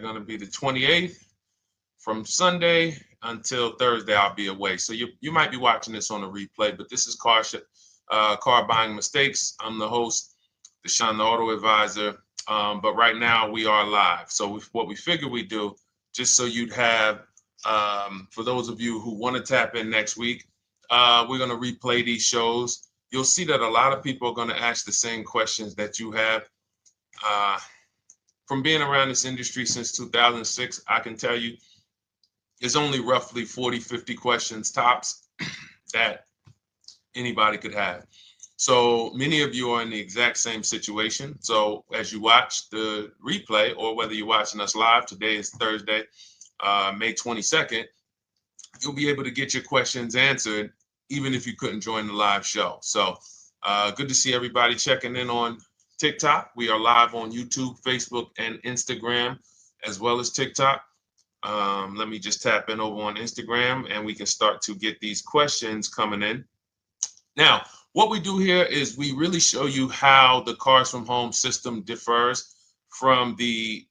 going to be the 28th. From Sunday until Thursday, I'll be away. So you might be watching this on a replay, but this is Car Buying Mistakes. I'm the host, Deshone the Auto Advisor. But right now we are live. So what we figure we do, just so you'd have, for those of you who want to tap in next week, we're going to replay these shows. You'll see that a lot of people are going to ask the same questions that you have. From being around this industry since 2006, I can tell you there's only roughly 40, 50 questions tops that anybody could have. So many of you are in the exact same situation. So as you watch the replay, or whether you're watching us live, today is Thursday, May 22nd, you'll be able to get your questions answered, even if you couldn't join the live show. So good to see everybody checking in on TikTok. We are live on YouTube, Facebook, and Instagram, as well as TikTok. Let me just tap in over on Instagram and we can start to get these questions coming in. Now, what we do here is we really show you how the Cars from Home system differs from the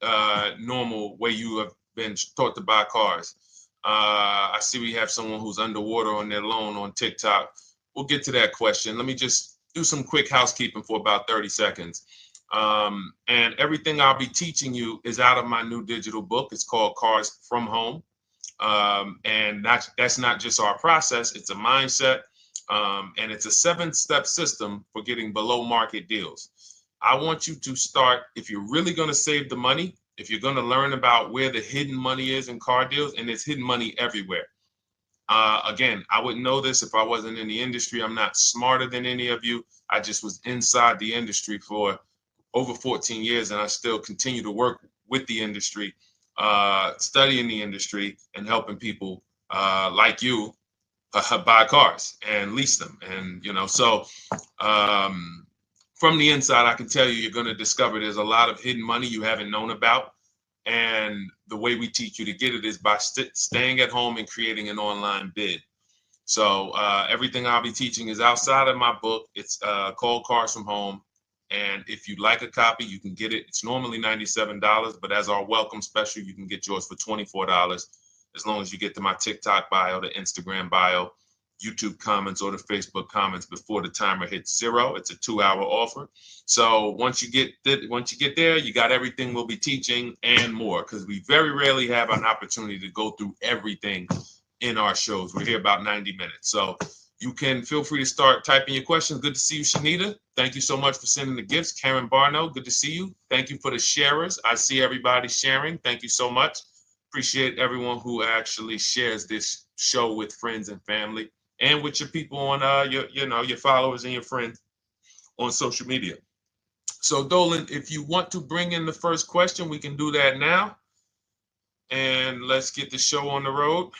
normal way you have been taught to buy cars. I see we have someone who's underwater on their loan on TikTok. We'll get to that question. Let me just do some quick housekeeping for about 30 seconds. And everything I'll be teaching you is out of my new digital book. It's called Cars from Home. And that's not just our process, it's a mindset. And it's a 7-step system for getting below market deals. I want you to start, if you're really going to save the money, if you're going to learn about where the hidden money is in car deals, and there's hidden money everywhere. Again, I wouldn't know this if I wasn't in the industry. I'm not smarter than any of you. I just was inside the industry for over 14 years, and I still continue to work with the industry, studying the industry and helping people like you buy cars and lease them. And, so from the inside, I can tell you, you're going to discover there's a lot of hidden money you haven't known about. And the way we teach you to get it is by staying at home and creating an online bid. So everything I'll be teaching is outside of my book. It's called Cars from Home. And if you'd like a copy, you can get it. It's normally $97, but as our welcome special, you can get yours for $24, as long as you get to my TikTok bio, the Instagram bio, YouTube comments, or the Facebook comments before the timer hits 0. It's a 2-hour offer. So once you get there, you got everything we'll be teaching and more, because we very rarely have an opportunity to go through everything in our shows. We're here about 90 minutes. So you can feel free to start typing your questions. Good to see you, Shanita. Thank you so much for sending the gifts. Karen Barno, good to see you. Thank you for the sharers. I see everybody sharing. Thank you so much. Appreciate everyone who actually shares this show with friends and family, and with your people on your followers and your friends on social media. So Dolan, if you want to bring in the first question, we can do that now. And let's get the show on the road.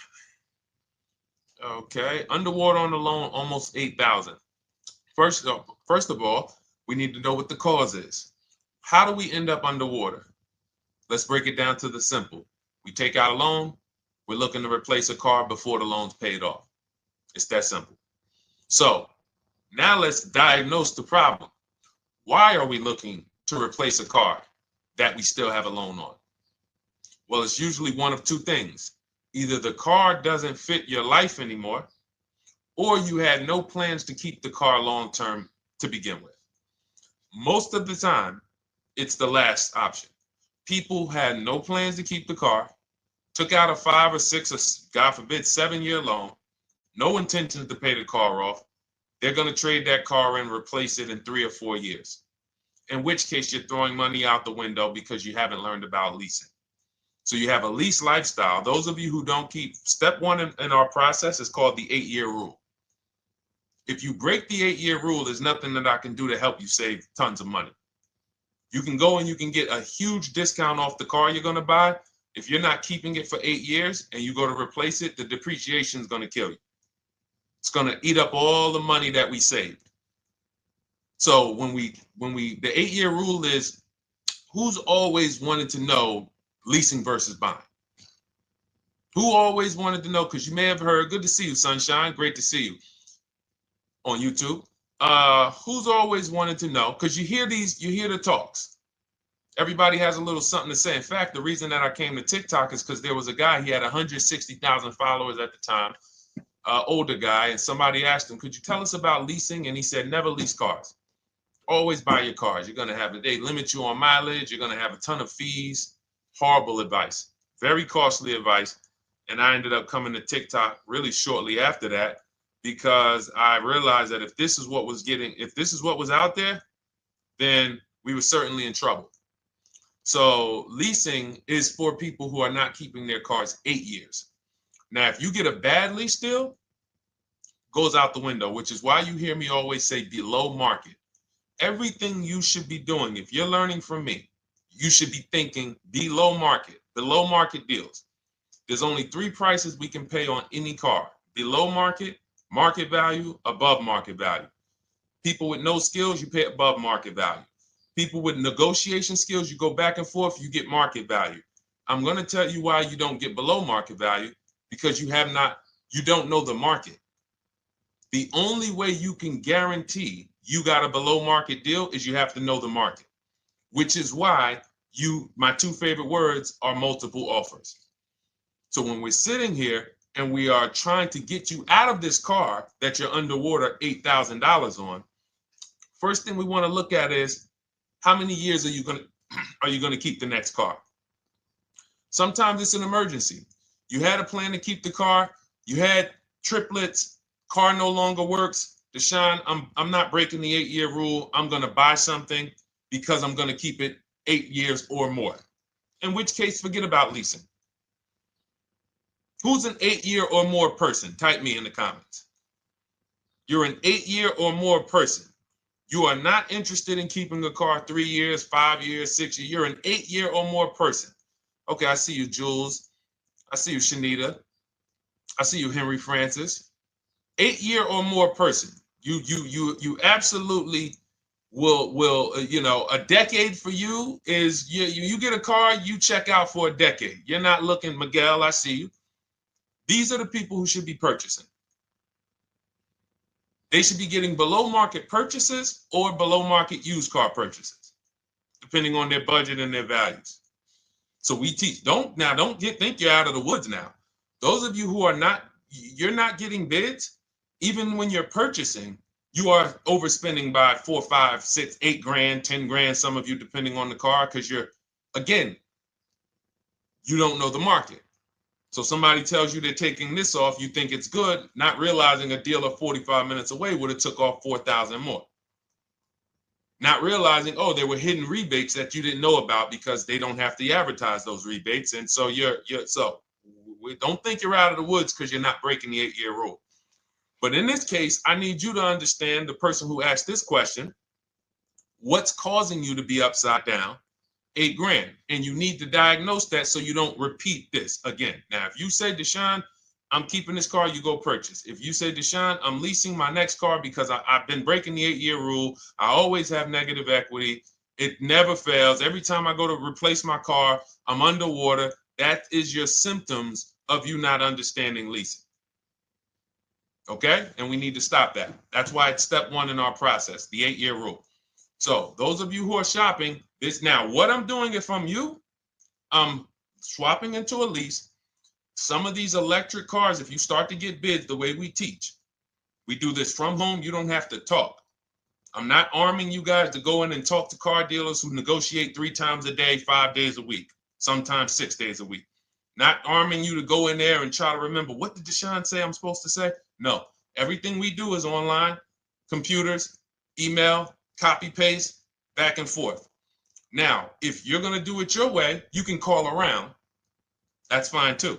Okay, underwater on the loan, almost 8,000. First of all, we need to know what the cause is. How do we end up underwater? Let's break it down to the simple. We take out a loan, we're looking to replace a car before the loan's paid off. It's that simple. So now let's diagnose the problem. Why are we looking to replace a car that we still have a loan on? Well, it's usually one of two things. Either the car doesn't fit your life anymore, or you had no plans to keep the car long-term to begin with. Most of the time, it's the last option. People had no plans to keep the car, took out a 5 or 6 or, God forbid, 7-year loan, no intention to pay the car off. They're going to trade that car and replace it in 3 or 4 years, in which case you're throwing money out the window because you haven't learned about leasing. So you have a lease lifestyle. Those of you who don't keep, step 1 in our process is called the 8-year rule. If you break the 8-year rule, there's nothing that I can do to help you save tons of money. You can go and you can get a huge discount off the car you're going to buy. If you're not keeping it for 8 years and you go to replace it, the depreciation is going to kill you. It's going to eat up all the money that we saved. So the 8-year rule is, who's always wanted to know leasing versus buying? Who always wanted to know? Because you may have heard, good to see you, Sunshine. Great to see you on YouTube. Who's always wanted to know? Because you hear the talks. Everybody has a little something to say. In fact, the reason that I came to TikTok is because there was a guy, he had 160,000 followers at the time, older guy, and somebody asked him, could you tell us about leasing? And he said, never lease cars. Always buy your cars. You're going to have, they limit you on mileage. You're going to have a ton of fees. Horrible advice. Very costly advice. And I ended up coming to TikTok really shortly after that because I realized that if this is what was out there, then we were certainly in trouble. So leasing is for people who are not keeping their cars 8 years. Now, if you get a bad lease deal, goes out the window, which is why you hear me always say below market. Everything you should be doing, if you're learning from me, you should be thinking below market deals. There's only 3 prices we can pay on any car: below market, market value, above market value. People with no skills, you pay above market value. People with negotiation skills, you go back and forth, you get market value. I'm going to tell you why you don't get below market value, because you don't know the market. The only way you can guarantee you got a below market deal is you have to know the market, which is why my 2 favorite words are multiple offers. So when we're sitting here and we are trying to get you out of this car that you're underwater $8,000 on, first thing we want to look at is how many years are you going to keep the next car? Sometimes it's an emergency. You had a plan to keep the car. You had triplets. Car no longer works. Deshone, I'm not breaking the 8-year rule. I'm going to buy something because I'm going to keep it 8 years or more. In which case, forget about leasing. Who's an 8-year or more person? Type me in the comments. You're an 8-year or more person. You are not interested in keeping a car 3 years, 5 years, 6 years. You're an 8-year or more person. Okay, I see you, Jules. I see you, Shanita. I see you, Henry Francis. 8-year or more person. You absolutely will a decade for you is you get a car, you check out for a decade. You're not looking, Miguel, I see you. These are the people who should be purchasing. They should be getting below market purchases or below market used car purchases, depending on their budget and their values. So we teach, think you're out of the woods now. Those of you who you're not getting bids, even when you're purchasing, you are overspending by 4, 5, 6, 8 grand, 10 grand, some of you, depending on the car, because you don't know the market. So somebody tells you they're taking this off, you think it's good, not realizing a dealer 45 minutes away would have took off 4,000 more. Not realizing, there were hidden rebates that you didn't know about because they don't have to advertise those rebates. And so don't think you're out of the woods because you're not breaking the 8-year rule. But in this case, I need you to understand, the person who asked this question, what's causing you to be upside down 8 grand? And you need to diagnose that so you don't repeat this again. Now, if you say, Deshone, I'm keeping this car, you go purchase. If you say, Deshone, I'm leasing my next car because I've been breaking the 8-year rule. I always have negative equity. It never fails. Every time I go to replace my car, I'm underwater. That is your symptoms of you not understanding leasing. Okay? And we need to stop that. That's why it's step 1 in our process, the 8-year rule. So those of you who are shopping this now, what I'm doing if I'm you, I'm swapping into a lease. Some of these electric cars, if you start to get bids the way we teach, we do this from home. You don't have to talk. I'm not arming you guys to go in and talk to car dealers who negotiate 3 times a day, 5 days a week, sometimes 6 days a week. Not arming you to go in there and try to remember, what did Deshone say I'm supposed to say? No, everything we do is online, computers, email, copy, paste, back and forth. Now, if you're going to do it your way, you can call around. That's fine too.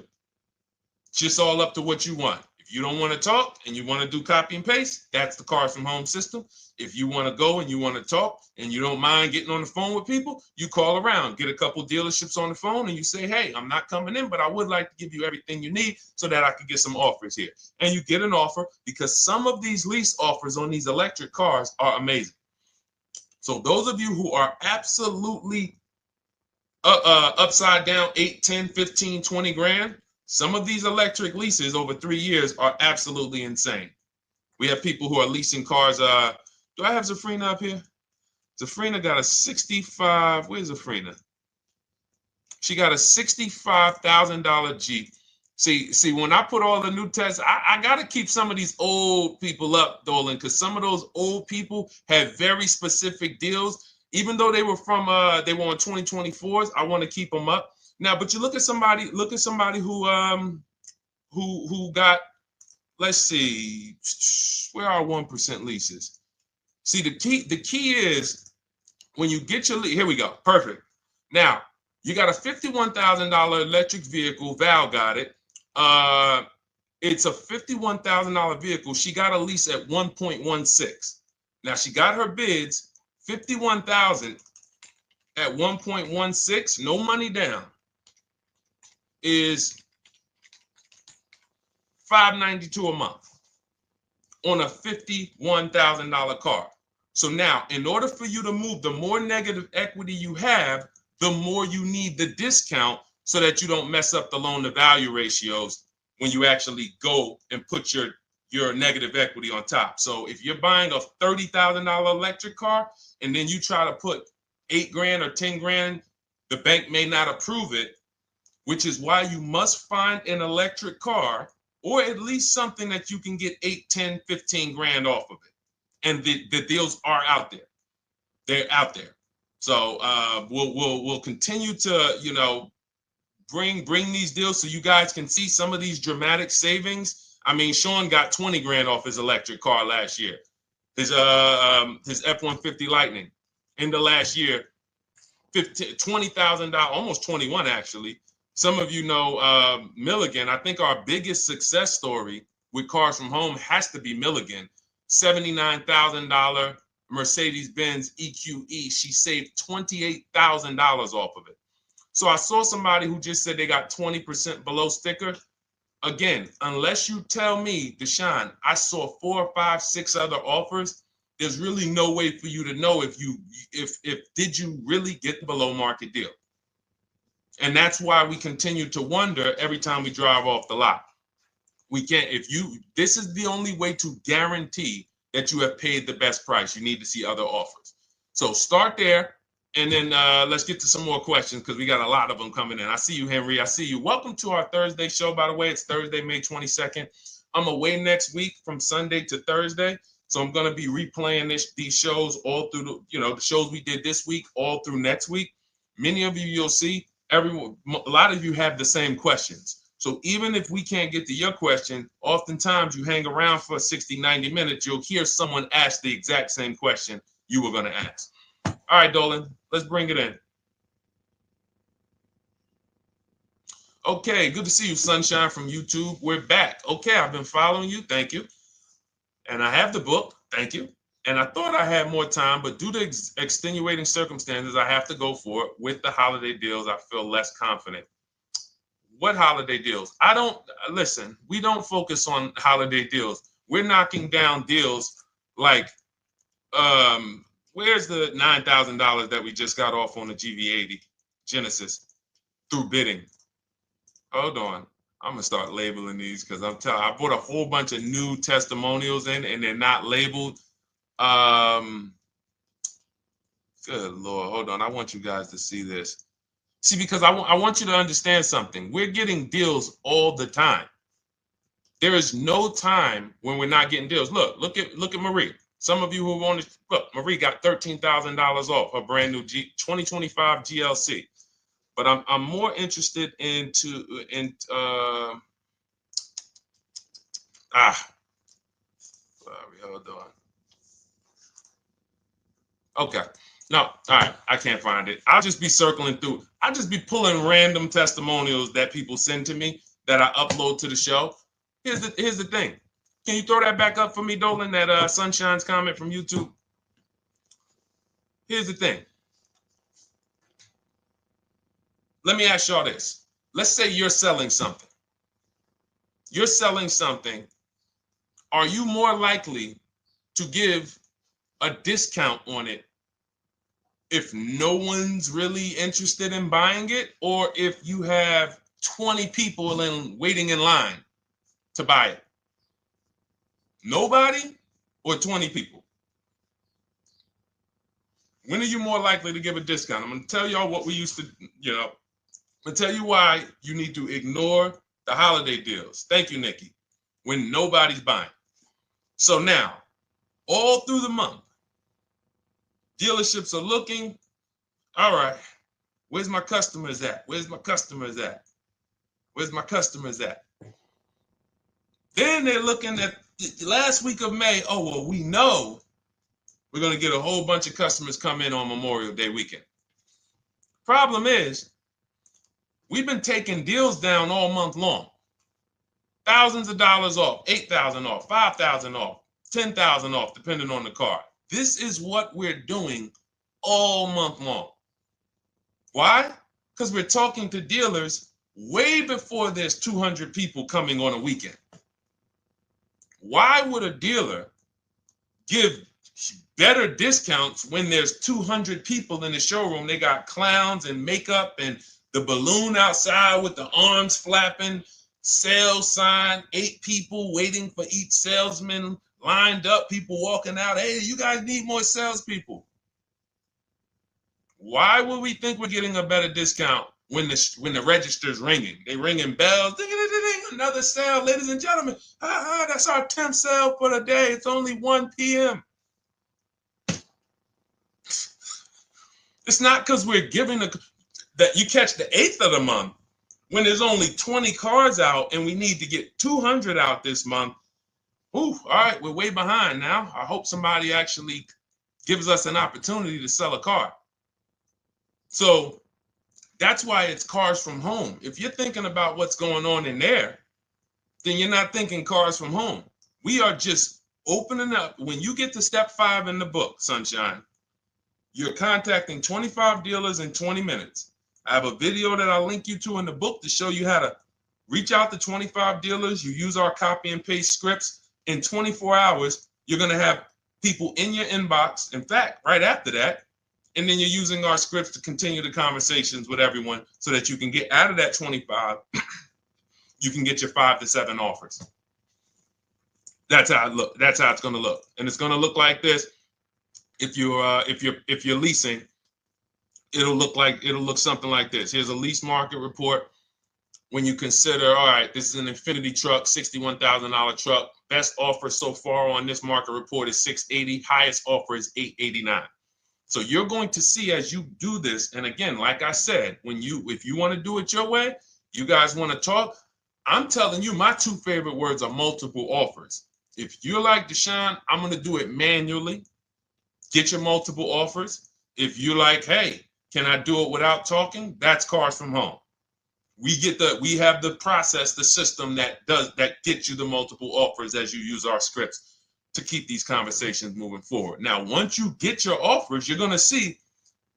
It's just all up to what you want. If you don't want to talk and you want to do copy and paste, that's the Cars from Home system. If you want to go and you want to talk and you don't mind getting on the phone with people, you call around, get a couple dealerships on the phone and you say, hey, I'm not coming in, but I would like to give you everything you need so that I could get some offers here. And you get an offer, because some of these lease offers on these electric cars are amazing. So those of you who are absolutely upside down 8, 10, 15, 20 grand, some of these electric leases over 3 years are absolutely insane. We have people who are leasing cars. Do I have Zafrina up here? Zafrina got a 65. Where's Zafrina? She got a $65,000 Jeep. See, when I put all the new tests, I got to keep some of these old people up, Dolan, because some of those old people have very specific deals. Even though they were on 2024s, I want to keep them up. Now, but you look at somebody who got, let's see, where are 1% leases? See, the key is when you get your lease, here we go, perfect. Now, you got a $51,000 electric vehicle, Val got it. It's a $51,000 vehicle. She got a lease at 1.16. Now she got her bids, 51,000 at 1.16, no money down, is $592 a month on a $51,000 car. So now, in order for you to move, the more negative equity you have, the more you need the discount so that you don't mess up the loan to value ratios when you actually go and put your negative equity on top. So if you're buying a $30,000 electric car and then you try to put $8,000 or $10,000, the bank may not approve it, which is why you must find an electric car or at least something that you can get 8, 10, 15 grand off of it. And the deals are out there. They're out there. So we'll continue to, bring these deals so you guys can see some of these dramatic savings. I mean, Sean got 20 grand off his electric car last year. His F-150 Lightning in the last year, $20,000, almost 21 actually. Some of you know Milligan. I think our biggest success story with Cars from Home has to be Milligan. $79,000 Mercedes-Benz EQE. She saved $28,000 off of it. So I saw somebody who just said they got 20% below sticker. Again, unless you tell me, Deshone, I saw 4, 5, 6 other offers, there's really no way for you to know if did you really get the below market deal. And that's why we continue to wonder every time we drive off the lot. We can't, this is the only way to guarantee that you have paid the best price. You need to see other offers. So start there. And then let's get to some more questions because we got a lot of them coming in. I see you, Henry. I see you. Welcome to our Thursday show, by the way. It's Thursday, May 22nd. I'm away next week from Sunday to Thursday. So I'm going to be replaying these shows all through, the shows we did this week, all through next week. Many of you, you'll see, a lot of you have the same questions. So even if we can't get to your question, oftentimes you hang around for 60, 90 minutes, you'll hear someone ask the exact same question you were going to ask. All right, Dolan, let's bring it in. Okay, good to see you, Sunshine from YouTube. We're back. Okay, I've been following you. Thank you. And I have the book. Thank you. And I thought I had more time, but due to extenuating circumstances, I have to go for it. With the holiday deals, I feel less confident. What holiday deals? Listen, we don't focus on holiday deals. We're knocking down deals like, where's the $9,000 that we just got off on the GV80 Genesis through bidding? Hold on. I'm going to start labeling these because I bought a whole bunch of new testimonials in and they're not labeled. Good Lord. Hold on. I want you guys to see this. See, because I want you to understand something. We're getting deals all the time. There is no time when we're not getting deals. Look at Marie. Some of you who want to look, Marie got $13,000 off her brand new 2025 GLC. But I'm more interested sorry, hold on. Okay. No, all right. I can't find it. I'll just be circling through. I'll just be pulling random testimonials that people send to me that I upload to the show. Here's the thing. Can you throw that back up for me, Dolan, that Sunshine's comment from YouTube? Here's the thing. Let me ask y'all this. Let's say you're selling something. You're selling something. Are you more likely to give a discount on it if no one's really interested in buying it, or if you have 20 people waiting in line to buy it? Nobody or 20 people? When are you more likely to give a discount? I'm going to tell y'all what we used to, I'm going to tell you why you need to ignore the holiday deals. Thank you, Nikki. When nobody's buying. So now, all through the month, dealerships are looking, all right, where's my customers at? Where's my customers at? Where's my customers at? Then they're looking at the last week of May. Oh, well, we know we're going to get a whole bunch of customers come in on Memorial Day weekend. Problem is, we've been taking deals down all month long. Thousands of dollars off, 8,000 off, 5,000 off, 10,000 off, depending on the car. This is what we're doing all month long. Why? Because we're talking to dealers way before there's 200 people coming on a weekend. Why would a dealer give better discounts when there's 200 people in the showroom? They got clowns and makeup and the balloon outside with the arms flapping, sales sign, 8 people waiting for each salesman lined up, people walking out. Hey, you guys need more salespeople. Why would we think we're getting a better discount when the register's ringing? They ringing bells, ding, ding, ding, ding, another sale, ladies and gentlemen. That's our 10th sale for the day. It's only 1 p.m. It's not because we're giving that you catch the 8th of the month when there's only 20 cars out and we need to get 200 out this month. Ooh, all right, we're way behind now. I hope somebody actually gives us an opportunity to sell a car. So that's why it's cars from home. If you're thinking about what's going on in there, then you're not thinking cars from home. We are just opening up. When you get to step 5 in the book, Sunshine, you're contacting 25 dealers in 20 minutes. I have a video that I'll link you to in the book to show you how to reach out to 25 dealers. You use our copy and paste scripts. In 24 hours, you're going to have people in your inbox. In fact, right after that, and then you're using our scripts to continue the conversations with everyone so that you can get out of that 25, you can get your 5 to 7 offers. That's how it look. That's how it's going to look. And it's going to look like this. If you're leasing, it'll look something like this. Here's a lease market report. When you consider, all right, this is an Infinity truck, $61,000 truck. Best offer so far on this market report is $680. Highest offer is $889. So you're going to see as you do this, and again, like I said, if you want to do it your way, you guys want to talk, I'm telling you, my 2 favorite words are multiple offers. If you're like Deshone, I'm going to do it manually. Get your multiple offers. If you're like, hey, can I do it without talking? That's cars from home. We have the process, the system that gets you the multiple offers as you use our scripts to keep these conversations moving forward. Now, once you get your offers, you're going to see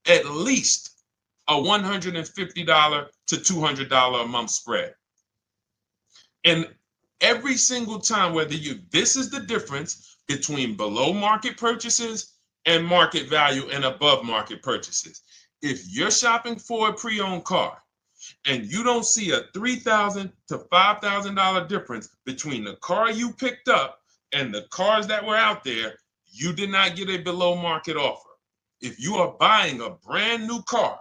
at least a $150 to $200 a month spread. And every single time, this is the difference between below market purchases and market value and above market purchases. If you're shopping for a pre-owned car and you don't see a $3,000 to $5,000 difference between the car you picked up and the cars that were out there, you did not get a below market offer. If you are buying a brand new car,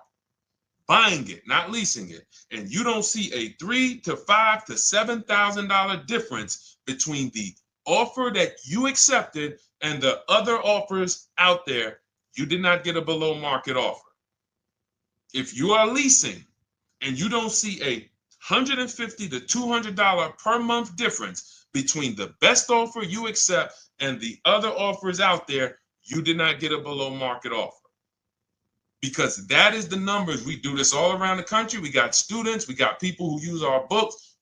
buying it, not leasing it, and you don't see a $3,000 to $5,000 to $7,000 difference between the offer that you accepted and the other offers out there, you did not get a below market offer. If you are leasing and you don't see a $150 to $200 per month difference between the best offer you accept and the other offers out there, you did not get a below market offer. Because that is the numbers. We do this all around the country. We got students, we got people who use our books.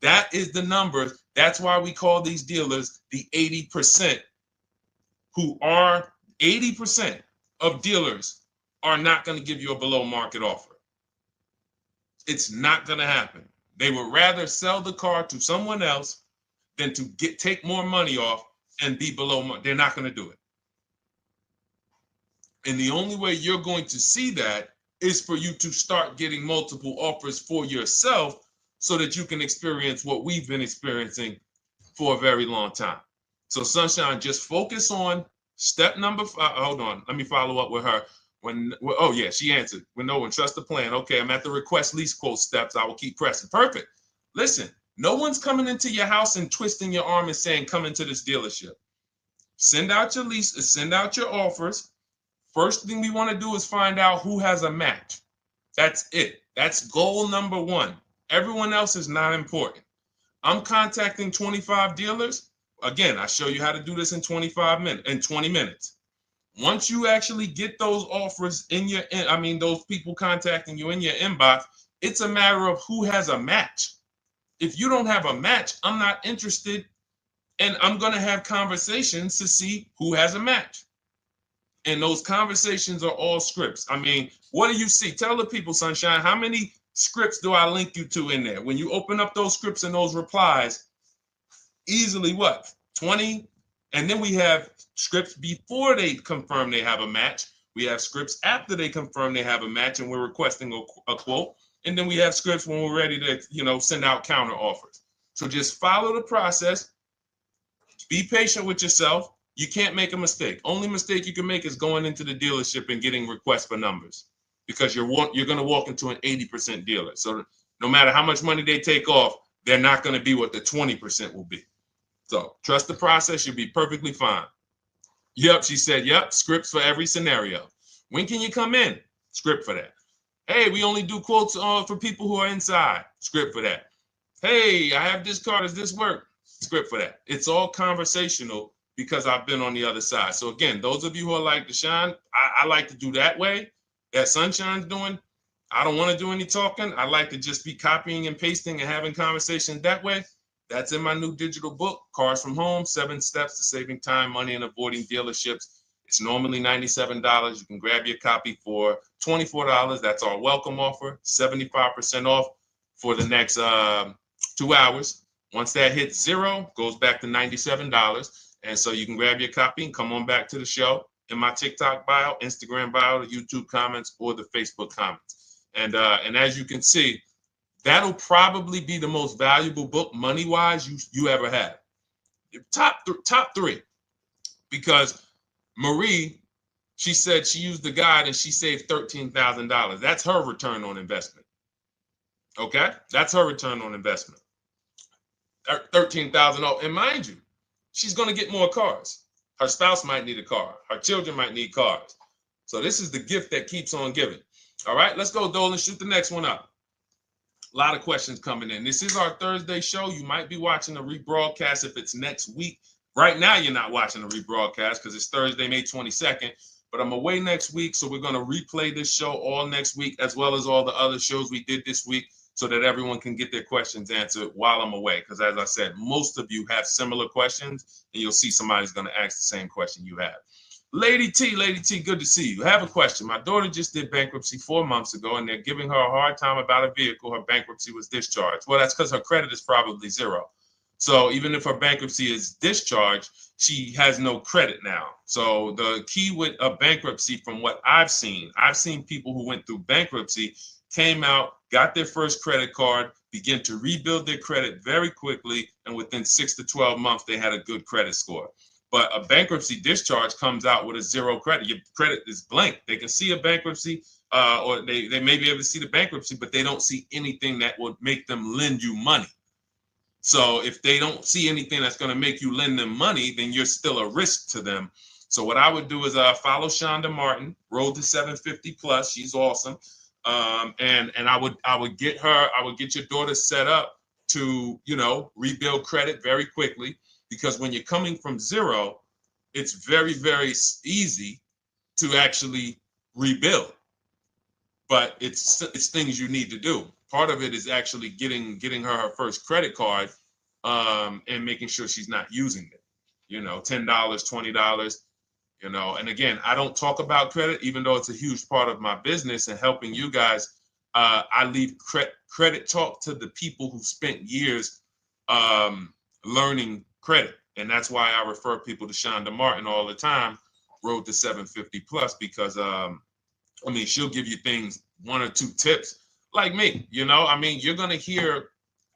That is the numbers. That's why we call these dealers the 80%, who are 80% of dealers are not going to give you a below market offer. It's not going to happen. They would rather sell the car to someone else than to take more money off and be below market. They're not going to do it. And the only way you're going to see that is for you to start getting multiple offers for yourself so that you can experience what we've been experiencing for a very long time. So Sunshine, just focus on Step number five, hold on, let me follow up with her. Oh yeah, she answered. When no one trusts the plan. Okay, I'm at the request lease quote steps. I will keep pressing. Perfect. Listen, no one's coming into your house and twisting your arm and saying, come into this dealership. Send out your leases, send out your offers. First thing we want to do is find out who has a match. That's it. That's goal number one. Everyone else is not important. I'm contacting 25 dealers. Again, I show you how to do this in 20 minutes. Once you actually get those offers in your, those people contacting you in your inbox, it's a matter of who has a match. If you don't have a match, I'm not interested, and I'm going to have conversations to see who has a match. And those conversations are all scripts. I mean, what do you see? Tell the people, Sunshine, how many scripts do I link you to in there? When you open up those scripts and those replies, easily what? 20? And then we have scripts before they confirm they have a match. We have scripts after they confirm they have a match and we're requesting a quote. And then we have scripts when we're ready to, send out counter offers. So just follow the process. Be patient with yourself. You can't make a mistake. Only mistake you can make is going into the dealership and getting requests for numbers, because you're going to walk into an 80% dealer. So no matter how much money they take off, they're not going to be what the 20% will be. So trust the process. You'll be perfectly fine. Yep, she said, yep, scripts for every scenario. When can you come in? Script for that. Hey, we only do quotes for people who are inside. Script for that. Hey, I have this car. Does this work? Script for that. It's all conversational because I've been on the other side. So again, those of you who are like Deshone, I like to do that way, that Sunshine's doing. I don't want to do any talking. I like to just be copying and pasting and having conversations that way. That's in my new digital book, Cars from Home, 7 Steps to Saving Time, Money, and Avoiding Dealerships. It's normally $97. You can grab your copy for $24. That's our welcome offer, 75% off for the next 2 hours. Once that hits zero, goes back to $97. And so you can grab your copy and come on back to the show in my TikTok bio, Instagram bio, the YouTube comments, or the Facebook comments. And as you can see, that'll probably be the most valuable book money-wise you ever have. Top three. Because Marie, she said she used the guide and she saved $13,000. That's her return on investment. Okay? That's her return on investment. $13,000. And mind you, she's going to get more cars. Her spouse might need a car. Her children might need cars. So this is the gift that keeps on giving. All right, let's go, Dolan. Shoot the next one up. A lot of questions coming in. This is our Thursday show. You might be watching a rebroadcast if it's next week. Right now, you're not watching a rebroadcast because it's Thursday, May 22nd. But I'm away next week, so we're going to replay this show all next week, as well as all the other shows we did this week, so that everyone can get their questions answered while I'm away. Because as I said, most of you have similar questions, and you'll see somebody's going to ask the same question you have. Lady T, good to see you. I have a question. My daughter just did bankruptcy 4 months ago, and they're giving her a hard time about a vehicle. Her bankruptcy was discharged. Well, that's because her credit is probably zero. So even if her bankruptcy is discharged, she has no credit now. So the key with a bankruptcy, from what I've seen people who went through bankruptcy, came out, got their first credit card, began to rebuild their credit very quickly, and within 6 to 12 months, they had a good credit score. But a bankruptcy discharge comes out with a zero credit. Your credit is blank. They can see a bankruptcy, or they may be able to see the bankruptcy, but they don't see anything that would make them lend you money. So if they don't see anything that's going to make you lend them money, then you're still a risk to them. So what I would do is follow Shonda Martin, Road to 750 Plus. She's awesome. And I would get your daughter set up to, rebuild credit very quickly, because when you're coming from zero, it's very, very easy to actually rebuild. But it's things you need to do. Part of it is actually getting her first credit card, and making sure she's not using it. $10, $20. And again, I don't talk about credit, even though it's a huge part of my business and helping you guys. I leave credit talk to the people who spent years learning credit. And that's why I refer people to Shonda Martin all the time, Road to 750 Plus, because she'll give you things, 1 or 2 tips, like me. You're going to hear,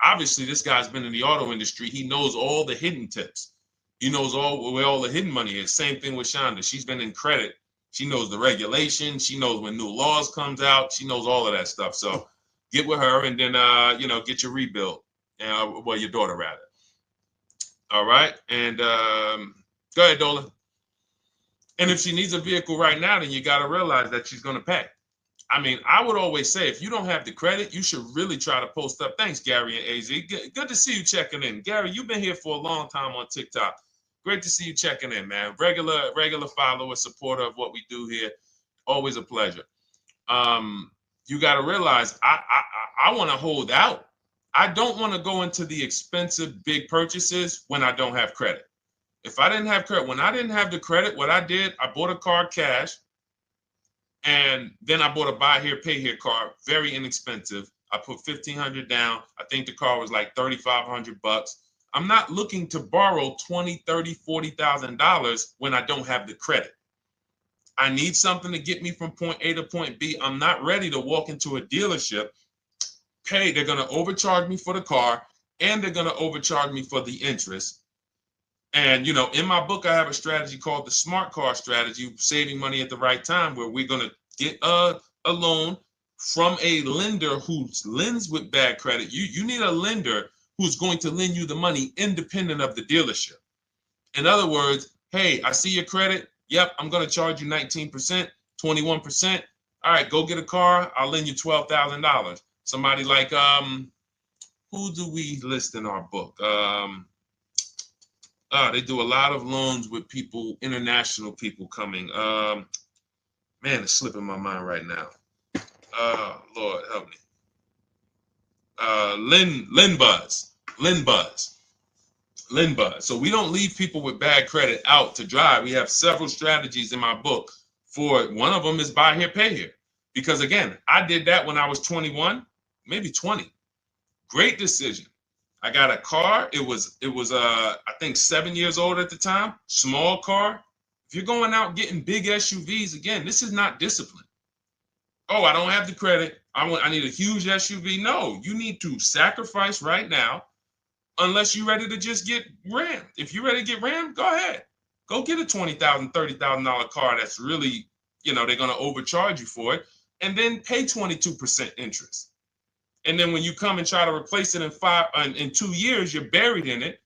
obviously this guy's been in the auto industry. He knows all the hidden tips. He knows where all the hidden money is. Same thing with Shonda. She's been in credit. She knows the regulations. She knows when new laws comes out. She knows all of that stuff. So get with her and then, get your rebuild. Well, your daughter rather. All right. And go ahead, Dola. And if she needs a vehicle right now, then you got to realize that she's going to pay. I mean, I would always say if you don't have the credit, you should really try to post up. Thanks, Gary and AZ. Good to see you checking in. Gary, you've been here for a long time on TikTok. Great to see you checking in, man. Regular follower, supporter of what we do here. Always a pleasure. You got to realize I want to hold out. I don't want to go into the expensive big purchases when I don't have credit. If I didn't have credit, when I didn't have the credit, what I did, I bought a car cash. And then I bought a buy here, pay here car, very inexpensive. I put $1,500 down. I think the car was like $3,500. I'm not looking to borrow $20,000, $30,000, $40,000 when I don't have the credit. I need something to get me from point A to point B. I'm not ready to walk into a dealership, pay. They're going to overcharge me for the car, and they're going to overcharge me for the interest. And, in my book, I have a strategy called the smart car strategy, saving money at the right time, where we're going to get a loan from a lender who lends with bad credit. You need a lender who's going to lend you the money independent of the dealership. In other words, hey, I see your credit. Yep, I'm going to charge you 19%, 21%. All right, go get a car. I'll lend you $12,000. Somebody like, who do we list in our book? They do a lot of loans with people, international people coming. Man, it's slipping my mind right now. Lord help me. LendBuzz. So we don't leave people with bad credit out to dry. We have several strategies in my book. For one of them is buy here, pay here. Because again, I did that when I was 21, maybe 20. Great decision. I got a car. It was I think 7 years old at the time. Small car. If you're going out getting big SUVs, again, this is not discipline. Oh, I don't have the credit. I need a huge SUV. No, you need to sacrifice right now, unless you're ready to just get rammed. If you're ready to get rammed, go ahead. Go get a $20,000, $30,000 car that's really, they're going to overcharge you for it, and then pay 22% interest. And then when you come and try to replace it in 2 years, you're buried in it.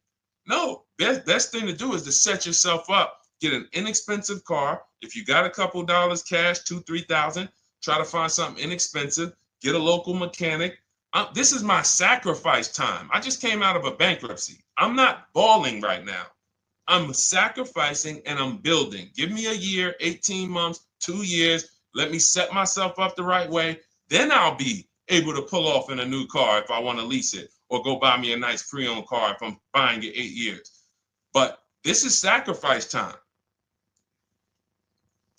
No, best thing to do is to set yourself up. Get an inexpensive car. If you got a couple dollars cash, $2,000, $3,000, try to find something inexpensive. Get a local mechanic. This is my sacrifice time. I just came out of a bankruptcy. I'm not balling right now. I'm sacrificing and I'm building. Give me a year, 18 months, 2 years. Let me set myself up the right way. Then I'll be able to pull off in a new car if I want to lease it, or go buy me a nice pre-owned car if I'm buying it 8 years. But this is sacrifice time.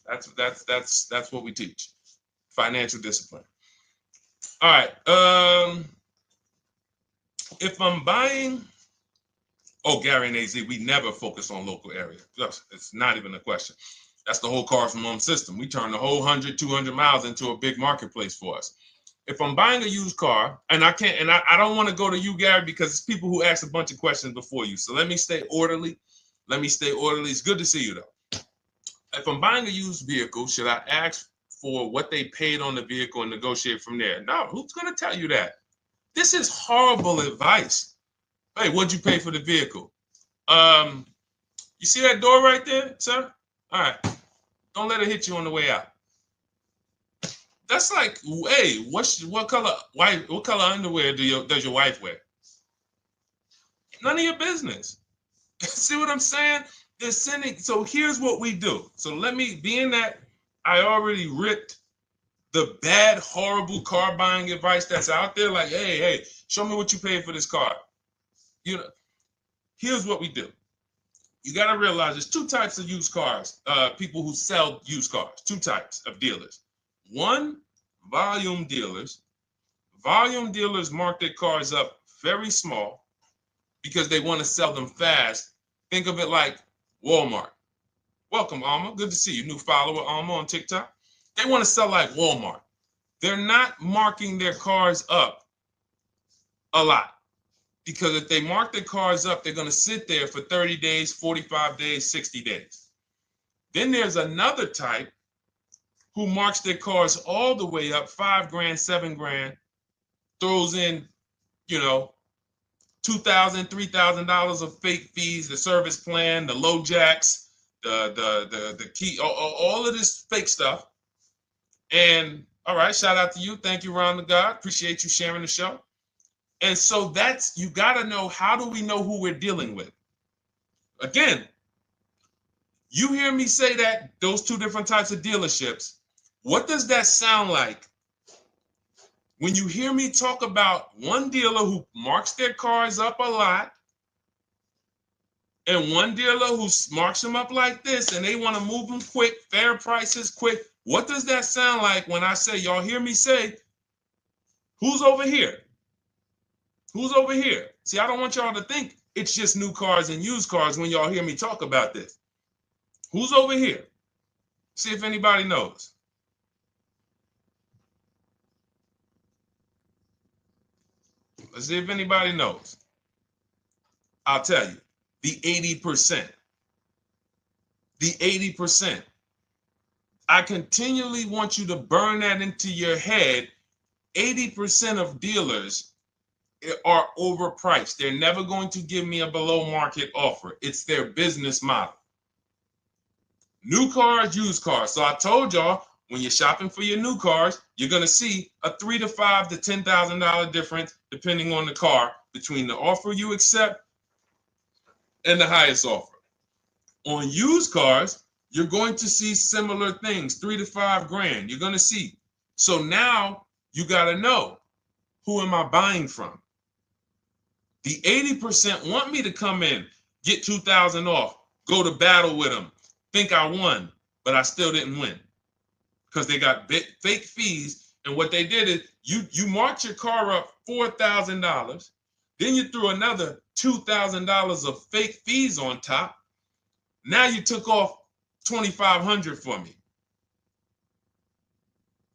That's what we teach. Financial discipline. All right. If I'm buying, Gary and AZ, we never focus on local area. It's not even a question. That's the whole car from home system. We turn the whole 100, 200 miles into a big marketplace for us. If I'm buying a used car, and I don't want to go to you, Gary, because it's people who ask a bunch of questions before you. So let me stay orderly. It's good to see you, though. If I'm buying a used vehicle, should I ask for what they paid on the vehicle and negotiate from there? No, who's going to tell you that? This is horrible advice. Hey, what'd you pay for the vehicle? You see that door right there, sir? All right. Don't let it hit you on the way out. That's like, hey, what color underwear does your wife wear? None of your business. See what I'm saying? They're sending. So here's what we do. So being that I already ripped the bad, horrible car buying advice that's out there, like, hey, show me what you paid for this car. Here's what we do. You got to realize there's two types of used cars, people who sell used cars, two types of dealers. One, volume dealers. Volume dealers mark their cars up very small because they want to sell them fast. Think of it like Walmart. Welcome, Alma. Good to see you. New follower, Alma, on TikTok. They want to sell like Walmart. They're not marking their cars up a lot. Because if they mark their cars up, they're going to sit there for 30 days, 45 days, 60 days. Then there's another type who marks their cars all the way up, 5 grand, 7 grand, throws in, you know, $2,000, $3,000 of fake fees, the service plan, the low jacks, the key, all of this fake stuff. And all right, shout out to you. Thank you, Ron the God. Appreciate you sharing the show. And so that's, you got to know, how do we know who we're dealing with? Again, you hear me say that, those two different types of dealerships. What does that sound like when you hear me talk about one dealer who marks their cars up a lot and one dealer who marks them up like this and they want to move them quick, fair prices, quick? What does that sound like when I say, y'all hear me say, who's over here? Who's over here? See, I don't want y'all to think it's just new cars and used cars when y'all hear me talk about this. Who's over here? See if anybody knows. Let's see if anybody knows. I'll tell you, the 80%. The 80%. I continually want you to burn that into your head. 80% of dealers are overpriced. They're never going to give me a below market offer. It's their business model. New cars, used cars. So I told y'all, when you're shopping for your new cars, you're going to see a $3,000 to $5,000 to $10,000 difference, depending on the car, between the offer you accept and the highest offer. On used cars, you're going to see similar things, 3 to 5 grand. You're going to see. So now you got to know, who am I buying from? The 80% want me to come in, get 2,000 off, go to battle with them, think I won, but I still didn't win because they got fake fees. And what they did is you marked your car up $4,000, then you threw another $2,000 of fake fees on top. Now you took off $2,500 for me.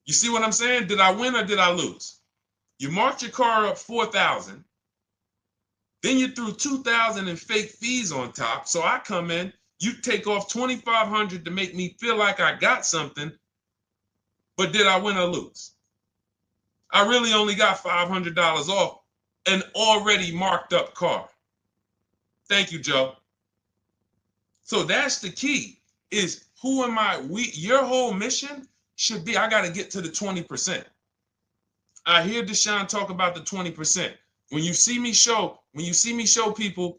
You see what I'm saying? Did I win or did I lose? You marked your car up $4,000. Then you threw $2,000 in fake fees on top. So I come in, you take off $2,500 to make me feel like I got something. But did I win or lose? I really only got $500 off an already marked up car. Thank you, Joe. So that's the key, is who am I? Your whole mission should be, I got to get to the 20%. I hear Deshone talk about the 20%. When you see me show people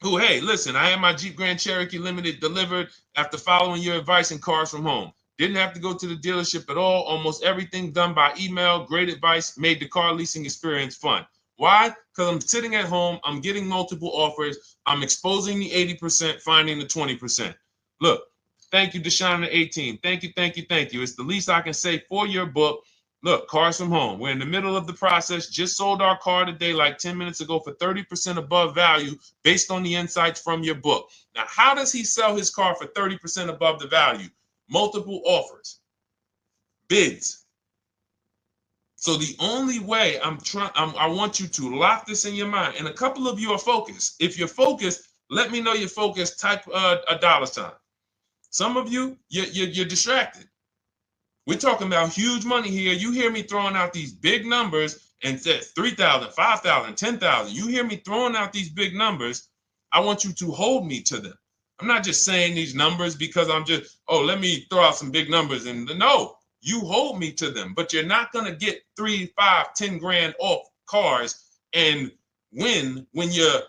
who, hey, listen, I had my Jeep Grand Cherokee Limited delivered after following your advice and cars from home. Didn't have to go to the dealership at all. Almost everything done by email. Great advice. Made the car leasing experience fun. Why? Because I'm sitting at home. I'm getting multiple offers. I'm exposing the 80%, finding the 20%. Look, thank you, Deshone the 18. Thank you, thank you, thank you. It's the least I can say for your book. Look, cars from home. We're in the middle of the process. Just sold our car today, like 10 minutes ago, for 30% above value based on the insights from your book. Now, how does he sell his car for 30% above the value? Multiple offers, bids. So the only way I want you to lock this in your mind. And a couple of you are focused. If you're focused, let me know you're focused. Type a $. Some of you, you're distracted. We're talking about huge money here. You hear me throwing out these big numbers and said 3,000, 5,000, 10,000. You hear me throwing out these big numbers. I want you to hold me to them. I'm not just saying these numbers because I'm just, let me throw out some big numbers. And no, you hold me to them, but you're not going to get 3, 5, 10 grand off cars and win when you're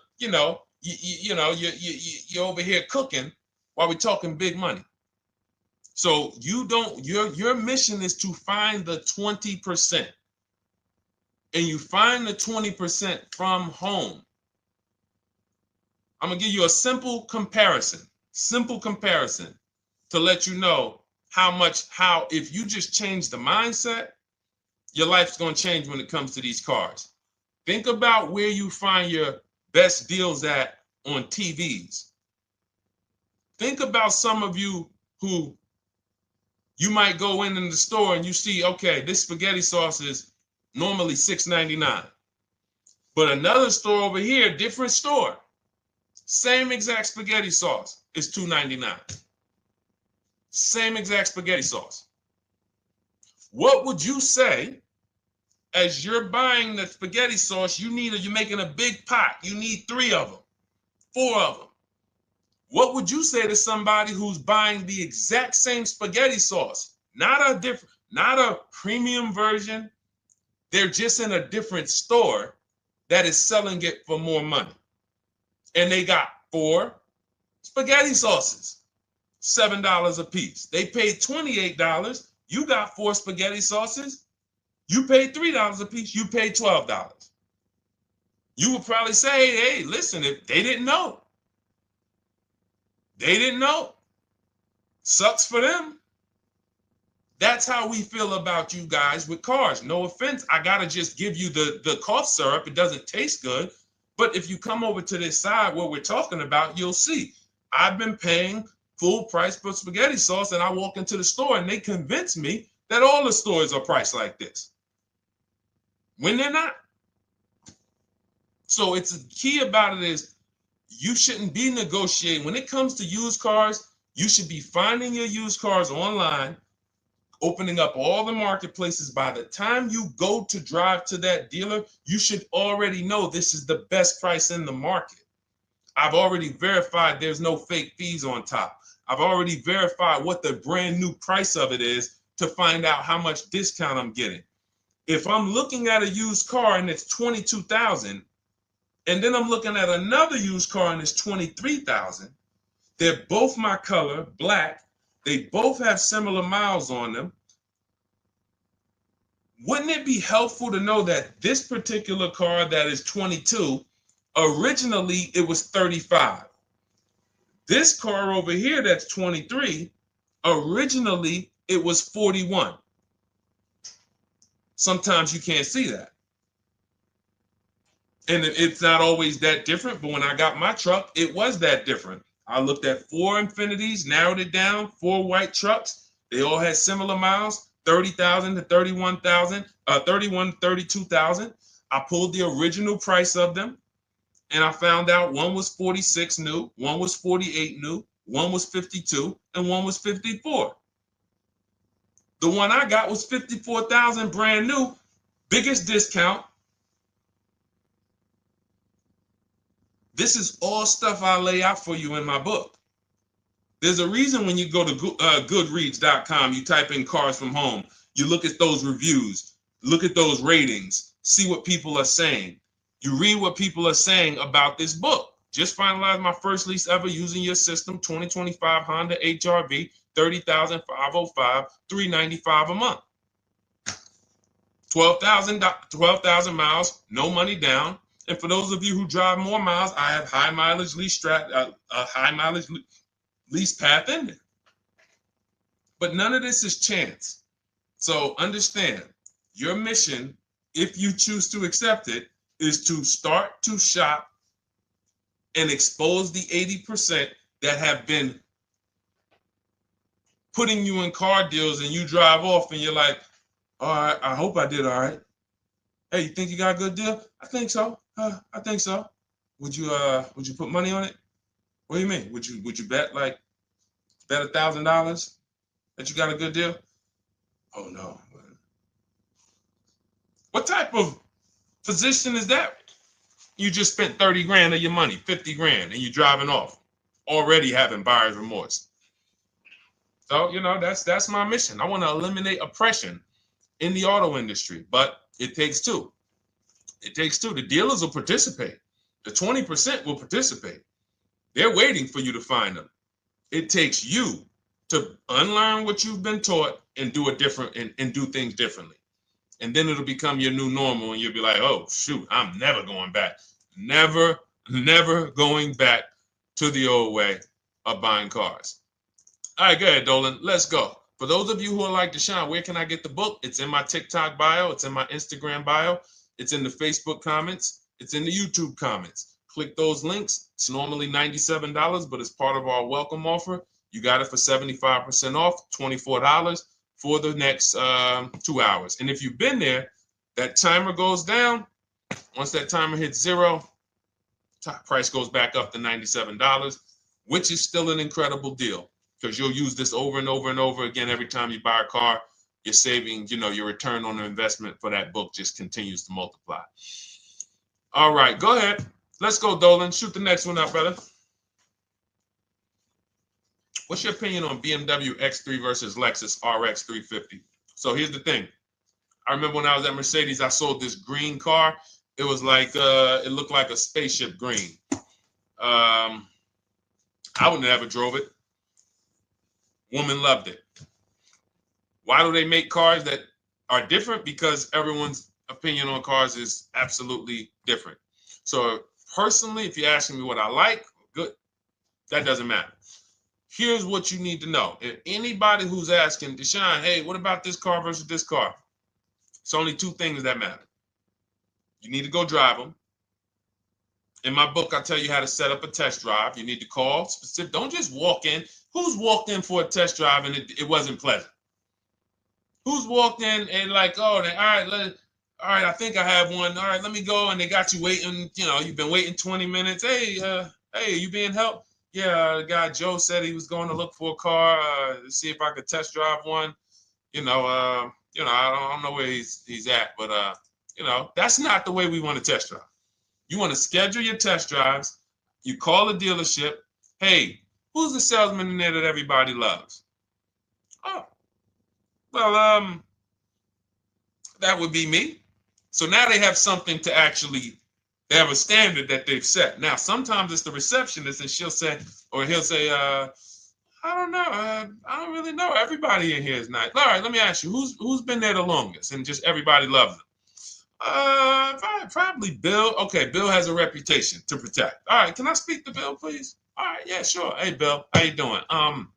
over here cooking while we're talking big money. So your mission is to find the 20%. And you find the 20% from home. I'm going to give you a simple comparison to let you know how if you just change the mindset, your life's going to change when it comes to these cars. Think about where you find your best deals at on TVs. Think about some of you who you might go in the store and you see, okay, this spaghetti sauce is normally $6.99. But another store over here, different store, same exact spaghetti sauce is $2.99. Same exact spaghetti sauce. What would you say as you're buying the spaghetti sauce? You're making a big pot. You need 3 of them, 4 of them. What would you say to somebody who's buying the exact same spaghetti sauce? Not a premium version. They're just in a different store that is selling it for more money. And they got 4 spaghetti sauces, $7 a piece. They paid $28. You got 4 spaghetti sauces. You paid $3 a piece. You paid $12. You would probably say, hey, listen, if they didn't know. They didn't know. Sucks for them. That's how we feel about you guys with cars. No offense. I got to just give you the cough syrup. It doesn't taste good. But if you come over to this side where we're talking about, you'll see. I've been paying full price for spaghetti sauce, and I walk into the store and they convince me that all the stores are priced like this, when they're not. So it's the key about it is you shouldn't be negotiating. When it comes to used cars, you should be finding your used cars online, opening up all the marketplaces. By the time you go to drive to that dealer, you should already know this is the best price in the market. I've already verified there's no fake fees on top. I've already verified what the brand new price of it is to find out how much discount I'm getting. If I'm looking at a used car and it's $22,000, and then I'm looking at another used car and it's $23,000, they're both my color, black. They both have similar miles on them. Wouldn't it be helpful to know that this particular car that is 22, originally it was 35? This car over here that's 23, originally it was 41. Sometimes you can't see that. And it's not always that different, but when I got my truck, it was that different. I looked at 4 Infinities, narrowed it down, 4 white trucks. They all had similar miles, 30,000 to 31,000, 31, 32,000. I pulled the original price of them, and I found out one was 46 new, one was 48 new, one was 52, and one was 54. The one I got was 54,000 brand new, biggest discount. This is all stuff I lay out for you in my book. There's a reason when you go to Goodreads.com, you type in cars from home, you look at those reviews, look at those ratings, see what people are saying. You read what people are saying about this book. Just finalized my first lease ever using your system, 2025 Honda HRV, 30,505, $395 a month. 12,000 miles, no money down. And for those of you who drive more miles, I have high mileage lease lease path in there. But none of this is chance. So understand, your mission, if you choose to accept it, is to start to shop and expose the 80% that have been putting you in car deals, and you drive off and you're like, all right, I hope I did all right. Hey, you think you got a good deal? I think so. I think so. Would you put money on it? What do you mean? Would you bet $1,000 that you got a good deal? Oh no. What type of position is that? You just spent 30 grand of your money, 50 grand, and you're driving off, already having buyer's remorse. So, that's my mission. I want to eliminate oppression in the auto industry, but it takes two. It takes two. The dealers will participate. The 20% will participate. They're waiting for you to find them. It takes you to unlearn what you've been taught and do it different and do things differently. And then it'll become your new normal, and you'll be like, oh, shoot, I'm never going back. Never going back to the old way of buying cars. All right, go ahead, Dolan. Let's go. For those of you who are like Deshone, where can I get the book? It's in my TikTok bio. It's in my Instagram bio. It's in the Facebook comments. It's in the YouTube comments. Click those links. It's normally $97, but it's part of our welcome offer. You got it for 75% off, $24 for the next 2 hours. And if you've been there, that timer goes down. Once that timer hits 0, top price goes back up to $97, which is still an incredible deal because you'll use this over and over and over again every time you buy a car. You're saving, your return on the investment for that book just continues to multiply. All right, go ahead. Let's go, Dolan. Shoot the next one up, brother. What's your opinion on BMW X3 versus Lexus RX 350? So here's the thing. I remember when I was at Mercedes, I sold this green car. It was like, it looked like a spaceship green. I would never drove it. Woman loved it. Why do they make cars that are different? Because everyone's opinion on cars is absolutely different. So personally, if you're asking me what I like, good, that doesn't matter. Here's what you need to know. If anybody who's asking, Deshone, hey, what about this car versus this car? It's only two things that matter. You need to go drive them. In my book, I tell you how to set up a test drive. You need to call specific. Don't just walk in. Who's walked in for a test drive and it wasn't pleasant? Who's walked in and like, oh, all right, I think I have one. All right, let me go. And they got you waiting. You've been waiting 20 minutes. Hey, you being helped? Yeah, the guy Joe said he was going to look for a car to see if I could test drive one. I don't know where he's at, but that's not the way we want to test drive. You want to schedule your test drives. You call the dealership. Hey, who's the salesman in there that everybody loves? Oh, well, that would be me. So now they have something to actually, they have a standard that they've set. Now, sometimes it's the receptionist and he'll say, I don't know. I don't really know. Everybody in here is nice. All right, let me ask you, who's been there the longest? And just everybody loves them. Probably Bill. Okay, Bill has a reputation to protect. All right, can I speak to Bill, please? All right, yeah, sure. Hey, Bill, how you doing? I'm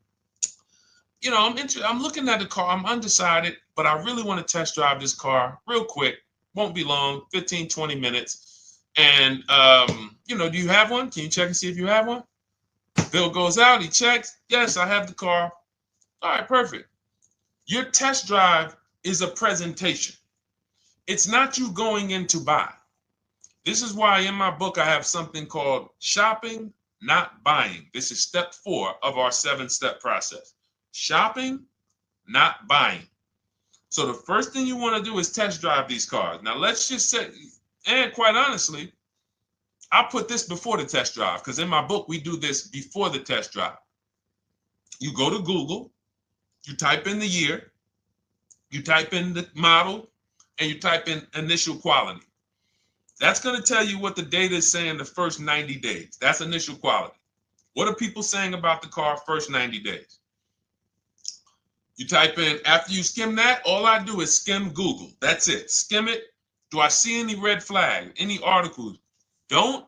looking at the car. I'm undecided, but I really want to test drive this car real quick. Won't be long, 15, 20 minutes. And, do you have one? Can you check and see if you have one? Bill goes out, he checks. Yes, I have the car. All right, perfect. Your test drive is a presentation. It's not you going in to buy. This is why in my book I have something called shopping, not buying. This is step 4 of our 7-step process. Shopping, not buying. So the first thing you want to do is test drive these cars. Now let's just say, and quite honestly, I put this before the test drive because in my book we do this before the test drive. You go to Google, you type in the year, you type in the model, and you type in initial quality. That's going to tell you what the data is saying the first 90 days. That's initial quality. What are people saying about the car first 90 days? You type in, after you skim that, all I do is skim Google. That's it. Skim it. Do I see any red flags, any articles? Don't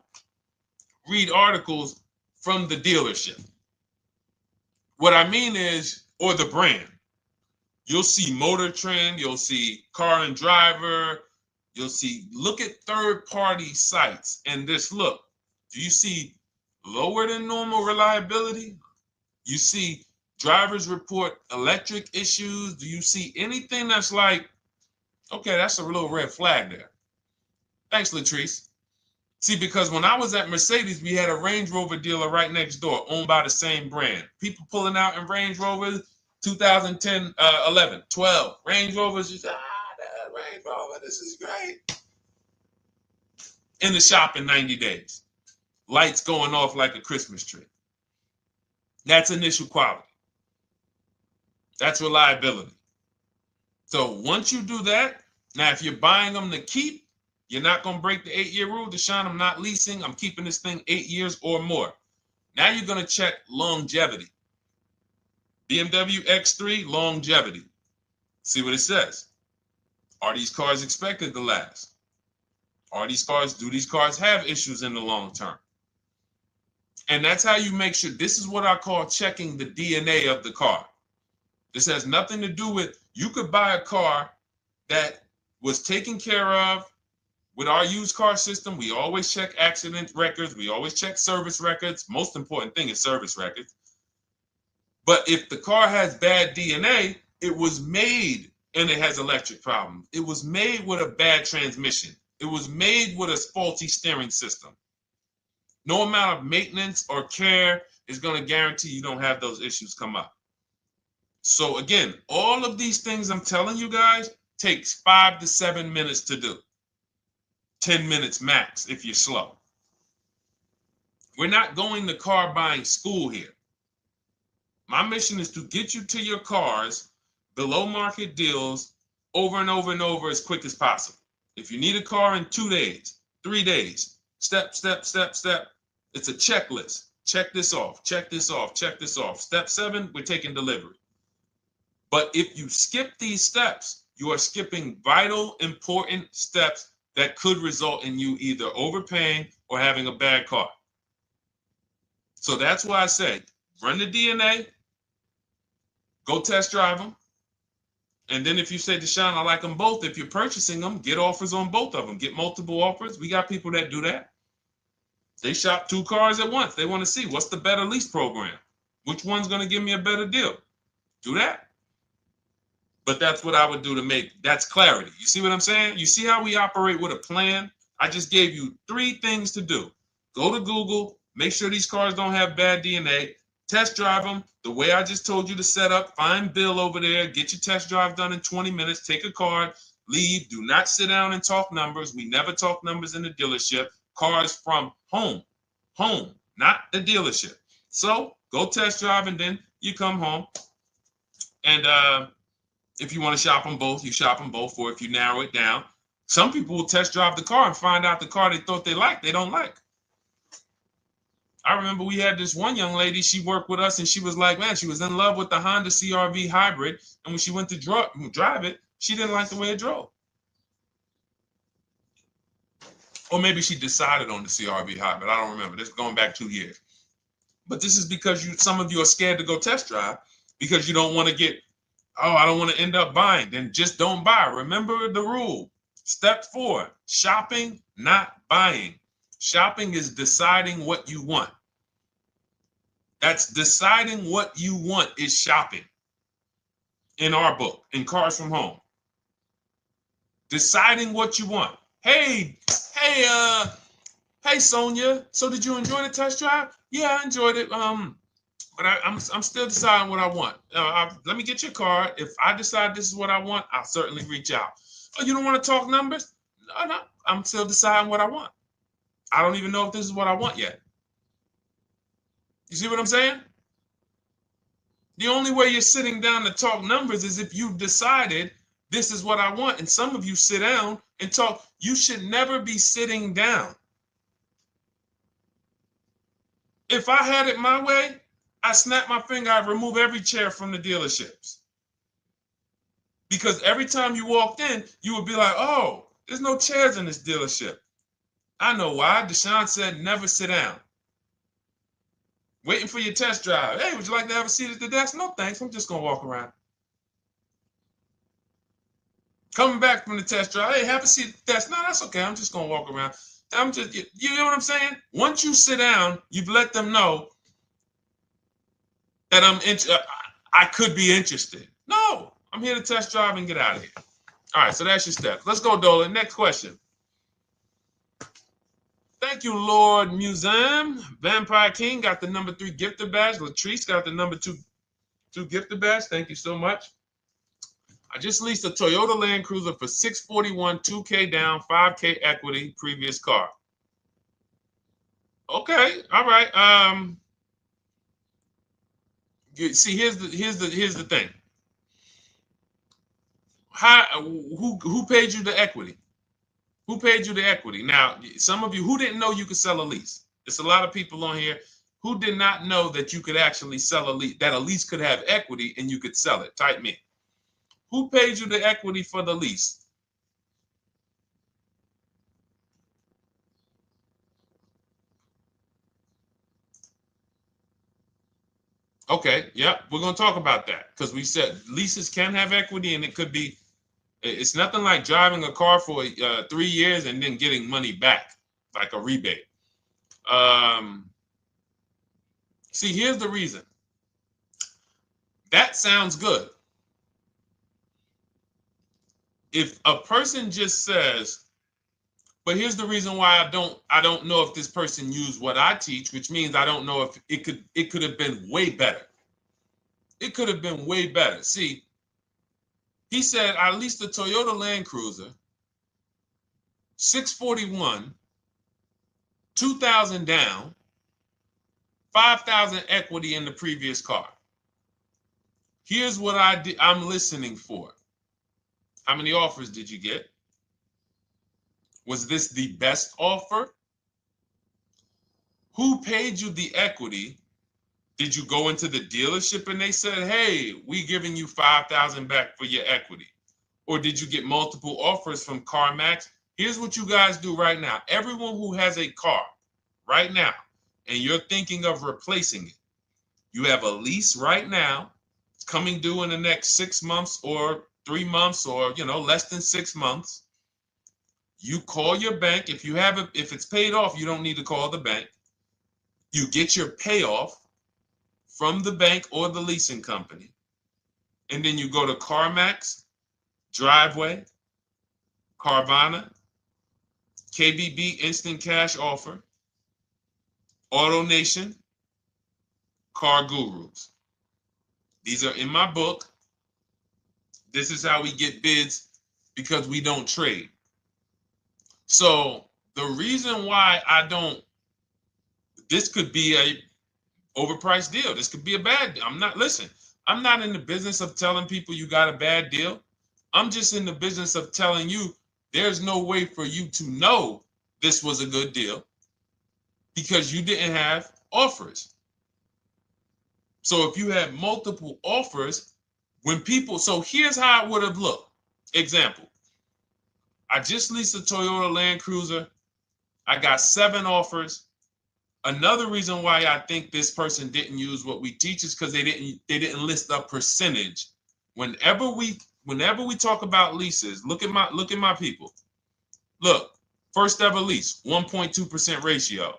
read articles from the dealership. What I mean is, or the brand. You'll see Motor Trend, you'll see Car and Driver, look at third-party sites and just look. Do you see lower than normal reliability? You see drivers report electric issues? Do you see anything that's like, okay, that's a little red flag there? Thanks, Latrice. See, because when I was at Mercedes, we had a Range Rover dealer right next door owned by the same brand. People pulling out in Range Rovers, 2010, 11, 12. Range Rovers, that Range Rover, this is great. In the shop in 90 days. Lights going off like a Christmas tree. That's initial quality. That's reliability. So once you do that, now if you're buying them to keep, you're not going to break the 8-year rule. Deshone, I'm not leasing. I'm keeping this thing 8 years or more. Now you're going to check longevity. BMW X3, longevity. See what it says. Are these cars expected to last? Do these cars have issues in the long term? And that's how you make sure. This is what I call checking the DNA of the car. This has nothing to do with, you could buy a car that was taken care of. With our used car system, we always check accident records. We always check service records. Most important thing is service records. But if the car has bad DNA, it was made and it has electric problems. It was made with a bad transmission. It was made with a faulty steering system. No amount of maintenance or care is going to guarantee you don't have those issues come up. So again, all of these things I'm telling you guys takes 5 to 7 minutes to do. 10 minutes max if you're slow. We're not going to car buying school here. My mission is to get you to your cars below market deals over and over and over as quick as possible. If you need a car in 2 days, 3 days, step, step, step, step. It's a checklist. Check this off, check this off, check this off. Step 7, we're taking delivery. But if you skip these steps, you are skipping vital, important steps that could result in you either overpaying or having a bad car. So that's why I say, run the DNA, go test drive them. And then if you say, Deshone, I like them both, if you're purchasing them, get offers on both of them. Get multiple offers. We got people that do that. They shop 2 cars at once. They want to see what's the better lease program. Which one's going to give me a better deal? Do that. But that's what I would do to make, that's clarity. You see what I'm saying? You see how we operate with a plan? I just gave you 3 things to do. Go to Google, make sure these cars don't have bad DNA, test drive them the way I just told you to set up, find Bill over there, get your test drive done in 20 minutes, take a card, leave, do not sit down and talk numbers. We never talk numbers in the dealership. Cars from home, not the dealership. So go test drive and then you come home. And if you want to shop them both, you shop them both. Or if you narrow it down, some people will test drive the car and find out the car they thought they liked, they don't like. I remember we had this one young lady, she worked with us and she was like, man, she was in love with the Honda CR-V hybrid. And when she went to drive it, she didn't like the way it drove. Or maybe she decided on the CR-V hybrid. I don't remember. This is going back 2 years. But this is because some of you are scared to go test drive because you don't want to get, oh, I don't want to end up buying. Then just don't buy. Remember the rule. Step 4, shopping, not buying. Shopping is deciding what you want. That's deciding what you want is shopping. In our book, in Cars from Home. Deciding what you want. Hey, Sonia. So did you enjoy the test drive? Yeah, I enjoyed it. But I'm still deciding what I want. Let me get your card. If I decide this is what I want, I'll certainly reach out. Oh, you don't want to talk numbers? No. I'm still deciding what I want. I don't even know if this is what I want yet. You see what I'm saying? The only way you're sitting down to talk numbers is if you've decided this is what I want. And some of you sit down and talk. You should never be sitting down. If I had it my way, I snap my finger, I'd remove every chair from the dealerships. Because every time you walked in, you would be like, oh, there's no chairs in this dealership. I know why. Deshone said never sit down. Waiting for your test drive. Hey, would you like to have a seat at the desk? No, thanks. I'm just going to walk around. Coming back from the test drive. Hey, have a seat at the desk. No, that's okay. I'm just going to walk around. You know what I'm saying? Once you sit down, you've let them know that I could be interested. No, I'm here to test drive and get out of here. All right, so that's your steps. Let's go, Dolan. Next question. Thank you, Lord Museum. Vampire King got the number 3 gifter badge. Latrice got the number 2 gifter badge. Thank you so much. I just leased a Toyota Land Cruiser for $641, $2K down, $5K equity, previous car. Okay, all right. See, here's the thing. Who paid you the equity? Who paid you the equity? Now, some of you who didn't know you could sell a lease. There's a lot of people on here who did not know that you could actually sell a lease, that a lease could have equity and you could sell it. Type me. Who paid you the equity for the lease? Okay, yep, we're going to talk about that because we said leases can have equity and it could be, it's nothing like driving a car for 3 years and then getting money back, like a rebate. See, here's the reason. That sounds good. If a person just says, But here's the reason why I don't know if this person used what I teach, which means I don't know if it could have been way better. It could have been way better. See, he said I leased a Toyota Land Cruiser, 641, 2,000 down, 5,000 equity in the previous car. Here's what I'm listening for. How many offers did you get? Was this the best offer? Who paid you the equity? Did you go into the dealership and they said, hey, we giving you 5,000 back for your equity? Or did you get multiple offers from CarMax? Here's what you guys do right now. Everyone who has a car right now, and you're thinking of replacing it, you have a lease right now. It's coming due in the next 6 months or 3 months or, less than 6 months. You call your bank. If it's paid off, you don't need to call the bank. You get your payoff from the bank or the leasing company. And then you go to CarMax, Driveway, Carvana, KBB Instant Cash Offer, AutoNation, Car Gurus. These are in my book. This is how we get bids because we don't trade. So the reason why this could be a overpriced deal. This could be a bad deal. I'm not in the business of telling people you got a bad deal. I'm just in the business of telling you there's no way for you to know this was a good deal because you didn't have offers. So if you had multiple offers, so here's how it would have looked. Example, I just leased a Toyota Land Cruiser. I got 7 offers. Another reason why I think this person didn't use what we teach is because they didn't list a percentage. Whenever we talk about leases, look at my people. Look, first ever lease, 1.2% ratio.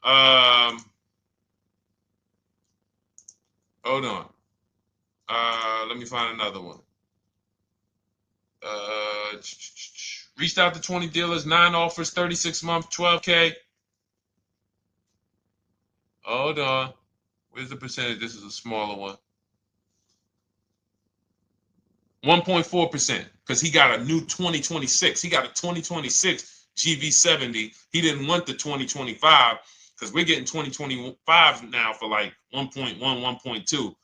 Hold on. Let me find another one. Reached out to 20 dealers, 9 offers, 36 months, 12K. Hold on. Where's the percentage? This is a smaller one. 1.4%, because he got a new 2026. He got a 2026 GV70. He didn't want the 2025 because we're getting 2025 now for like 1.1, 1.2.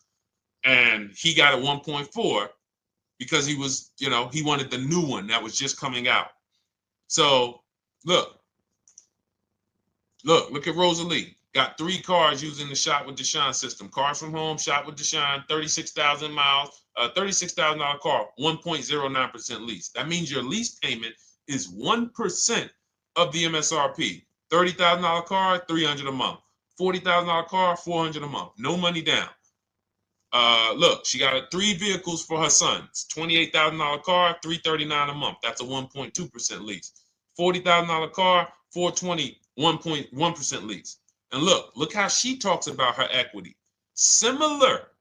And he got a 1.4 because he was, he wanted the new one that was just coming out. So look at Rosalie. Got 3 cars using the Shop with Deshone system. Cars from home, Shop with Deshone, 36,000 miles, $36,000 car, 1.09% lease. That means your lease payment is 1% of the MSRP. $30,000 car, $300 a month. $40,000 car, $400 a month. No money down. Look, she got 3 vehicles for her sons. $28,000 car, $339 a month. That's a 1.2% lease. $40,000 car, $420, 1.1% lease. And look how she talks about her equity. Similar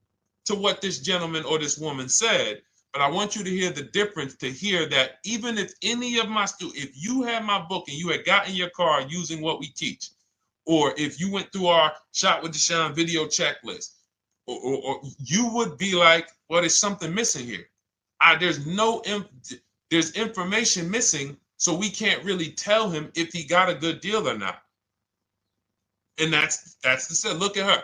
to what this gentleman or this woman said, but I want you to hear the difference, to hear that even if any of my students, if you had my book and you had gotten your car using what we teach, or if you went through our Shop with Deshone video checklist, or you would be like, well, there's something missing here. There's information missing, so we can't really tell him if he got a good deal or not. And that's the set. Look at her.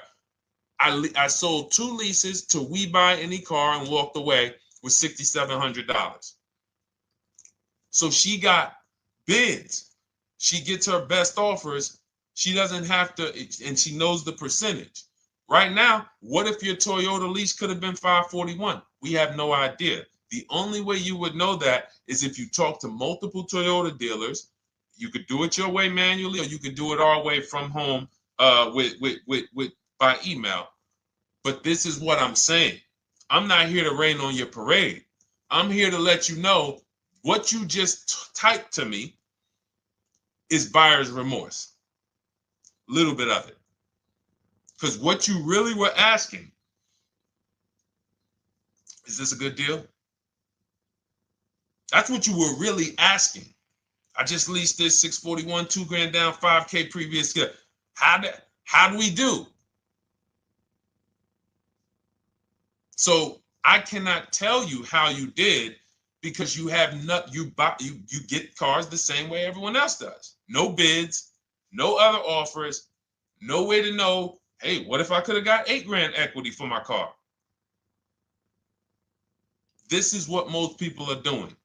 I sold 2 leases to We Buy Any Car and walked away with $6,700. So she got bids. She gets her best offers. She doesn't have to, and she knows the percentage. Right now, what if your Toyota lease could have been 541? We have no idea. The only way you would know that is if you talk to multiple Toyota dealers. You could do it your way manually, or you could do it our way from home by email. But this is what I'm saying. I'm not here to rain on your parade. I'm here to let you know what you just typed to me is buyer's remorse. A little bit of it. Because what you really were asking, is this a good deal? That's what you were really asking. I just leased this 641, 2 grand down, 5K previous. How do we do? So I cannot tell you how you did because you have not you get cars the same way everyone else does. No bids, no other offers, no way to know, hey, what if I could have got 8 grand equity for my car? This is what most people are doing.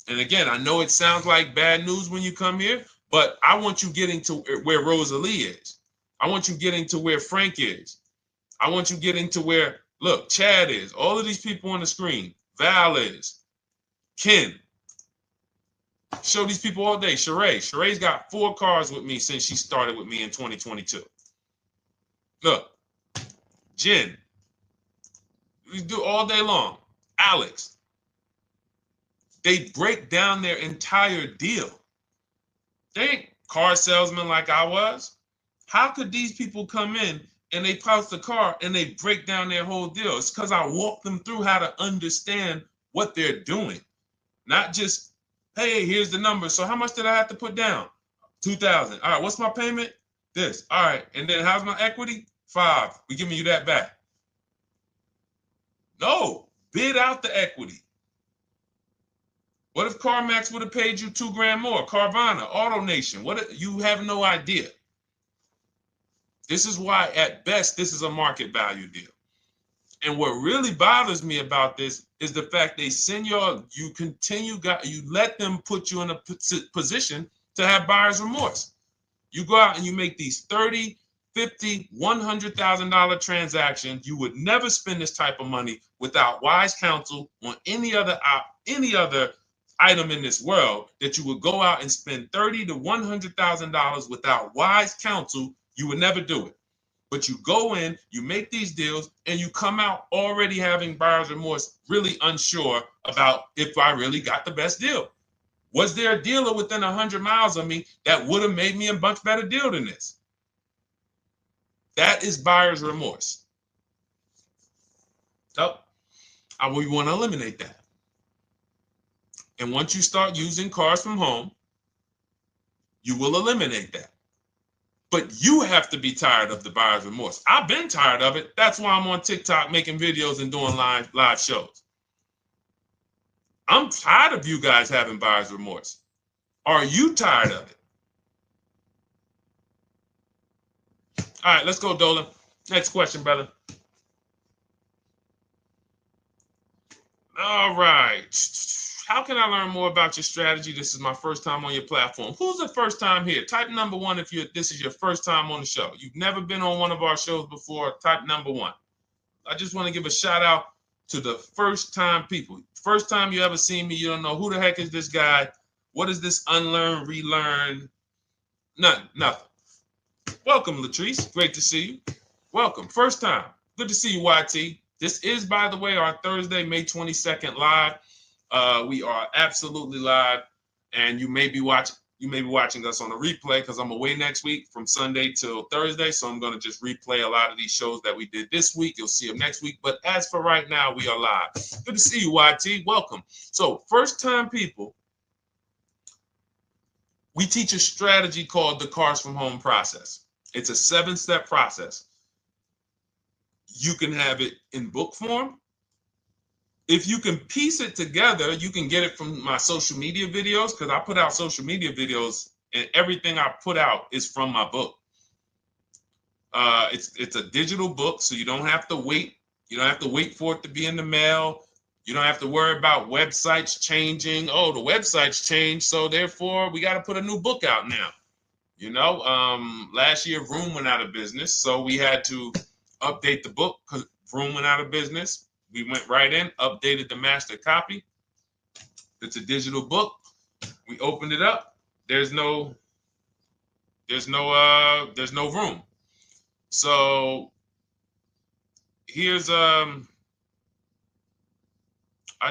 And again, I know it sounds like bad news when you come here, but I want you getting to where Rosalie is. I want you getting to where Frank is. I want you getting to where, look, Chad is. All of these people on the screen. Val is. Ken. Show these people all day. Sheree. Sheree's got 4 cars with me since she started with me in 2022. Look. Jen. We do all day long. Alex. They break down their entire deal. They ain't car salesmen like I was. How could these people come in and they post the car and they break down their whole deal? It's because I walk them through how to understand what they're doing. Not just, hey, here's the number. So how much did I have to put down? 2,000. All right, what's my payment? This. All right, and then how's my equity? 5. We giving you that back. No, bid out the equity. What if CarMax would have paid you 2 grand more? Carvana, AutoNation, what? You have no idea. This is why, at best, this is a market value deal. And what really bothers me about this is the fact they send you let them put you in a position to have buyer's remorse. You go out and you make these $30,000, $50,000, $100,000 transactions. You would never spend this type of money without wise counsel on any other item in this world, that you would go out and spend $30,000 to $100,000 without wise counsel. You would never do it. But you go in, you make these deals, and you come out already having buyer's remorse, really unsure about if I really got the best deal. Was there a dealer within 100 miles of me that would have made me a much better deal than this? That is buyer's remorse. So we want to eliminate that. And once you start using cars from home, you will eliminate that. But you have to be tired of the buyer's remorse. I've been tired of it. That's why I'm on TikTok making videos and doing live shows. I'm tired of you guys having buyer's remorse. Are you tired of it? All right, let's go, Dolan. Next question, brother. All right. How can I learn more about your strategy? This is my first time on your platform. Who's the first time here? Type number 1 if this is your first time on the show. You've never been on one of our shows before. Type number 1. I just want to give a shout out to the first time people. First time you ever seen me, you don't know who the heck is this guy. What is this unlearn, relearn? Nothing. Welcome, Latrice. Great to see you. Welcome. First time. Good to see you, YT. This is, by the way, our Thursday, May 22nd live. We are absolutely live, and you may be watching us on a replay because I'm away next week from Sunday till Thursday, so I'm going to just replay a lot of these shows that we did this week. You'll see them next week, but as for right now, we are live. Good to see you, YT. Welcome. So, first-time people, we teach a strategy called the Cars from Home process. It's a 7-step process. You can have it in book form. If you can piece it together, you can get it from my social media videos, because I put out social media videos and everything I put out is from my book. It's a digital book, so you don't have to wait. You don't have to wait for it to be in the mail. You don't have to worry about websites changing. Oh, the website's changed, so therefore we got to put a new book out now. You know, last year Vroom went out of business, so we had to update the book because Vroom went out of business. We went right in, updated the master copy. It's a digital book. We opened it up. There's no room. So here's I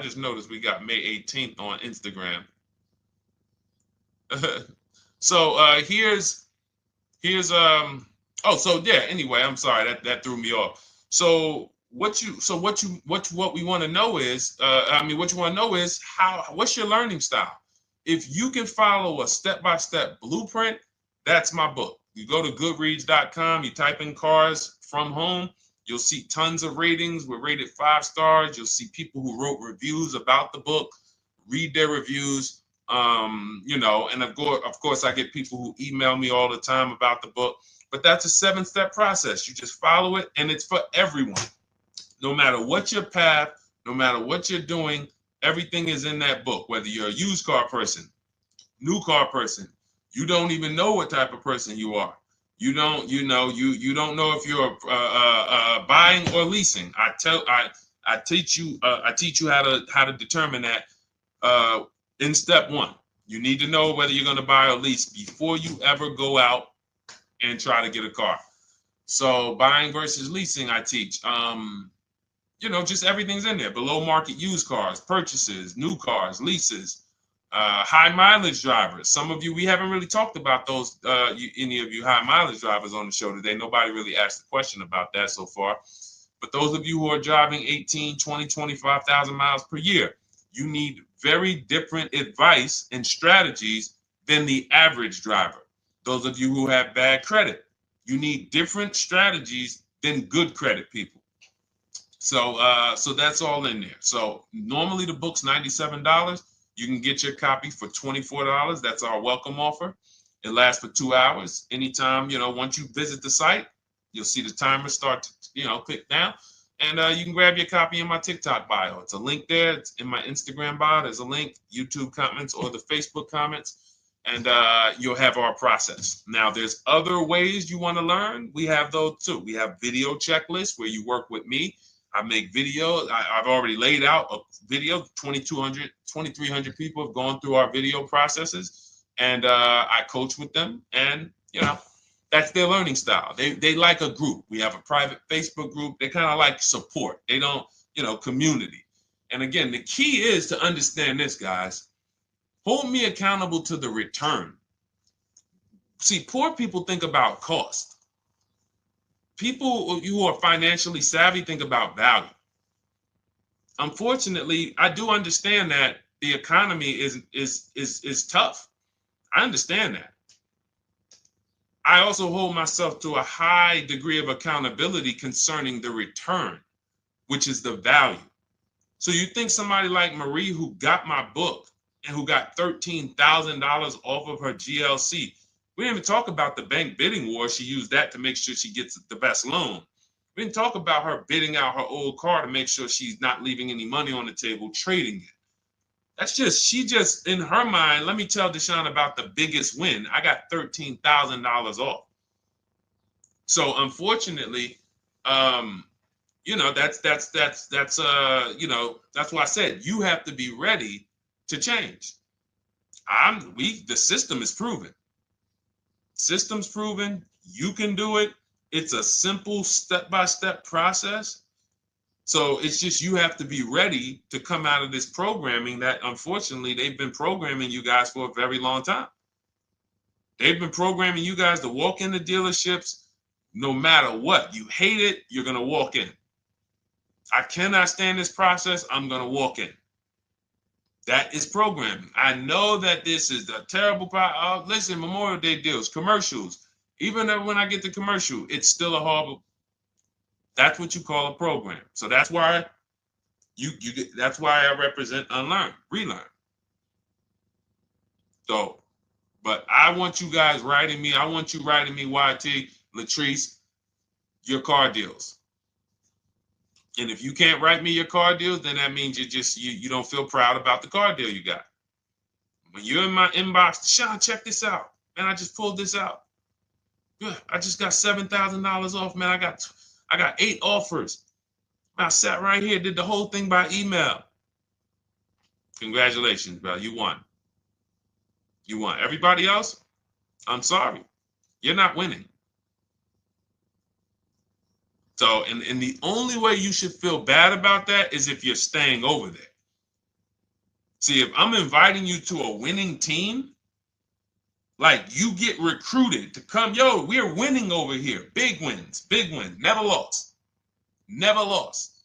just noticed we got May 18th on Instagram. So here's anyway, I'm sorry, that threw me off. So what we want to know is, what's your learning style? If you can follow a step-by-step blueprint, that's my book. You go to goodreads.com, you type in cars from home, you'll see tons of ratings. We're rated 5 stars. You'll see people who wrote reviews about the book, read their reviews. And of course, I get people who email me all the time about the book. But that's a 7-step process. You just follow it, and it's for everyone. No matter what your path, no matter what you're doing, everything is in that book. Whether you're a used car person, new car person, you don't even know what type of person you are. You don't know if you're buying or leasing. I teach you how to determine that in step 1. You need to know whether you're going to buy or lease before you ever go out and try to get a car. So buying versus leasing, I teach. Just everything's in there. Below market used cars, purchases, new cars, leases, high mileage drivers. Some of you, we haven't really talked about those, any of you high mileage drivers on the show today. Nobody really asked a question about that so far. But those of you who are driving 18, 20, 25,000 miles per year, you need very different advice and strategies than the average driver. Those of you who have bad credit, you need different strategies than good credit people. So that's all in there. So normally the book's $97. You can get your copy for $24. That's our welcome offer. It lasts for 2 hours. Anytime, once you visit the site, you'll see the timer start to, click down. And you can grab your copy in my TikTok bio. It's a link there. It's in my Instagram bio. There's a link, YouTube comments or the Facebook comments. And you'll have our process. Now, there's other ways you want to learn. We have those too. We have video checklists where you work with me. I make videos. I've already laid out a video. 2,300 people have gone through our video processes, and I coach with them. And that's their learning style. They like a group. We have a private Facebook group. They kind of like support. They don't, community. And again, the key is to understand this, guys. Hold me accountable to the return. See, poor people think about cost. People who are financially savvy think about value. Unfortunately, I do understand that the economy is tough. I understand that. I also hold myself to a high degree of accountability concerning the return, which is the value. So you think somebody like Marie, who got my book and who got $13,000 off of her GLC, we didn't even talk about the bank bidding war. She used that to make sure she gets the best loan. We didn't talk about her bidding out her old car to make sure she's not leaving any money on the table, trading it. She just, in her mind, let me tell Deshone about the biggest win. I got $13,000 off. So unfortunately, that's why I said you have to be ready to change. The system is proven. System's proven. You can do it. It's a simple step-by-step process. So it's just you have to be ready to come out of this programming that, unfortunately, they've been programming you guys for a very long time. They've been programming you guys to walk into dealerships no matter what. You hate it, you're going to walk in. I cannot stand this process, I'm going to walk in. That is programming. I know that this is a terrible problem. Listen, Memorial Day deals, commercials. Even when I get the commercial, it's still a horrible. That's what you call a program. So that's why that's why I represent unlearn, relearn. So, but I want you guys writing me. I want you writing me, YT, Latrice, your car deals. And if you can't write me your car deals, then that means you don't feel proud about the car deal you got. When you're in my inbox, Deshone, check this out. Man, I just pulled this out. Yeah, I just got $7,000 off, man. I got 8 offers. I sat right here, did the whole thing by email. Congratulations, bro. You won. You won. Everybody else, I'm sorry. You're not winning. So, and the only way you should feel bad about that is if you're staying over there. See, if I'm inviting you to a winning team, like you get recruited to come, yo, we're winning over here. Big wins, never lost. Never lost.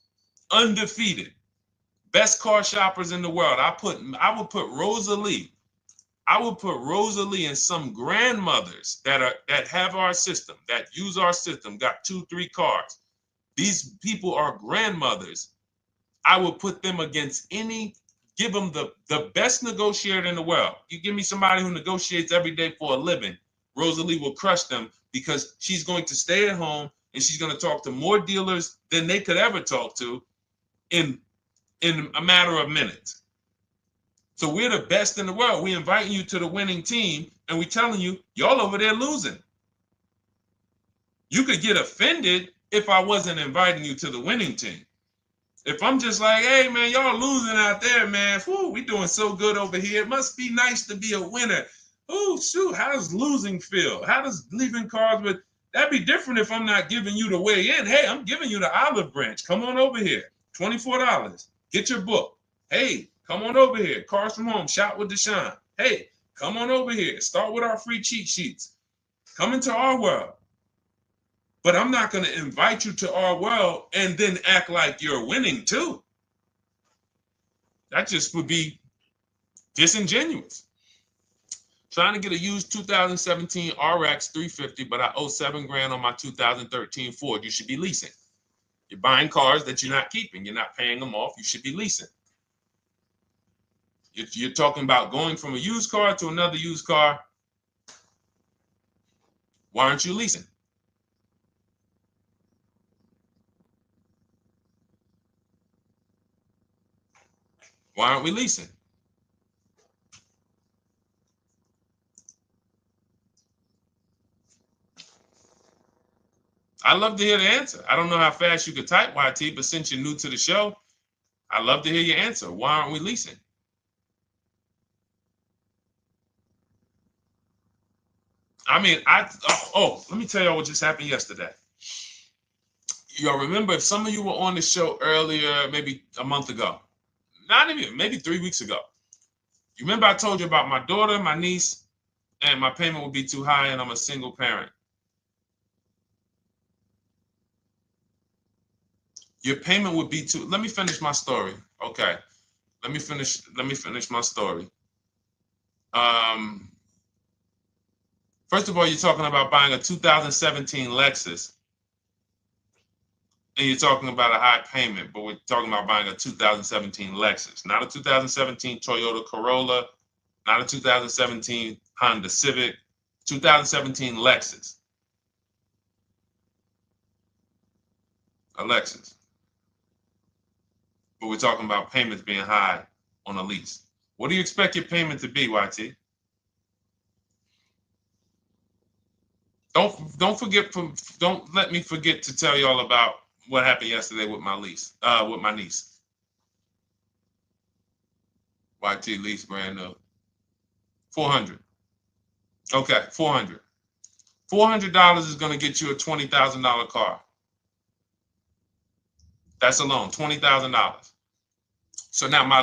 Undefeated. Best car shoppers in the world. I would put Rosalie I will put Rosalie and some grandmothers that have our system, that use our system, got 2-3 cars. These people are grandmothers. I will put them against give them the best negotiator in the world. You give me somebody who negotiates every day for a living, Rosalie will crush them because she's going to stay at home and she's going to talk to more dealers than they could ever talk to in a matter of minutes. So we're the best in the world. We inviting you to the winning team and we telling you, y'all over there losing. You could get offended if I wasn't inviting you to the winning team. If I'm just like, hey, man, y'all losing out there, man. Whew, we doing so good over here. It must be nice to be a winner. Oh, shoot, how does losing feel? How does leaving cars with... That'd be different if I'm not giving you the way in. Hey, I'm giving you the olive branch. Come on over here. $24. Get your book. Hey, come on over here. Cars from Home. Shop with Deshone. Hey, come on over here. Start with our free cheat sheets. Come into our world. But I'm not going to invite you to our world and then act like you're winning too. That just would be disingenuous. Trying to get a used 2017 RX 350, but I owe $7,000 on my 2013 Ford. You should be leasing. You're buying cars that you're not keeping. You're not paying them off. You should be leasing. If you're talking about going from a used car to another used car, why aren't you leasing? Why aren't we leasing? I'd love to hear the answer. I don't know how fast you could type, YT, but since you're new to the show, I'd love to hear your answer. Why aren't we leasing? I mean, let me tell y'all what just happened yesterday. Y'all remember, if some of you were on the show earlier, maybe a month ago, not even, maybe 3 weeks ago. You remember I told you about my daughter, my niece, and my payment would be too high and I'm a single parent. Your payment would be too, let me finish my story. Okay. Let me finish my story. First of all, you're talking about buying a 2017 Lexus. And you're talking about a high payment, but we're talking about buying a 2017 Lexus, not a 2017 Toyota Corolla, not a 2017 Honda Civic, 2017 Lexus. A Lexus. But we're talking about payments being high on a lease. What do you expect your payment to be, YT? Don't let me forget to tell y'all about what happened yesterday with my niece. YT lease brand new. $400. Okay, $400. $400 is going to get you a $20,000 car. That's alone, $20,000. So now my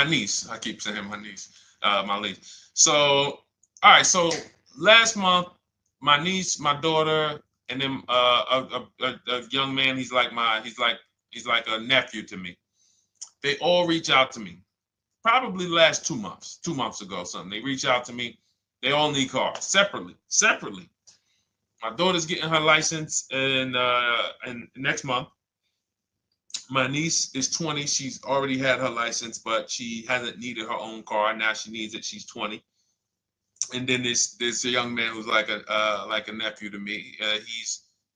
niece, I keep saying my niece, my niece. So, all right, so last month, my niece, my daughter, and then a young man, he's like a nephew to me. They all reach out to me. Probably the last 2 months ago, something. They reach out to me. They all need cars separately. My daughter's getting her license in next month. My niece is 20. She's already had her license, but she hasn't needed her own car. Now she needs it. She's 20. And then there's a young man who's like a nephew to me.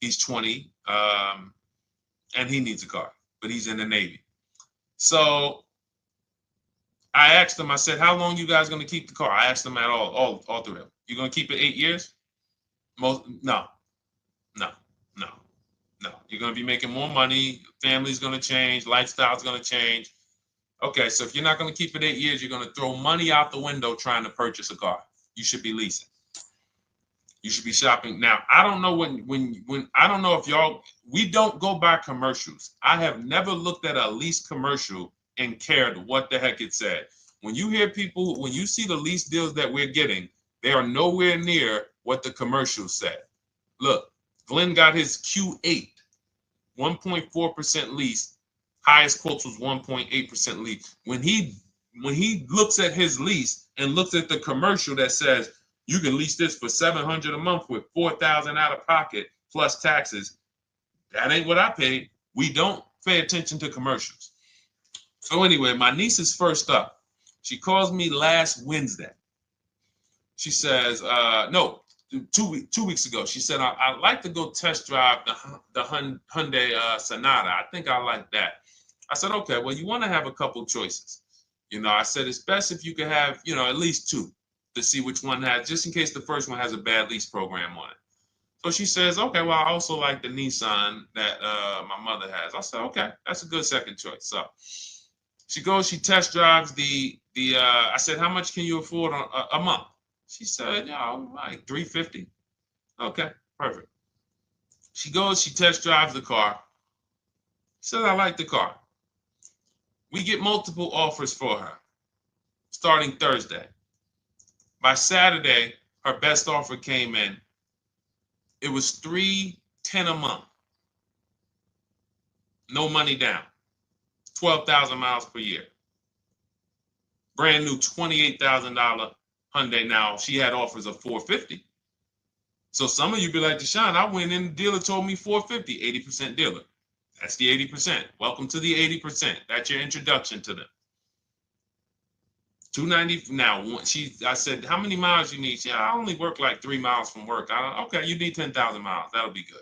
He's 20, and he needs a car, but he's in the Navy. So I asked them. I said, "How long you guys gonna keep the car?" I asked them at all three of them. You gonna keep it 8 years? No. You're gonna be making more money. Family's gonna change. Lifestyle's gonna change. Okay, so if you're not gonna keep it 8 years, you're gonna throw money out the window trying to purchase a car. You should be leasing. You should be shopping. Now, I don't know when I don't know if y'all, we don't go by commercials. I have never looked at a lease commercial and cared what the heck it said. When you hear people, when you see the lease deals that we're getting, they are nowhere near what the commercial said. Look, Glenn got his Q8, 1.4% lease. Highest quotes was 1.8% lease. When he looks at his lease, and looks at the commercial that says you can lease this for $700 a month with $4,000 out of pocket plus taxes, that ain't what I paid. We don't pay attention to commercials. So anyway, my niece is first up. She calls me last Wednesday. She says, no, 2 weeks ago. She said, I'd like to go test drive the Hyundai Sonata. I think I like that. I said, okay, well, you want to have a couple choices. I said, it's best if you could have, at least two to see which one has, just in case the first one has a bad lease program on it. So she says, okay, well, I also like the Nissan that my mother has. I said, okay, that's a good second choice. So she goes, she test drives I said, how much can you afford a month? She said, like $350. Okay, perfect. She goes, she test drives the car. She says, I like the car. We get multiple offers for her starting Thursday. By Saturday, her best offer came in. It was $310 a month. No money down. 12,000 miles per year. Brand new $28,000 Hyundai. Now, she had offers of $450. So some of you be like, Deshone, I went in, the dealer told me $450, 80% dealer. That's the 80%. Welcome to the 80%. That's your introduction to them. $290. Now, I said, how many miles you need? She said, I only work like 3 miles from work. Okay, you need 10,000 miles. That'll be good.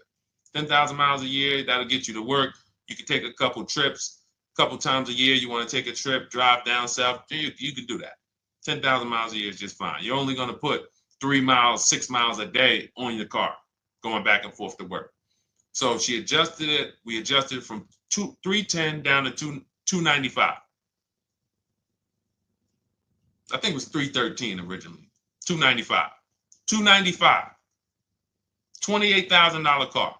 10,000 miles a year, that'll get you to work. You can take a couple trips, a couple times a year. You want to take a trip, drive down south. You can do that. 10,000 miles a year is just fine. You're only going to put 3 miles, 6 miles a day on your car, going back and forth to work. So she adjusted it. We adjusted it from $310 down to $295. I think it was $313 originally. $295. $295. $28,000 car.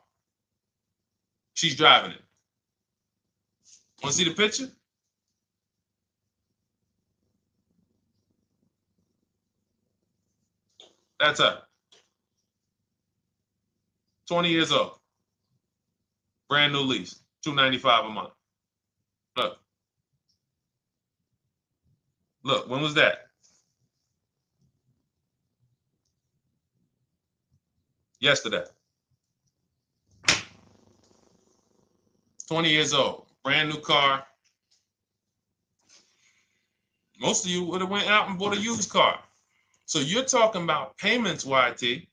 She's driving it. Want to see the picture? That's her. 20 years old. Brand new lease. $295 a month. Look. Look, when was that? Yesterday. 20 years old. Brand new car. Most of you would have went out and bought a used car. So you're talking about payments, YT.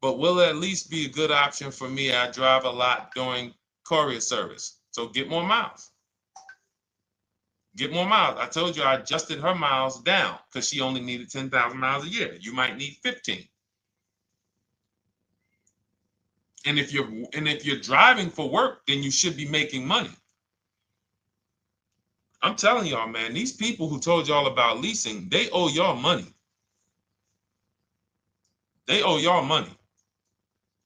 But will it at least be a good option for me? I drive a lot during courier service. So get more miles. Get more miles. I told you I adjusted her miles down because she only needed 10,000 miles a year. You might need 15. And if you're driving for work, then you should be making money. I'm telling y'all, man, these people who told y'all about leasing, they owe y'all money. They owe y'all money.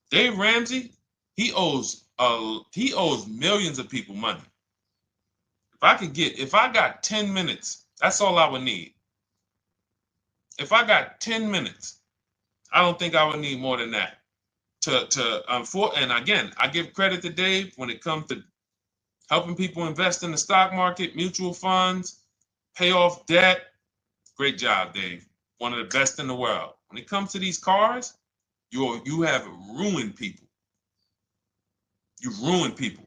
Dave Ramsey, he owes millions of people money. If I got 10 minutes, that's all I would need. If I got 10 minutes, I don't think I would need more than that. And again, I give credit to Dave when it comes to helping people invest in the stock market, mutual funds, pay off debt. Great job, Dave. One of the best in the world. When it comes to these cars, you have ruined people. You've ruined people.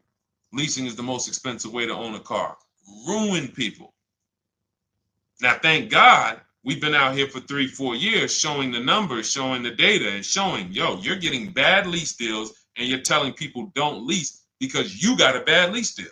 Leasing is the most expensive way to own a car. Ruined people. Now, thank God, we've been out here for 3-4 years showing the numbers, showing the data, and showing, you're getting bad lease deals, and you're telling people don't lease because you got a bad lease deal.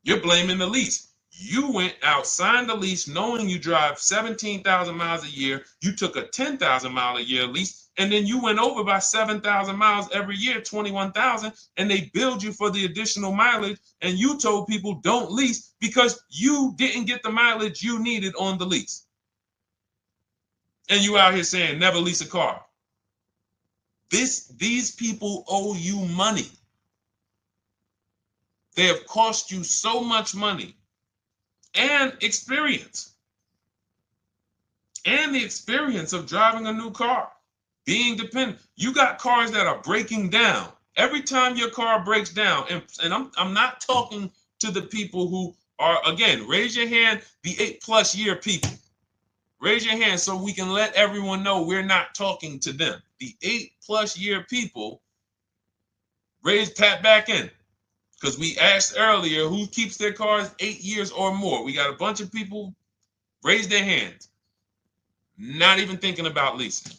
You're blaming the lease. You went out, signed the lease, knowing you drive 17,000 miles a year. You took a 10,000 mile a year lease, and then you went over by 7,000 miles every year, 21,000, and they billed you for the additional mileage, and you told people don't lease because you didn't get the mileage you needed on the lease. And you out here saying never lease a car. These people owe you money. They have cost you so much money and experience. And the experience of driving a new car, being dependent. You got cars that are breaking down. Every time your car breaks down, and I'm not talking to the people who Or again, raise your hand, the 8+ year people. Raise your hand so we can let everyone know we're not talking to them. The 8+ year people, tap back in. Because we asked earlier who keeps their cars 8 years or more. We got a bunch of people raise their hands. Not even thinking about leasing.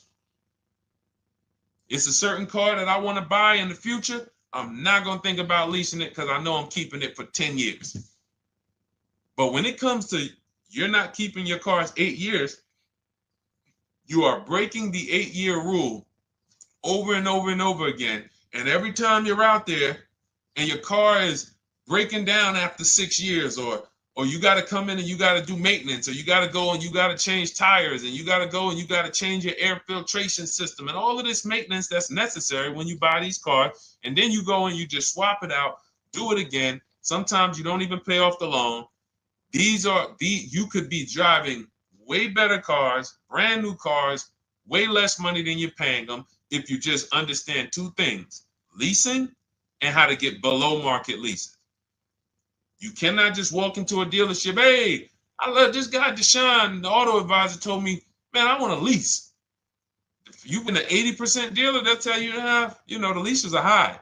It's a certain car that I want to buy in the future. I'm not going to think about leasing it because I know I'm keeping it for 10 years. But when it comes to you're not keeping your cars 8 years, you are breaking the 8-year rule over and over and over again. And every time you're out there and your car is breaking down after 6 years, or you got to come in and you got to do maintenance, or you got to go and you got to change tires, and you got to go and you got to change your air filtration system, and all of this maintenance that's necessary when you buy these cars, and then you go and you just swap it out, do it again. Sometimes you don't even pay off the loan. You could be driving way better cars, brand new cars, way less money than you're paying them if you just understand 2 things: leasing and how to get below market leases. You cannot just walk into a dealership. Hey, I love this guy, Deshone, the auto advisor, told me, man, I want to lease. If you've been an 80% dealer, they'll tell you, the leases are high.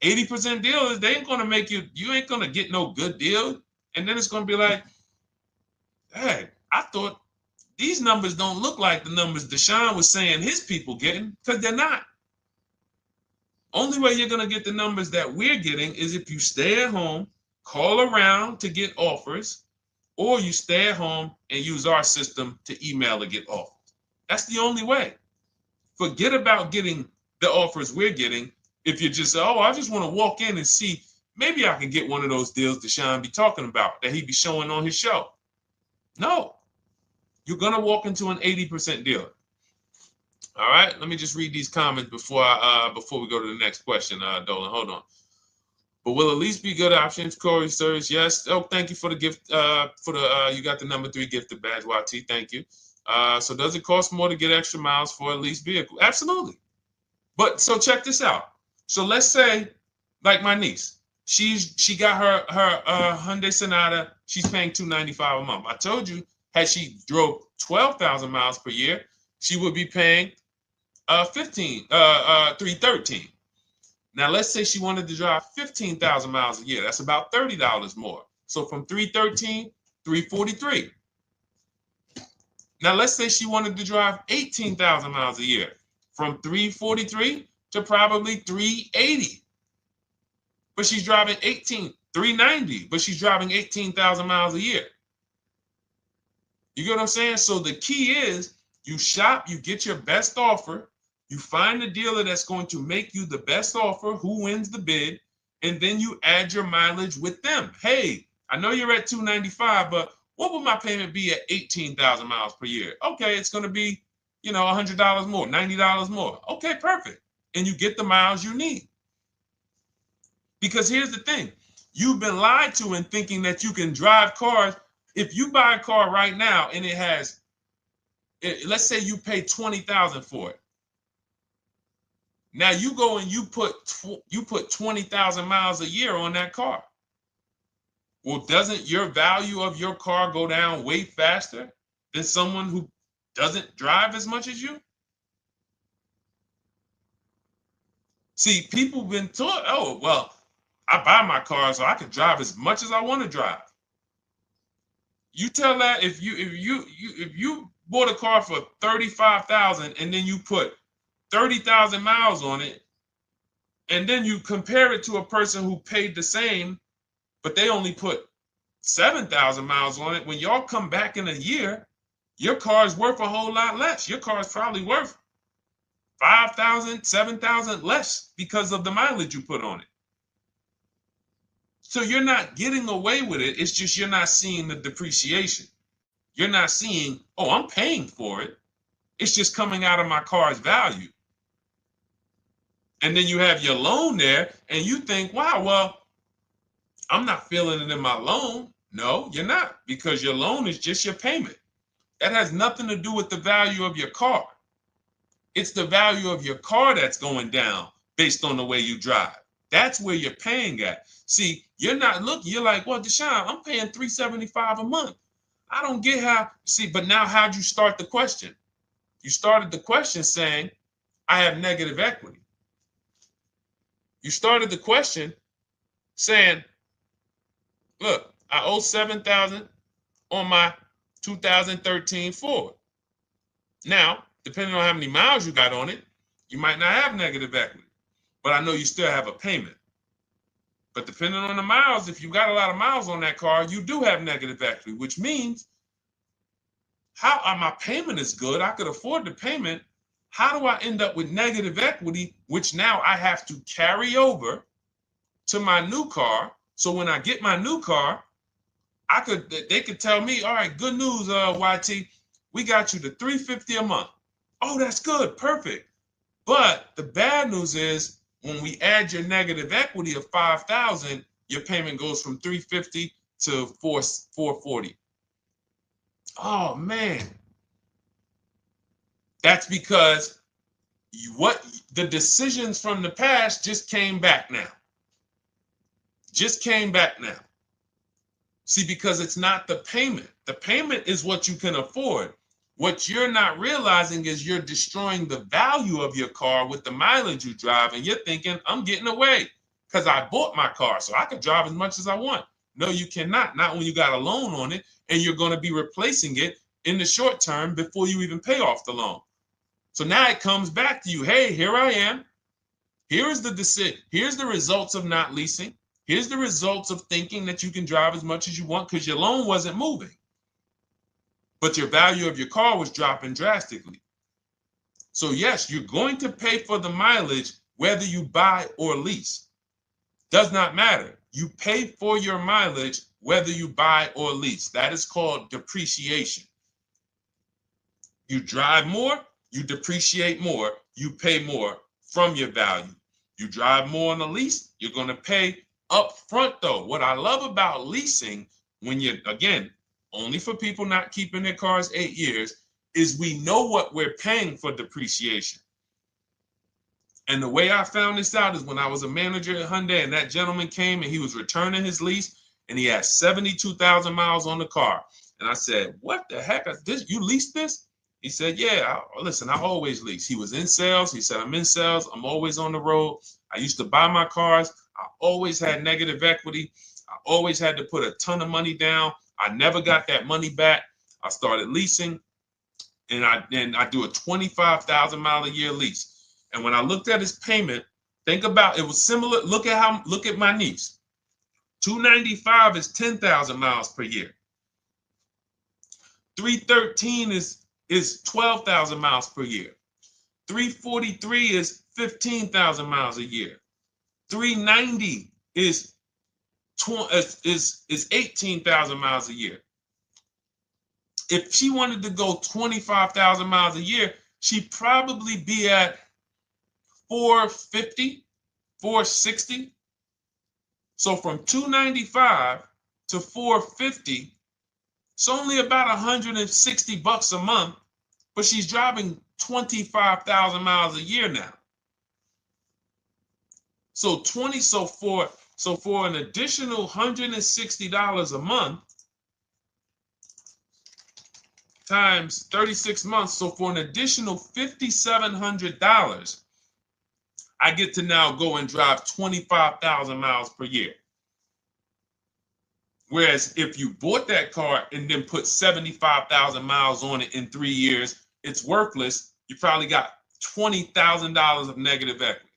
80% dealers, they ain't going to make you ain't going to get no good deal. And then it's going to be like, hey, I thought these numbers don't look like the numbers Deshone was saying his people getting, because they're not. Only way you're going to get the numbers that we're getting is if you stay at home, call around to get offers, or you stay at home and use our system to email to get offers. That's the only way. Forget about getting the offers we're getting. If you just say, oh, I just want to walk in and see, maybe I can get one of those deals Deshone be talking about that he be showing on his show. No, you're going to walk into an 80% dealer. All right, let me just read these comments before we go to the next question, Dolan. Hold on. But will at least be good options, Corey Sirs? Yes. Oh, thank you for the gift. You got the number 3 gifted badge, YT. Thank you. So does it cost more to get extra miles for a leased vehicle? Absolutely. But so check this out. So let's say, like my niece, she got her Hyundai Sonata. She's paying $295 a month. I told you, had she drove 12,000 miles per year, she would be paying $313. Now let's say she wanted to drive 15,000 miles a year. That's about $30 more. So from $313, $343. Now let's say she wanted to drive 18,000 miles a year, from $343 to probably $380. But she's driving $390, but she's driving 18,000 miles a year. You get what I'm saying? So the key is you shop, you get your best offer, you find the dealer that's going to make you the best offer, who wins the bid, and then you add your mileage with them. Hey, I know you're at $295, but what would my payment be at 18,000 miles per year? Okay, it's going to be, $100 more, $90 more. Okay, perfect. And you get the miles you need. Because here's the thing. You've been lied to in thinking that you can drive cars. If you buy a car right now and it has, let's say you pay $20,000 for it. Now you go and you put 20,000 miles a year on that car. Well, doesn't your value of your car go down way faster than someone who doesn't drive as much as you? See, people have been taught, oh, well, I buy my car so I can drive as much as I want to drive. You tell that if you bought a car for $35,000 and then you put 30,000 miles on it, and then you compare it to a person who paid the same, but they only put 7,000 miles on it. When y'all come back in a year, your car is worth a whole lot less. Your car is probably worth 5,000, 7,000 less because of the mileage you put on it. So you're not getting away with it. It's just you're not seeing the depreciation. You're not seeing, oh, I'm paying for it. It's just coming out of my car's value. And then you have your loan there and you think, wow, well, I'm not feeling it in my loan. No, you're not, because your loan is just your payment. That has nothing to do with the value of your car. It's the value of your car that's going down based on the way you drive. That's where you're paying at. See, You're not looking, you're like, well, Deshone, I'm paying $375 a month. I don't get how, see, but now how'd you start the question? You started the question saying, I have negative equity. You started the question saying, look, I owe $7,000 on my 2013 Ford. Now, depending on how many miles you got on it, you might not have negative equity, but I know you still have a payment. But depending on the miles, if you got a lot of miles on that car, you do have negative equity, which means my payment is good. I could afford the payment. How do I end up with negative equity, which now I have to carry over to my new car? So when I get my new car, they could tell me, all right, good news, YT, we got you to $350 a month. Oh, that's good, perfect. But the bad news is when we add your negative equity of $5,000, your payment goes from $350 to $440. Oh man, that's because the decisions from the past just came back now. Just came back now. See, because it's not the payment. The payment is what you can afford. What you're not realizing is you're destroying the value of your car with the mileage you drive, and you're thinking, I'm getting away because I bought my car, so I can drive as much as I want. No, you cannot. Not when you got a loan on it, and you're going to be replacing it in the short term before you even pay off the loan. So now it comes back to you. Hey, here I am. Here's the decision. Here's the results of not leasing. Here's the results of thinking that you can drive as much as you want because your loan wasn't moving. But your value of your car was dropping drastically. So yes, you're going to pay for the mileage whether you buy or lease. Does not matter. You pay for your mileage whether you buy or lease. That is called depreciation. You drive more, you depreciate more, you pay more from your value. You drive more on a lease, you're going to pay up front though. What I love about leasing, when you're, again, only for people not keeping their cars 8 years, is we know what we're paying for depreciation. And the way I found this out is when I was a manager at Hyundai and that gentleman came and he was returning his lease and he had 72,000 miles on the car. And I said, what the heck? You leased this? He said, yeah, listen, I always lease. He was in sales. He said, I'm in sales. I'm always on the road. I used to buy my cars. I always had negative equity. I always had to put a ton of money down. I never got that money back. I started leasing, and I do a 25,000 mile a year lease. And when I looked at his payment, think about it was similar. Look at my niece. 295 is 10,000 miles per year. 313 is 12,000 miles per year. 343 is 15,000 miles a year. 390 is 18,000 miles a year. If she wanted to go 25,000 miles a year, she'd probably be at 450, 460. So from 295 to 450, it's only about 160 bucks a month, but she's driving 25,000 miles a year now. So for an additional $160 a month times 36 months, so for an additional $5,700, I get to now go and drive 25,000 miles per year. Whereas if you bought that car and then put 75,000 miles on it in 3 years, it's worthless. You probably got $20,000 of negative equity.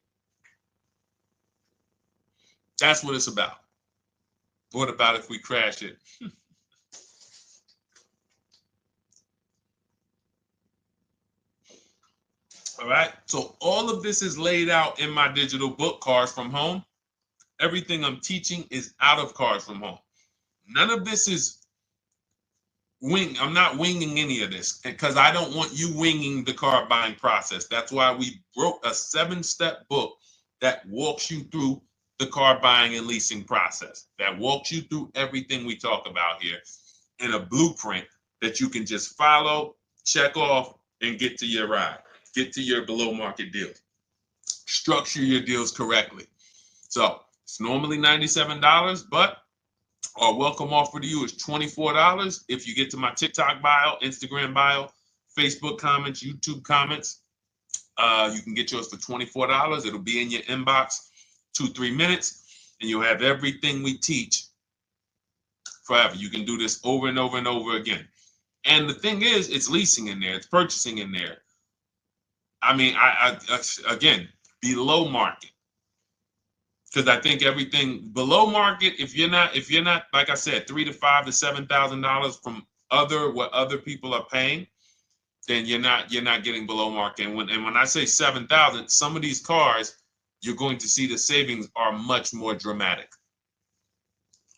That's what it's about. What about if we crash it? All right. So all of this is laid out in my digital book, Cars from Home. Everything I'm teaching is out of Cars from Home. None of this is I'm not winging any of this because I don't want you winging the car buying process. That's why we wrote a 7-step book that walks you through the car buying and leasing process, that walks you through everything we talk about here in a blueprint that you can just follow, check off, and get to your ride, get to your below market deals, structure your deals correctly. So It's normally $97, but our welcome offer to you is $24 if you get to my TikTok bio, Instagram bio, Facebook comments, YouTube comments. You can get yours for $24. It'll be in your inbox 2-3 minutes, and you'll have everything we teach forever. You can do this over and over and over again. And the thing is, it's leasing in there, it's purchasing in there. I mean, I again, below market. Because I think everything below market, if you're not, like I said, $3,000 to $5,000 to $7,000 from what other people are paying, then you're not getting below market. And when I say 7,000, some of these cars, you're going to see the savings are much more dramatic,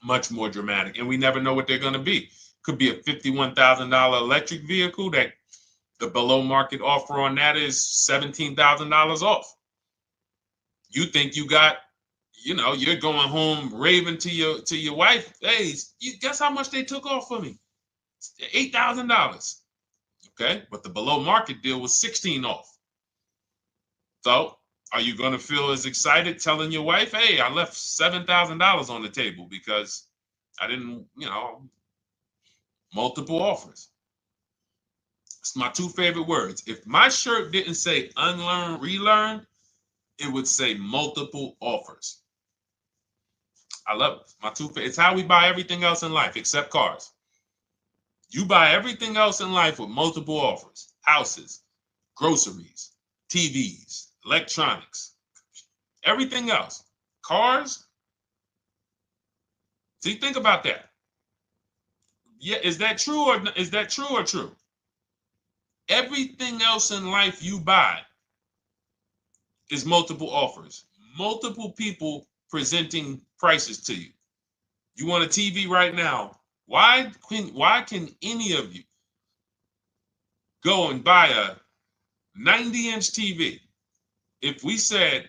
and we never know what they're going to be. Could be a $51,000 electric vehicle that the below market offer on that is $17,000 off. You think you got, you're going home raving to your wife. Hey, you guess how much they took off for me? $8,000. Okay, but the below market deal was 16 off. So are you going to feel as excited telling your wife, hey, I left $7,000 on the table because I didn't, multiple offers? It's my two favorite words. If my shirt didn't say unlearn, relearn, it would say multiple offers. I love it. My two favorite. It's how we buy everything else in life except cars. You buy everything else in life with multiple offers: houses, groceries, TVs, electronics, everything else. Cars. See, think about that. Yeah, is that true or true? Everything else in life you buy is multiple offers, multiple people presenting prices to you. You want a TV right now? Why can any of you go and buy a 90-inch TV? If we said,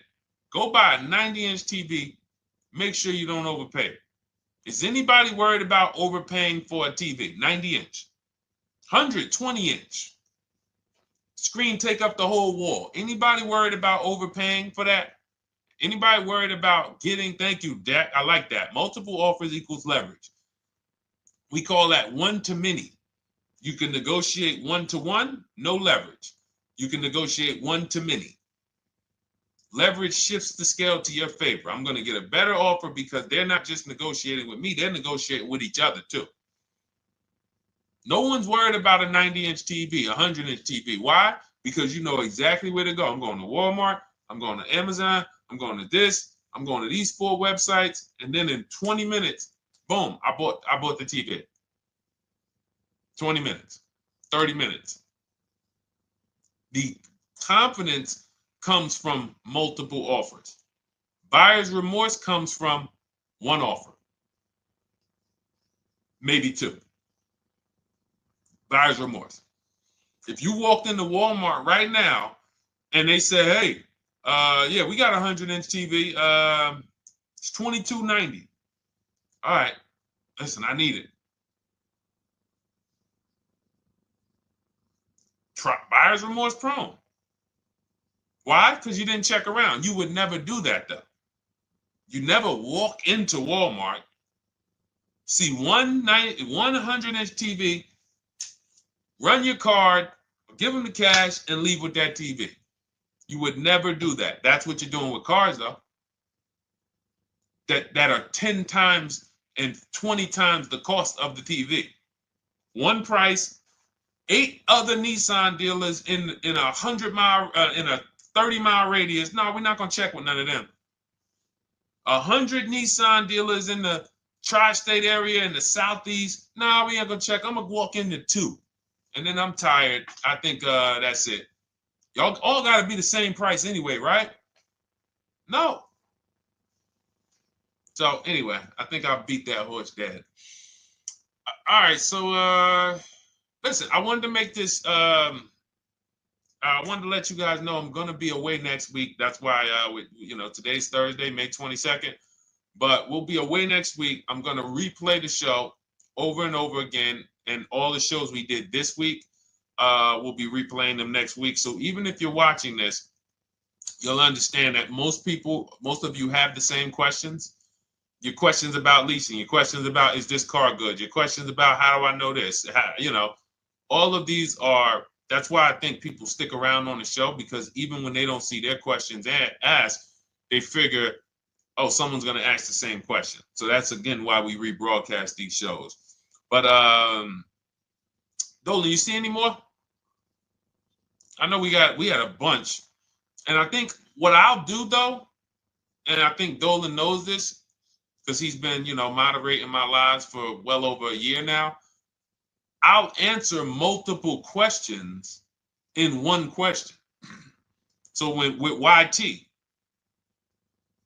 go buy a 90-inch TV, make sure you don't overpay. Is anybody worried about overpaying for a TV? 90-inch, 120-inch. Screen take up the whole wall. Anybody worried about overpaying for that? Anybody worried about getting, thank you, Dak, I like that. Multiple offers equals leverage. We call that one to many. You can negotiate 1-to-1, no leverage. You can negotiate 1 to many. Leverage shifts the scale to your favor. I'm going to get a better offer because they're not just negotiating with me, they're negotiating with each other too. No one's worried about a 90-inch TV, a 100-inch TV. Why? Because you know exactly where to go. I'm going to Walmart, I'm going to Amazon, I'm going to this, I'm going to these 4 websites, and then in 20 minutes, boom, I bought the TV. 20 minutes, 30 minutes. The confidence comes from multiple offers. Buyer's remorse comes from one offer, maybe 2. Buyer's remorse. If you walked into Walmart right now and they say, hey, yeah, we got a 100-inch TV. It's $22.90. All right, listen, I need it. Buyer's remorse prone. Why? Because you didn't check around. You would never do that, though. You never walk into Walmart, see one 100-inch TV, run your card, give them the cash, and leave with that TV. You would never do that. That's what you're doing with cars, though. That are 10 times and 20 times the cost of the TV. One price, 8 other Nissan dealers in a 100-mile, in a 30-mile radius. No, we're not gonna check with none of them. 100 Nissan dealers in the tri-state area in the southeast. No, we ain't gonna check. I'm gonna walk into 2, and then I'm tired. I think that's it. Y'all all gotta be the same price anyway, right? No. So anyway, I think I beat that horse dead. All right, so listen, I wanted to make this. I wanted to let you guys know I'm gonna be away next week. That's why today's Thursday, May 22nd, but we'll be away next week. I'm gonna replay the show over and over again, and all the shows we did this week, we'll be replaying them next week. So even if you're watching this you'll understand that most of you have the same questions. Your questions about leasing, your questions about, is this car good? Your questions about, how do I know this? All of these are, that's why I think people stick around on the show, because even when they don't see their questions asked, they figure, oh, someone's going to ask the same question. So that's, again, why we rebroadcast these shows. But Dolan, you see any more? I know we had a bunch. And I think what I'll do, though, and I think Dolan knows this because he's been, moderating my lives for well over a year now, I'll answer multiple questions in one question. So with YT,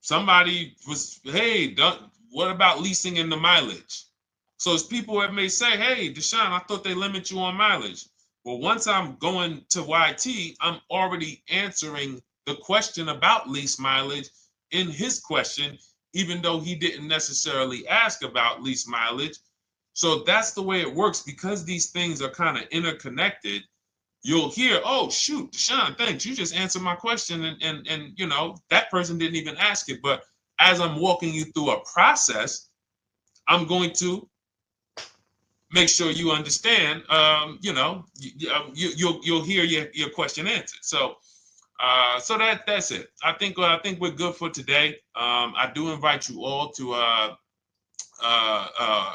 somebody was, hey, what about leasing in the mileage? So as people that may say, hey, Deshone, I thought they limit you on mileage. Well, once I'm going to YT, I'm already answering the question about lease mileage in his question, even though he didn't necessarily ask about lease mileage. So that's the way it works. Because these things are kind of interconnected, you'll hear, oh, shoot, Deshone, thanks. You just answered my question. And that person didn't even ask it. But as I'm walking you through a process, I'm going to make sure you understand, you'll hear your question answered. So that's it. I think we're good for today. I do invite you all to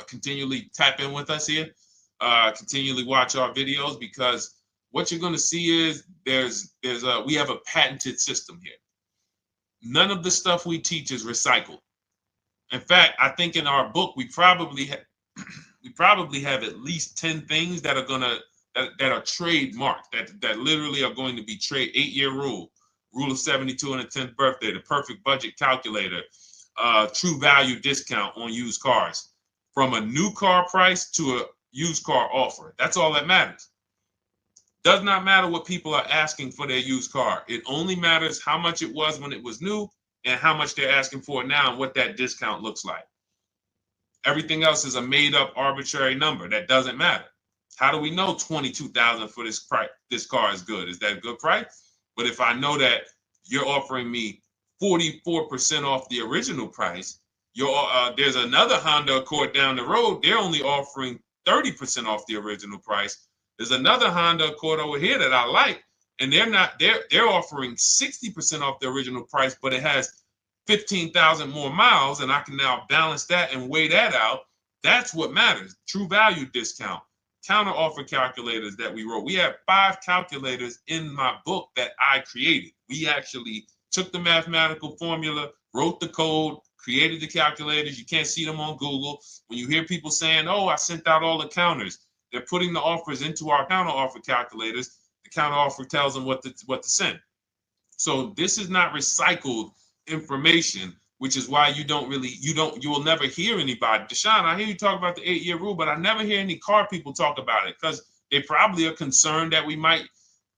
continually tap in with us here, continually watch our videos, because what you're going to see is we have a patented system here. None of the stuff we teach is recycled. In fact, I think in our book we probably have at least 10 things that are that are trademarked, that literally are going to be 8-year rule of 72 on the 10th birthday, the perfect budget calculator, true value discount on used cars, from a new car price to a used car offer. That's all that matters. Does not matter what people are asking for their used car. It only matters how much it was when it was new and how much they're asking for it now and what that discount looks like. Everything else is a made up arbitrary number that doesn't matter. How do we know $22,000 for this price? This car is good. Is that a good price? But if I know that you're offering me 44% off the original price, there's another Honda Accord down the road. They're only offering 30% off the original price. There's another Honda Accord over here that I like, and they're offering 60% off the original price, but it has 15,000 more miles, and I can now balance that and weigh that out. That's what matters. True value discount, counter offer calculators that we wrote. We have 5 calculators in my book that I created. We actually took the mathematical formula, wrote the code, created the calculators. You can't see them on Google. When you hear people saying, oh, I sent out all the counters, they're putting the offers into our counter offer calculators. The counter offer tells them what to send. So this is not recycled information, which is why you will never hear anybody. Deshone, I hear you talk about the 8-year rule, but I never hear any car people talk about it, because they probably are concerned that we might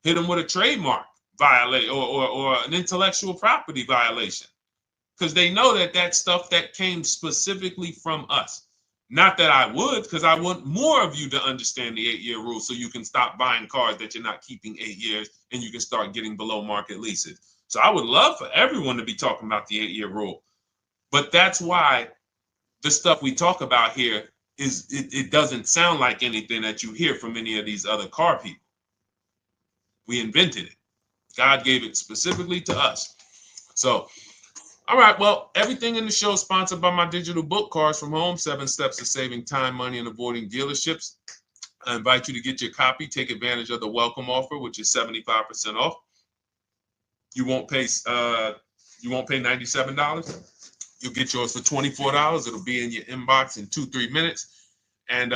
hit them with a trademark violation or an intellectual property violation, because they know that stuff that came specifically from us. Not that I would, because I want more of you to understand the 8-year rule, so you can stop buying cars that you're not keeping 8 years and you can start getting below market leases. So I would love for everyone to be talking about the 8-year rule. But that's why the stuff we talk about here it doesn't sound like anything that you hear from any of these other car people. We invented it. God gave it specifically to us. So, all right, well, everything in the show is sponsored by my digital book, Cars from Home, 7 Steps to Saving Time, Money, and Avoiding Dealerships. I invite you to get your copy. Take advantage of the welcome offer, which is 75% off. You won't pay $97. You'll get yours for $24. It'll be in your inbox in 2-3 minutes. And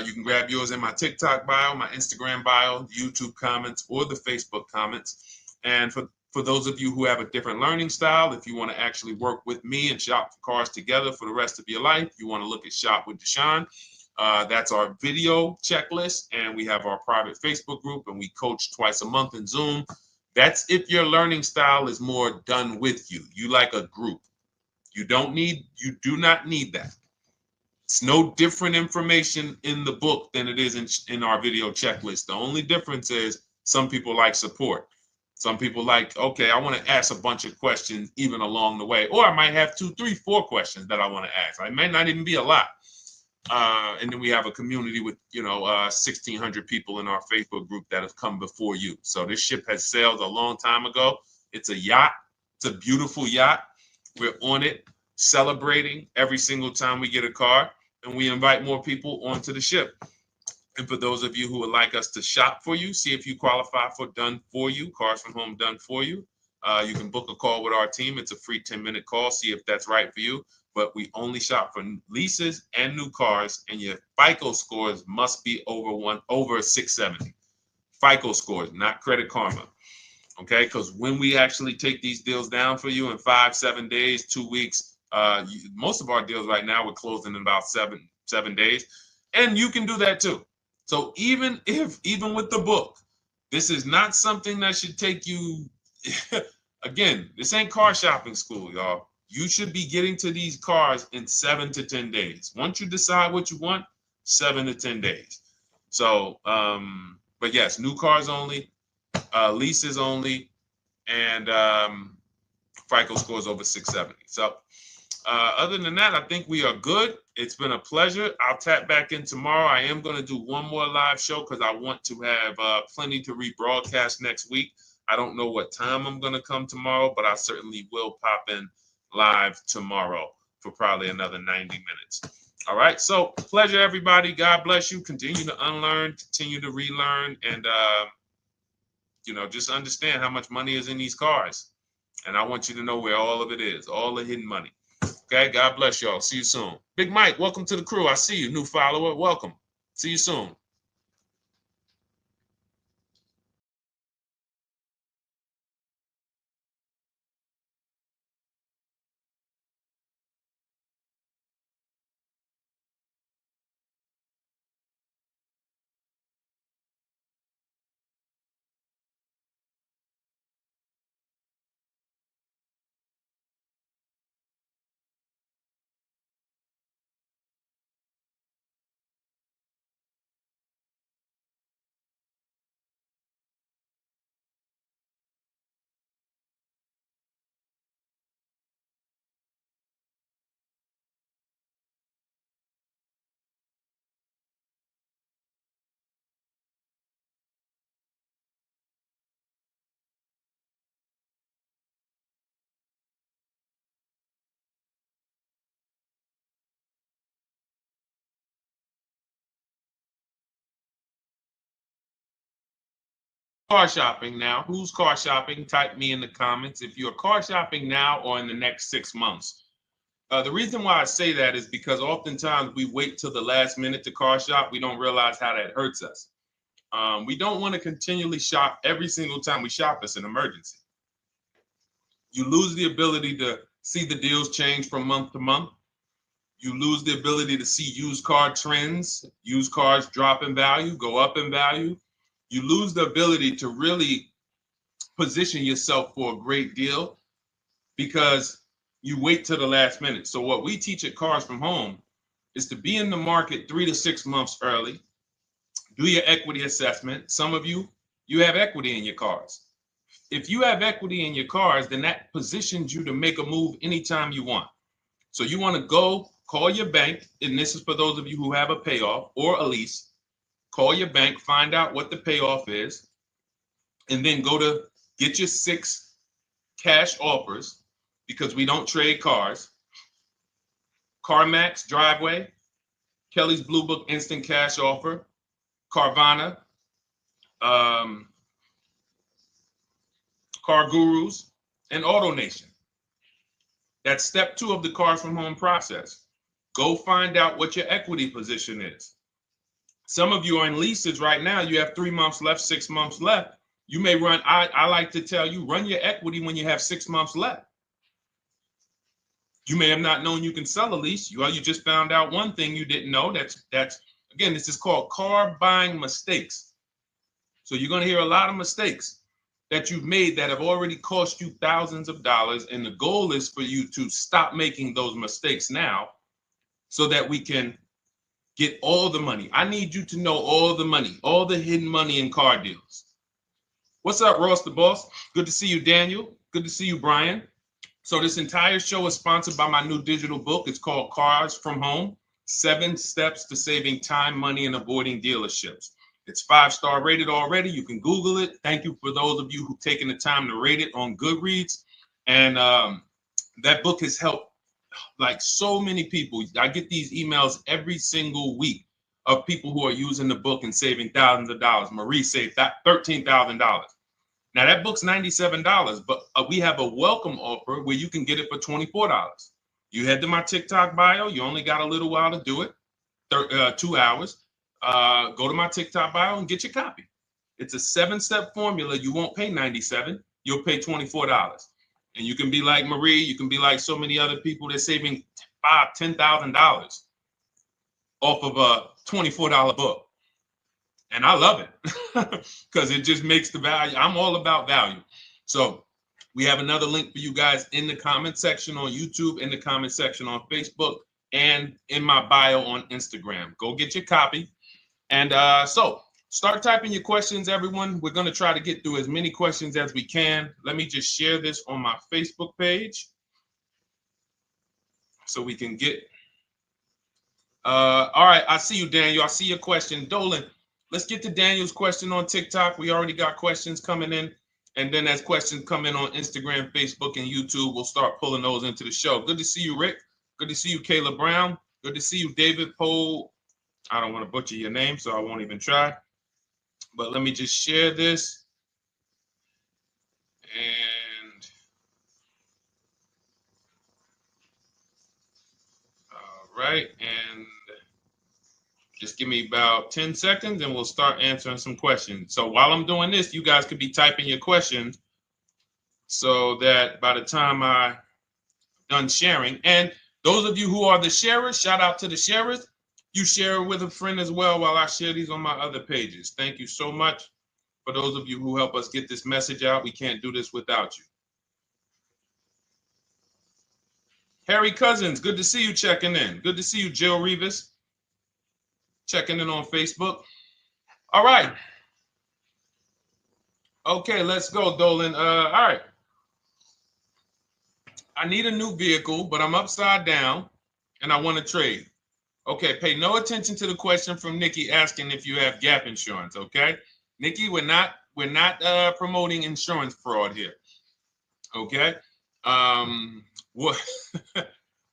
you can grab yours in my TikTok bio, my Instagram bio, YouTube comments, or the Facebook comments. And for those of you who have a different learning style, if you want to actually work with me and shop for cars together for the rest of your life, you want to look at Shop with Deshone. That's our video checklist. And we have our private Facebook group, and we coach twice a month in Zoom. That's if your learning style is more done with you. You like a group. You do not need that. It's no different information in the book than it is in our video checklist. The only difference is some people like support. Some people like, okay, I want to ask a bunch of questions even along the way, or I might have 2, 3, 4 questions that I want to ask. It might not even be a lot. And then we have a community with, 1,600 people in our Facebook group that have come before you. So this ship has sailed a long time ago. It's a yacht. It's a beautiful yacht. We're on it, celebrating every single time we get a car, and we invite more people onto the ship. And for those of you who would like us to shop for you, see if you qualify for Done For You, Cars from Home Done For You, you can book a call with our team. It's a free 10-minute call. See if that's right for you. But we only shop for leases and new cars, and your FICO scores must be over 670. FICO scores, not Credit Karma. Okay, because when we actually take these deals down for you in 5, 7 days, 2 weeks, most of our deals right now we're closing in about seven days, and you can do that too. So even with the book, this is not something that should take you. Again, this ain't car shopping school, y'all. You should be getting to these cars in 7 to 10 days. Once you decide what you want, 7 to 10 days. So, but yes, new cars only, leases only, and FICO scores over 670. So other than that, I think we are good. It's been a pleasure. I'll tap back in tomorrow. I am going to do one more live show because I want to have plenty to rebroadcast next week. I don't know what time I'm going to come tomorrow, but I certainly will pop in live tomorrow for probably another 90 minutes. All right. So pleasure, everybody. God bless you. Continue to unlearn, continue to relearn, and, just understand how much money is in these cars. And I want you to know where all of it is, all the hidden money. Okay. God bless y'all. See you soon. Big Mike, welcome to the crew. I see you. New follower. Welcome. See you soon. Car shopping now. Who's car shopping? Type me in the comments if you're car shopping now or in the next 6 months. The reason why I say that is because oftentimes we wait till the last minute to car shop. We don't realize how that hurts us. We don't want to continually shop every single time we shop. It's an emergency. You lose the ability to see the deals change from month to month. You lose the ability to see used car trends, used cars drop in value, go up in value. You lose the ability to really position yourself for a great deal because you wait till the last minute. So what we teach at Cars from Home is to be in the market 3 to 6 months early. Do your equity assessment. Some of you have equity in your cars. If you have equity in your cars, then that positions you to make a move anytime you want. So you want to go call your bank, and this is for those of you who have a payoff or a lease. Call your bank, find out what the payoff is, and then go to get your 6 cash offers, because we don't trade cars. CarMax Driveway, Kelly's Blue Book Instant Cash Offer, Carvana, Car Gurus, and AutoNation. That's step 2 of the Cars from Home process. Go find out what your equity position is. Some of you are in leases right now. You have 3 months left, 6 months left. You may run, I like to tell you, run your equity when you have 6 months left. You may have not known you can sell a lease. You just found out one thing you didn't know. That's again, this is called car buying mistakes. So you're going to hear a lot of mistakes that you've made that have already cost you thousands of dollars. And the goal is for you to stop making those mistakes now so that we can get all the money. I need you to know all the money, all the hidden money in car deals. What's up, Ross the Boss? Good to see you, Daniel. Good to see you, Brian. So this entire show is sponsored by my new digital book. It's called Cars from Home, 7 Steps to Saving Time, Money, and Avoiding Dealerships. It's 5-star rated already. You can Google it. Thank you for those of you who've taken the time to rate it on Goodreads. And that book has helped like so many people. I get these emails every single week of people who are using the book and saving thousands of dollars. Marie saved $13,000. Now that book's $97, but we have a welcome offer where you can get it for $24. You head to my TikTok bio. You only got a little while to do it, 2 hours. Go to my TikTok bio and get your copy. It's a 7-step formula. You won't pay $97. You'll pay $24. And you can be like Marie. You can be like so many other people. They're saving $5,000, $10,000 off of a $24 book. And I love it because it just makes the value. I'm all about value. So we have another link for you guys in the comment section on YouTube, in the comment section on Facebook, and in my bio on Instagram. Go get your copy. And so start typing your questions, everyone. We're going to try to get through as many questions as we can. Let me just share this on my Facebook page so we can get. All right. I see you, Daniel. I see your question. Dolan, let's get to Daniel's question on TikTok. We already got questions coming in. And then as questions come in on Instagram, Facebook, and YouTube, we'll start pulling those into the show. Good to see you, Rick. Good to see you, Kayla Brown. Good to see you, David Poe. I don't want to butcher your name, so I won't even try. But let me just share this. And all right. And just give me about 10 seconds and we'll start answering some questions. So while I'm doing this, you guys could be typing your questions so that by the time I'm done sharing, and those of you who are the sharers, shout out to the sharers. You share it with a friend as well while I share these on my other pages. Thank you so much for those of you who help us get this message out. We can't do this without you. Harry Cousins, good to see you checking in. Good to see you, Jill Rivas, checking in on Facebook. All right. Okay, let's go, Dolan. All right. I need a new vehicle, but I'm upside down and I want to trade. Okay, pay no attention to the question from Nikki asking if you have gap insurance, okay? Nikki, we're not promoting insurance fraud here, okay?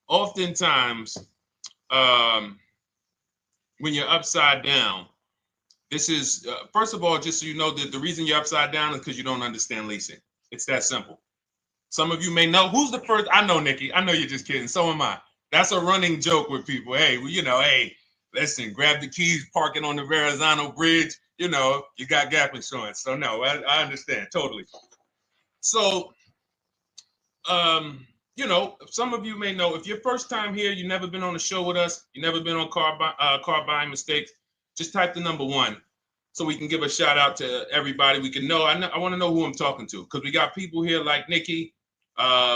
Oftentimes, when you're upside down, this is, first of all, just so you know that the reason you're upside down is because you don't understand leasing. It's that simple. Some of you may know, who's the first? I know, Nikki. I know you're just kidding. So am I. That's a running joke with people. Hey, well, you know, hey, listen, grab the keys, park it on the Verrazano Bridge. You know, you got gap insurance. So no, I understand totally. So, you know, some of you may know, if you're first time here, you've never been on a show with us, you've never been on car buying mistakes, just type the number 1 so we can give a shout out to everybody. We can know. I want to know who I'm talking to because we got people here like Nikki.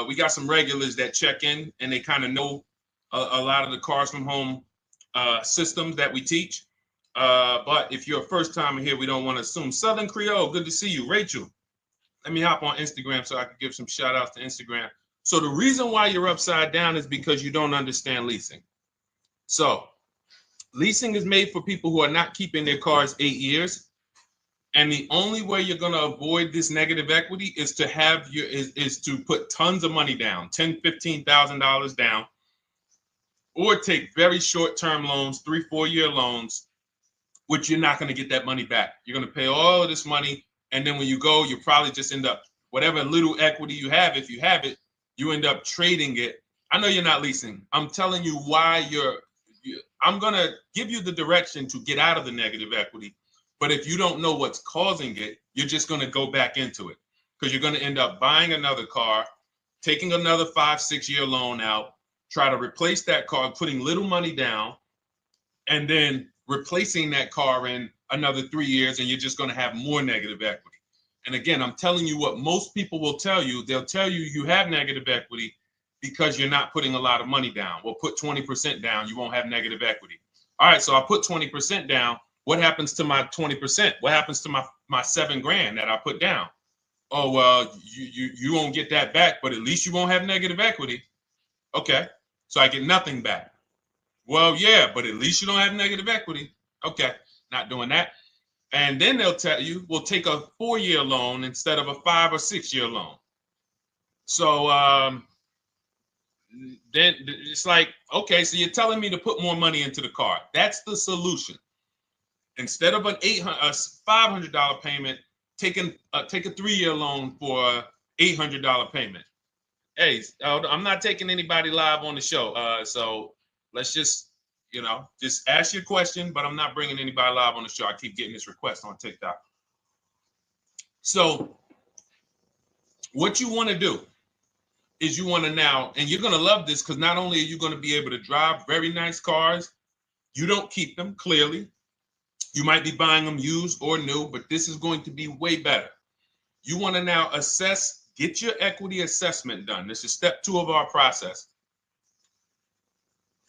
We got some regulars that check in and they kind of know a lot of the Cars from Home systems that we teach. But if you're a first timer here, we don't want to assume. Southern Creole, good to see you. Rachel, let me hop on Instagram so I can give some shout outs to Instagram. So the reason why you're upside down is because you don't understand leasing. So leasing is made for people who are not keeping their cars 8 years. And the only way you're going to avoid this negative equity is to have is to put tons of money down, $10,000, $15,000 down, or take very short-term loans, 3-4 year loans, which you're not going to get that money back. You're going to pay all of this money. And then when you go, you probably just end up, whatever little equity you have, if you have it, you end up trading it. I know you're not leasing. I'm telling you why I'm going to give you the direction to get out of the negative equity. But if you don't know what's causing it, you're just going to go back into it because you're going to end up buying another car, taking another 5-6 year loan out, try to replace that car, putting little money down, and then replacing that car in another 3 years, and you're just going to have more negative equity. And again, I'm telling you what most people will tell you. They'll tell you you have negative equity because you're not putting a lot of money down. Well, put 20% down, you won't have negative equity. All right, so I put 20% down. What happens to my 20%? What happens to my my $7,000 that I put down. Oh, well, you won't get that back, but at least you won't have negative equity. Okay, so I get nothing back. Well, yeah, but at least you don't have negative equity. Okay, not doing that. And then they'll tell you, we'll take a 4-year loan instead of a 5 or 6-year loan. So then it's like, okay, so you're telling me to put more money into the car. That's the solution. Instead of a $500 payment, take a 3-year loan for a $800 payment. Hey, I'm not taking anybody live on the show. So let's just, just ask your question, but I'm not bringing anybody live on the show. I keep getting this request on TikTok. So what you want to do is you want to now, and you're going to love this because not only are you going to be able to drive very nice cars, you don't keep them, clearly. You might be buying them used or new, but this is going to be way better. You want to now assess, get your equity assessment done. This is step 2 of our process.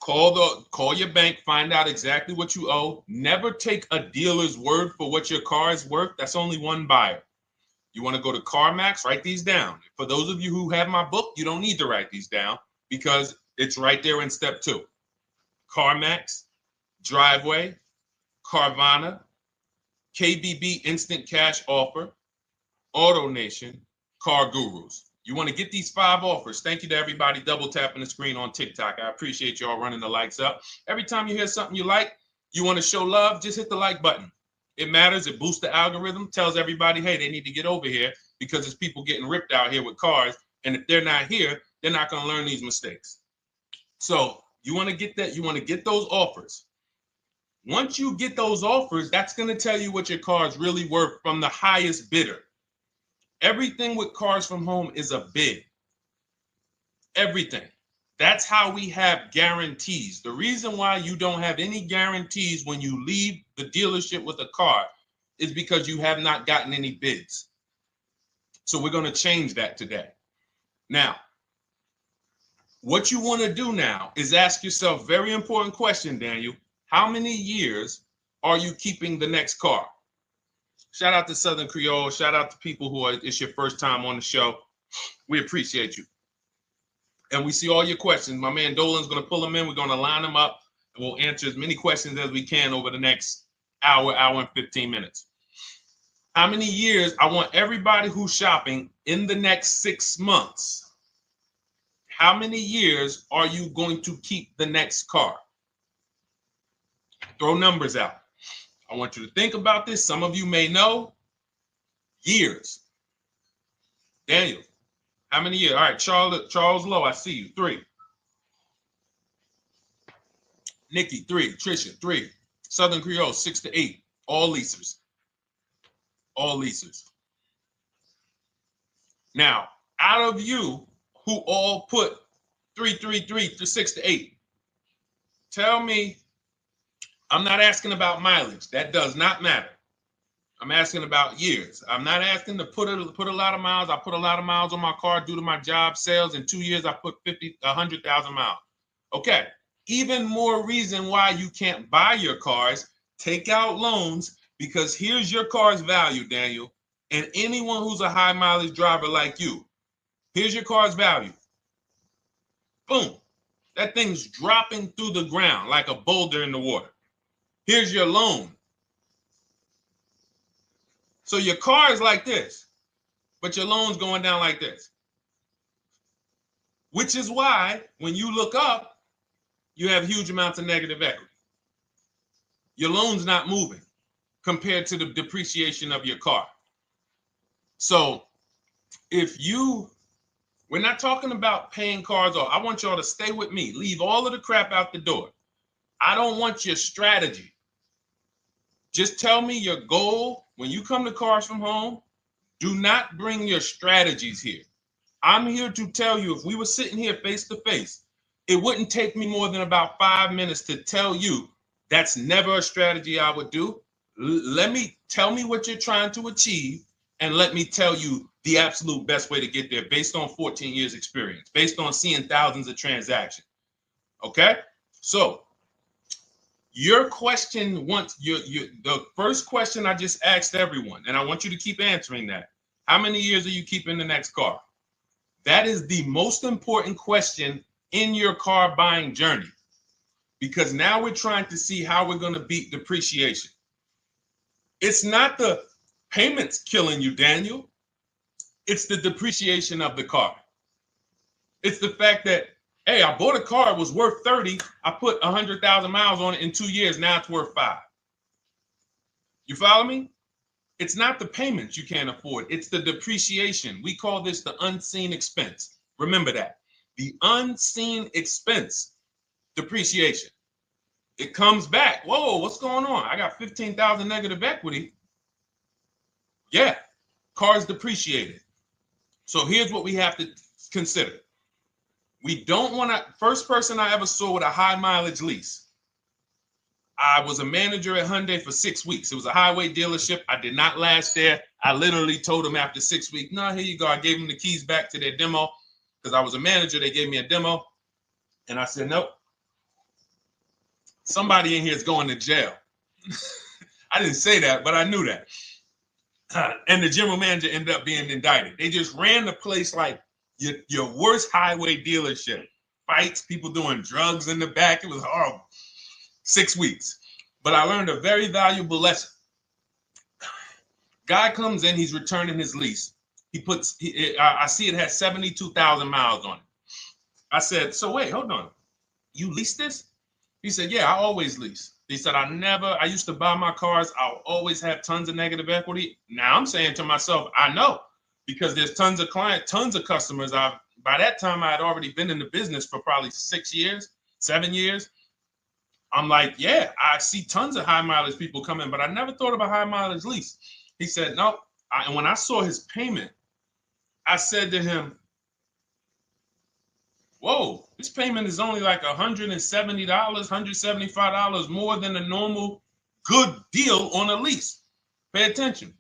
Call your bank, find out exactly what you owe. Never take a dealer's word for what your car is worth. That's only one buyer. You want to go to CarMax, write these down. For those of you who have my book, you don't need to write these down because it's right there in step 2. CarMax, Driveway, Carvana, KBB Instant Cash Offer, AutoNation, Car Gurus. You want to get these 5 offers. Thank you to everybody double tapping the screen on TikTok. I appreciate y'all running the likes up. Every time you hear something you like, you want to show love, just hit the like button. It matters. It boosts the algorithm, tells everybody, hey, they need to get over here because there's people getting ripped out here with cars. And if they're not here, they're not going to learn these mistakes. So you want to get that. You want to get those offers. Once you get those offers, that's going to tell you what your car is really worth from the highest bidder. Everything with Cars from Home is a bid. Everything. That's how we have guarantees. The reason why you don't have any guarantees when you leave the dealership with a car is because you have not gotten any bids. So we're going to change that today. Now, what you want to do now is ask yourself, very important question, Daniel. How many years are you keeping the next car? Shout out to Southern Creole. Shout out to people who it's your first time on the show. We appreciate you. And we see all your questions. My man Dolan's going to pull them in. We're going to line them up. And we'll answer as many questions as we can over the next hour and 15 minutes. How many years? I want everybody who's shopping in the next 6 months. How many years are you going to keep the next car? Throw numbers out. I want you to think about this. Some of you may know. Years. Daniel, how many years? All right, Charles Lowe, I see you. 3. Nikki, 3. Trisha, 3. Southern Creole, 6 to 8. All leasers. All leasers. Now, out of you who all put 3 to 6 to 8, tell me. I'm not asking about mileage. That does not matter. I'm asking about years. I'm not asking to put a lot of miles. I put a lot of miles on my car due to my job sales. In 2 years, I put 100,000 miles. Okay. Even more reason why you can't buy your cars. Take out loans because here's your car's value, Daniel. And anyone who's a high mileage driver like you, here's your car's value. Boom. That thing's dropping through the ground like a boulder in the water. Here's your loan. So your car is like this, but your loan's going down like this. Which is why when you look up, you have huge amounts of negative equity. Your loan's not moving compared to the depreciation of your car. So we're not talking about paying cars off. I want y'all to stay with me. Leave all of the crap out the door. I don't want your strategy. Just tell me your goal. When you come to Cars from Home, do not bring your strategies here. I'm here to tell you, if we were sitting here face to face, it wouldn't take me more than about 5 minutes to tell you that's never a strategy I would do. Tell me what you're trying to achieve, and let me tell you the absolute best way to get there based on 14 years experience, based on seeing thousands of transactions. Okay? So Your question the first question I just asked everyone, and I want you to keep answering that. How many years are you keeping the next car? That is the most important question in your car buying journey, because now we're trying to see how we're going to beat depreciation. It's not the payments killing you, Daniel. It's the depreciation of the car. It's the fact that, hey, I bought a car, it was worth 30. I put 100,000 miles on it in 2 years. Now it's worth 5. You follow me? It's not the payments you can't afford. It's the depreciation. We call this the unseen expense. Remember that. The unseen expense, depreciation. It comes back. Whoa, what's going on? I got 15,000 negative equity. Yeah, car's depreciated. So here's what we have to consider. We don't want to, first person I ever saw with a high mileage lease. I was a manager at Hyundai for 6 weeks. It was a highway dealership. I did not last there. I literally told them after 6 weeks, no, here you go. I gave them the keys back to their demo because I was a manager. They gave me a demo. And I said, nope. Somebody in here is going to jail. I didn't say that, but I knew that. And the general manager ended up being indicted. They just ran the place like your worst highway dealership. Fights, people doing drugs in the back. It was horrible. 6 weeks. But I learned a very valuable lesson. Guy comes in, he's returning his lease. I see it has 72,000 miles on it. I said, so wait, hold on. You leased this? He said, yeah, I always lease. He said, I used to buy my cars. I'll always have tons of negative equity. Now I'm saying to myself, I know, because there's tons of clients, tons of customers. By that time, I had already been in the business for probably 6 years, 7 years. I'm like, yeah, I see tons of high mileage people coming, but I never thought about high mileage lease. He said, no. And when I saw his payment, I said to him, whoa, this payment is only like $170, $175 more than a normal good deal on a lease. Pay attention.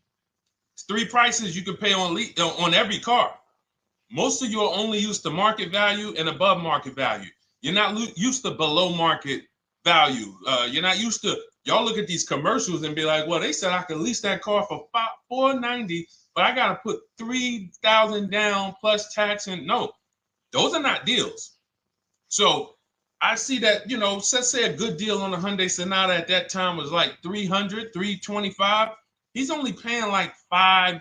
It's 3 prices you can pay on every car. Most of you are only used to market value and above market value. You're not used to below market value. You're not used to, y'all look at these commercials and be like, well, they said I could lease that car for $490, but I got to put $3,000 down plus tax. And no, those are not deals. So I see that, let's say a good deal on a Hyundai Sonata at that time was like $300, $325. He's only paying like $550,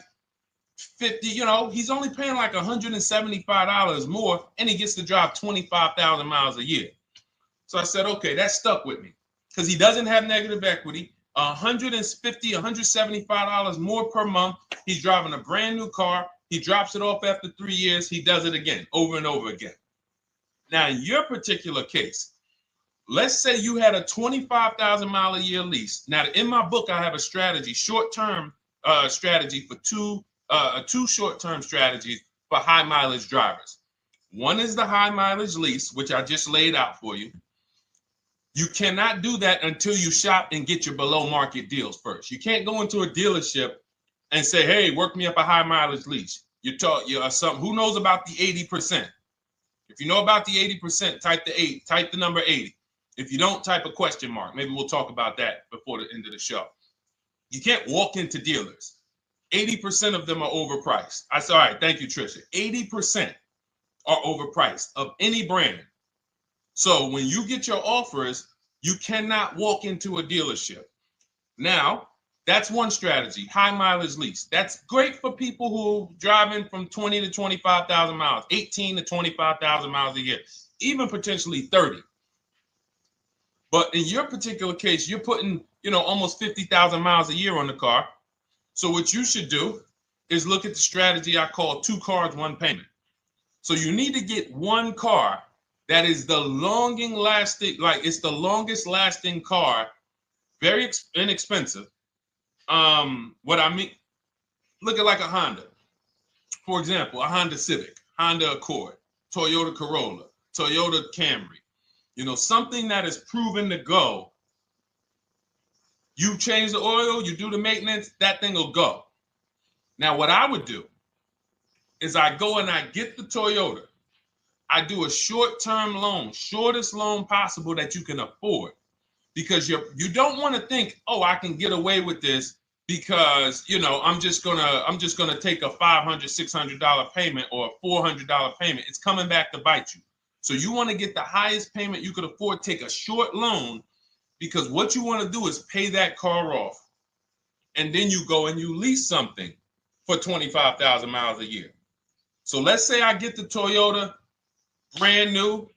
he's only paying like $175 more, and he gets to drive 25,000 miles a year. So I said, okay, that stuck with me because he doesn't have negative equity. $150, $175 more per month. He's driving a brand new car. He drops it off after 3 years. He does it again, over and over again. Now, in your particular case, let's say you had a 25,000 mile a year lease. Now, in my book, I have a strategy, short-term strategy for two short-term strategies for high mileage drivers. One is the high mileage lease, which I just laid out for you. You cannot do that until you shop and get your below market deals first. You can't go into a dealership and say, hey, work me up a high mileage lease. You're who knows about the 80%? If you know about the 80%, type the number 80. If you don't, type a question mark. Maybe we'll talk about that before the end of the show. You can't walk into dealers. 80% of them are overpriced. I said, all right, thank you, Trisha. 80% are overpriced of any brand. So when you get your offers, you cannot walk into a dealership. Now, that's one strategy, high mileage lease. That's great for people who are driving from 20 to 25,000 miles, 18 to 25,000 miles a year, even potentially 30. But in your particular case, you're putting, almost 50,000 miles a year on the car. So what you should do is look at the strategy I call 2 cars, 1 payment. So you need to get one car that is the longest lasting car, very inexpensive. What I mean, look at like a Honda. For example, a Honda Civic, Honda Accord, Toyota Corolla, Toyota Camry. Something that is proven to go. You change the oil, you do the maintenance, that thing will go. Now, what I would do is I go and I get the Toyota. I do a short-term loan, shortest loan possible that you can afford. because you don't want to think, oh, I can get away with this because, you know, I'm just gonna take a $500, $600 payment or a $400 payment. It's coming back to bite you. So you want to get the highest payment you could afford, take a short loan, because what you want to do is pay that car off. And then you go and you lease something for 25,000 miles a year. So let's say I get the Toyota brand new.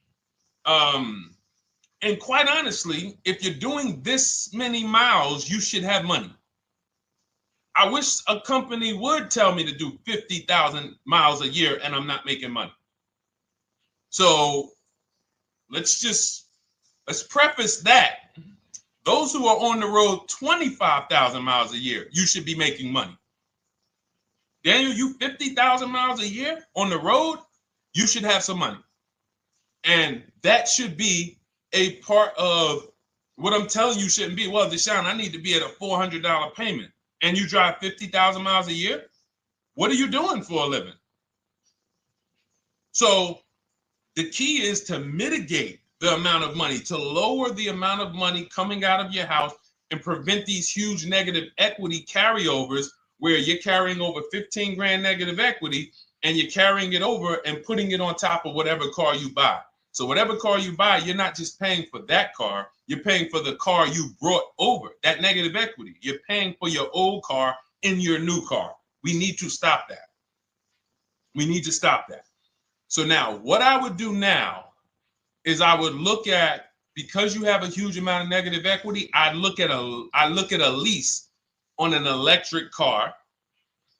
And quite honestly, if you're doing this many miles, you should have money. I wish a company would tell me to do 50,000 miles a year and I'm not making money. So let's preface that. Those who are on the road 25,000 miles a year, you should be making money. Daniel, you 50,000 miles a year on the road, you should have some money. And that should be a part of what I'm telling you shouldn't be. Well, Deshone, I need to be at a $400 payment. And you drive 50,000 miles a year? What are you doing for a living? So the key is to mitigate the amount of money, to lower the amount of money coming out of your house and prevent these huge negative equity carryovers where you're carrying over 15 grand negative equity and you're carrying it over and putting it on top of whatever car you buy. So whatever car you buy, you're not just paying for that car, you're paying for the car you brought over, that negative equity. You're paying for your old car in your new car. We need to stop that. We need to stop that. So now what I would do now is I would look at, because you have a huge amount of negative equity, I look at a lease on an electric car,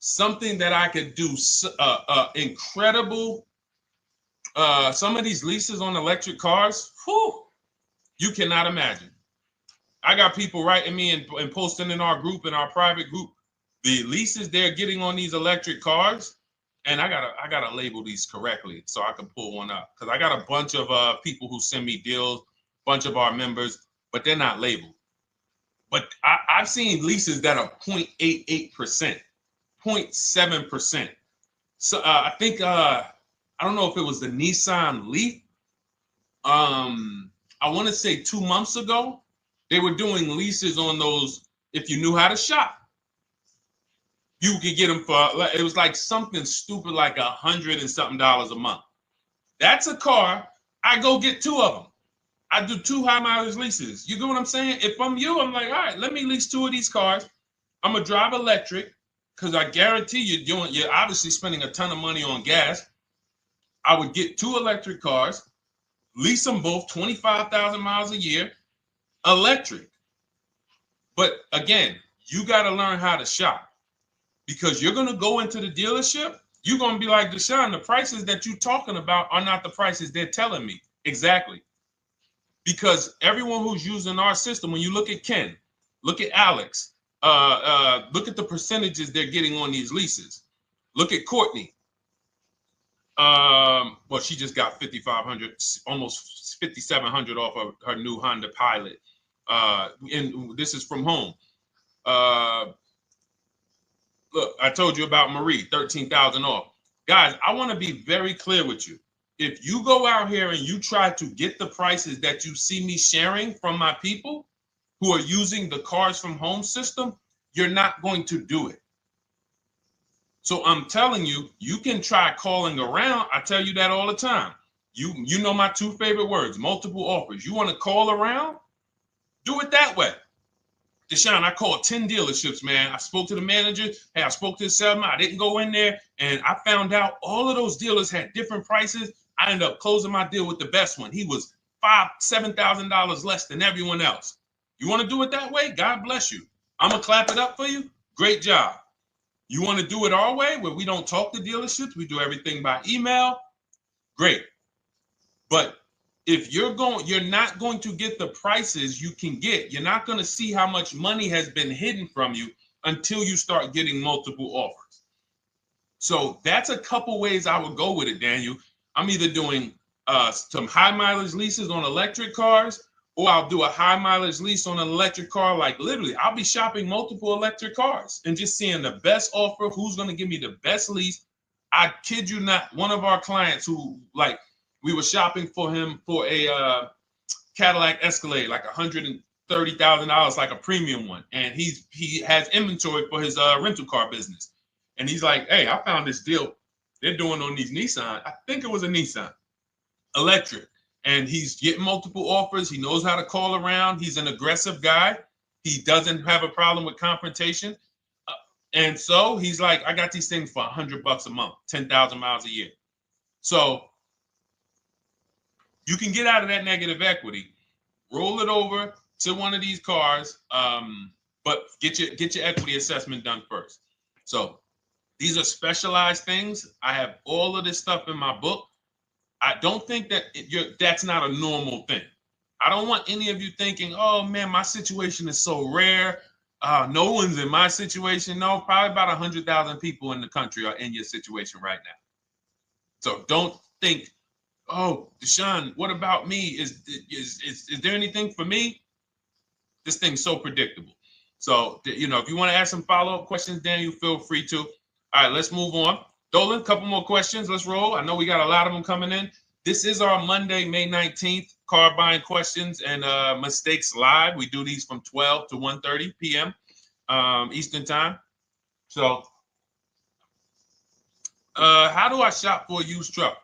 something that I could do incredible. Some of these leases on electric cars, whew, you cannot imagine. I got people writing me and posting in our group, in our private group, the leases they're getting on these electric cars. And I gotta label these correctly so I can pull one up, because I got a bunch of people who send me deals, bunch of our members, but they're not labeled. But I've seen leases that are 0.88%, 0.7%. So I think I don't know if it was the Nissan Leaf. I want to say 2 months ago, they were doing leases on those. If you knew how to shop, you could get them for, it was like something stupid like $100 and something a month. That's a car. I go get 2 of them. I do 2 high mileage leases. You get what I'm saying? If I'm you, I'm like, all right, let me lease 2 of these cars. I'm gonna drive electric, because I guarantee you're obviously spending a ton of money on gas. I would get 2 electric cars, lease them both 25,000 miles a year, electric. But again, you got to learn how to shop. Because you're going to go into the dealership, you're going to be like, Deshone, the prices that you're talking about are not the prices they're telling me. Exactly. Because everyone who's using our system, when you look at Ken, look at Alex, look at the percentages they're getting on these leases. Look at Courtney. Well, she just got 5,500, almost 5,700 off of her new Honda Pilot. And this is from home. Look, I told you about Marie, 13,000 off. Guys, I want to be very clear with you. If you go out here and you try to get the prices that you see me sharing from my people who are using the Cars from Home system, you're not going to do it. So I'm telling you, you can try calling around. I tell you that all the time. You know my 2 favorite words, multiple offers. You want to call around? Do it that way. Deshone, I called 10 dealerships, man. I spoke to the manager. Hey, I spoke to the salesman. I didn't go in there, and I found out all of those dealers had different prices. I ended up closing my deal with the best one. He was $5,000, $7,000 less than everyone else. You want to do it that way? God bless you. I'm going to clap it up for you. Great job. You want to do it our way, where we don't talk to dealerships? We do everything by email? Great. But if you're not going to get the prices you can get. You're not going to see how much money has been hidden from you until you start getting multiple offers. So that's a couple ways I would go with it, Daniel. I'm either doing some high mileage leases on electric cars, or I'll do a high mileage lease on an electric car. Like literally, I'll be shopping multiple electric cars and just seeing the best offer, who's going to give me the best lease. I kid you not, one of our clients who, like, we were shopping for him for a Cadillac Escalade, like $30,000, like a premium one, and he has inventory for his rental car business, and he's like, hey, I found this deal they're doing on these Nissan. I think it was a Nissan electric, and he's getting multiple offers. He knows how to call around. He's an aggressive guy. He doesn't have a problem with confrontation, and so he's like, I got these things for $100 a month, 10,000 miles a year. So you can get out of that negative equity, roll it over to one of these cars, but get your equity assessment done first. So these are specialized things. I have all of this stuff in my book. I don't think that that's not a normal thing. I don't want any of you thinking, oh man, my situation is so rare. No one's in my situation. No, probably about 100,000 people in the country are in your situation right now. So don't think, oh, Deshone, what about me? Is there anything for me? This thing's so predictable. So, if you want to ask some follow-up questions, Daniel, feel free to. All right, let's move on. Dolan, a couple more questions. Let's roll. I know we got a lot of them coming in. This is our Monday, May 19th, car buying questions and mistakes live. We do these from 12 to 1:30 p.m. Eastern time. So, how do I shop for a used truck?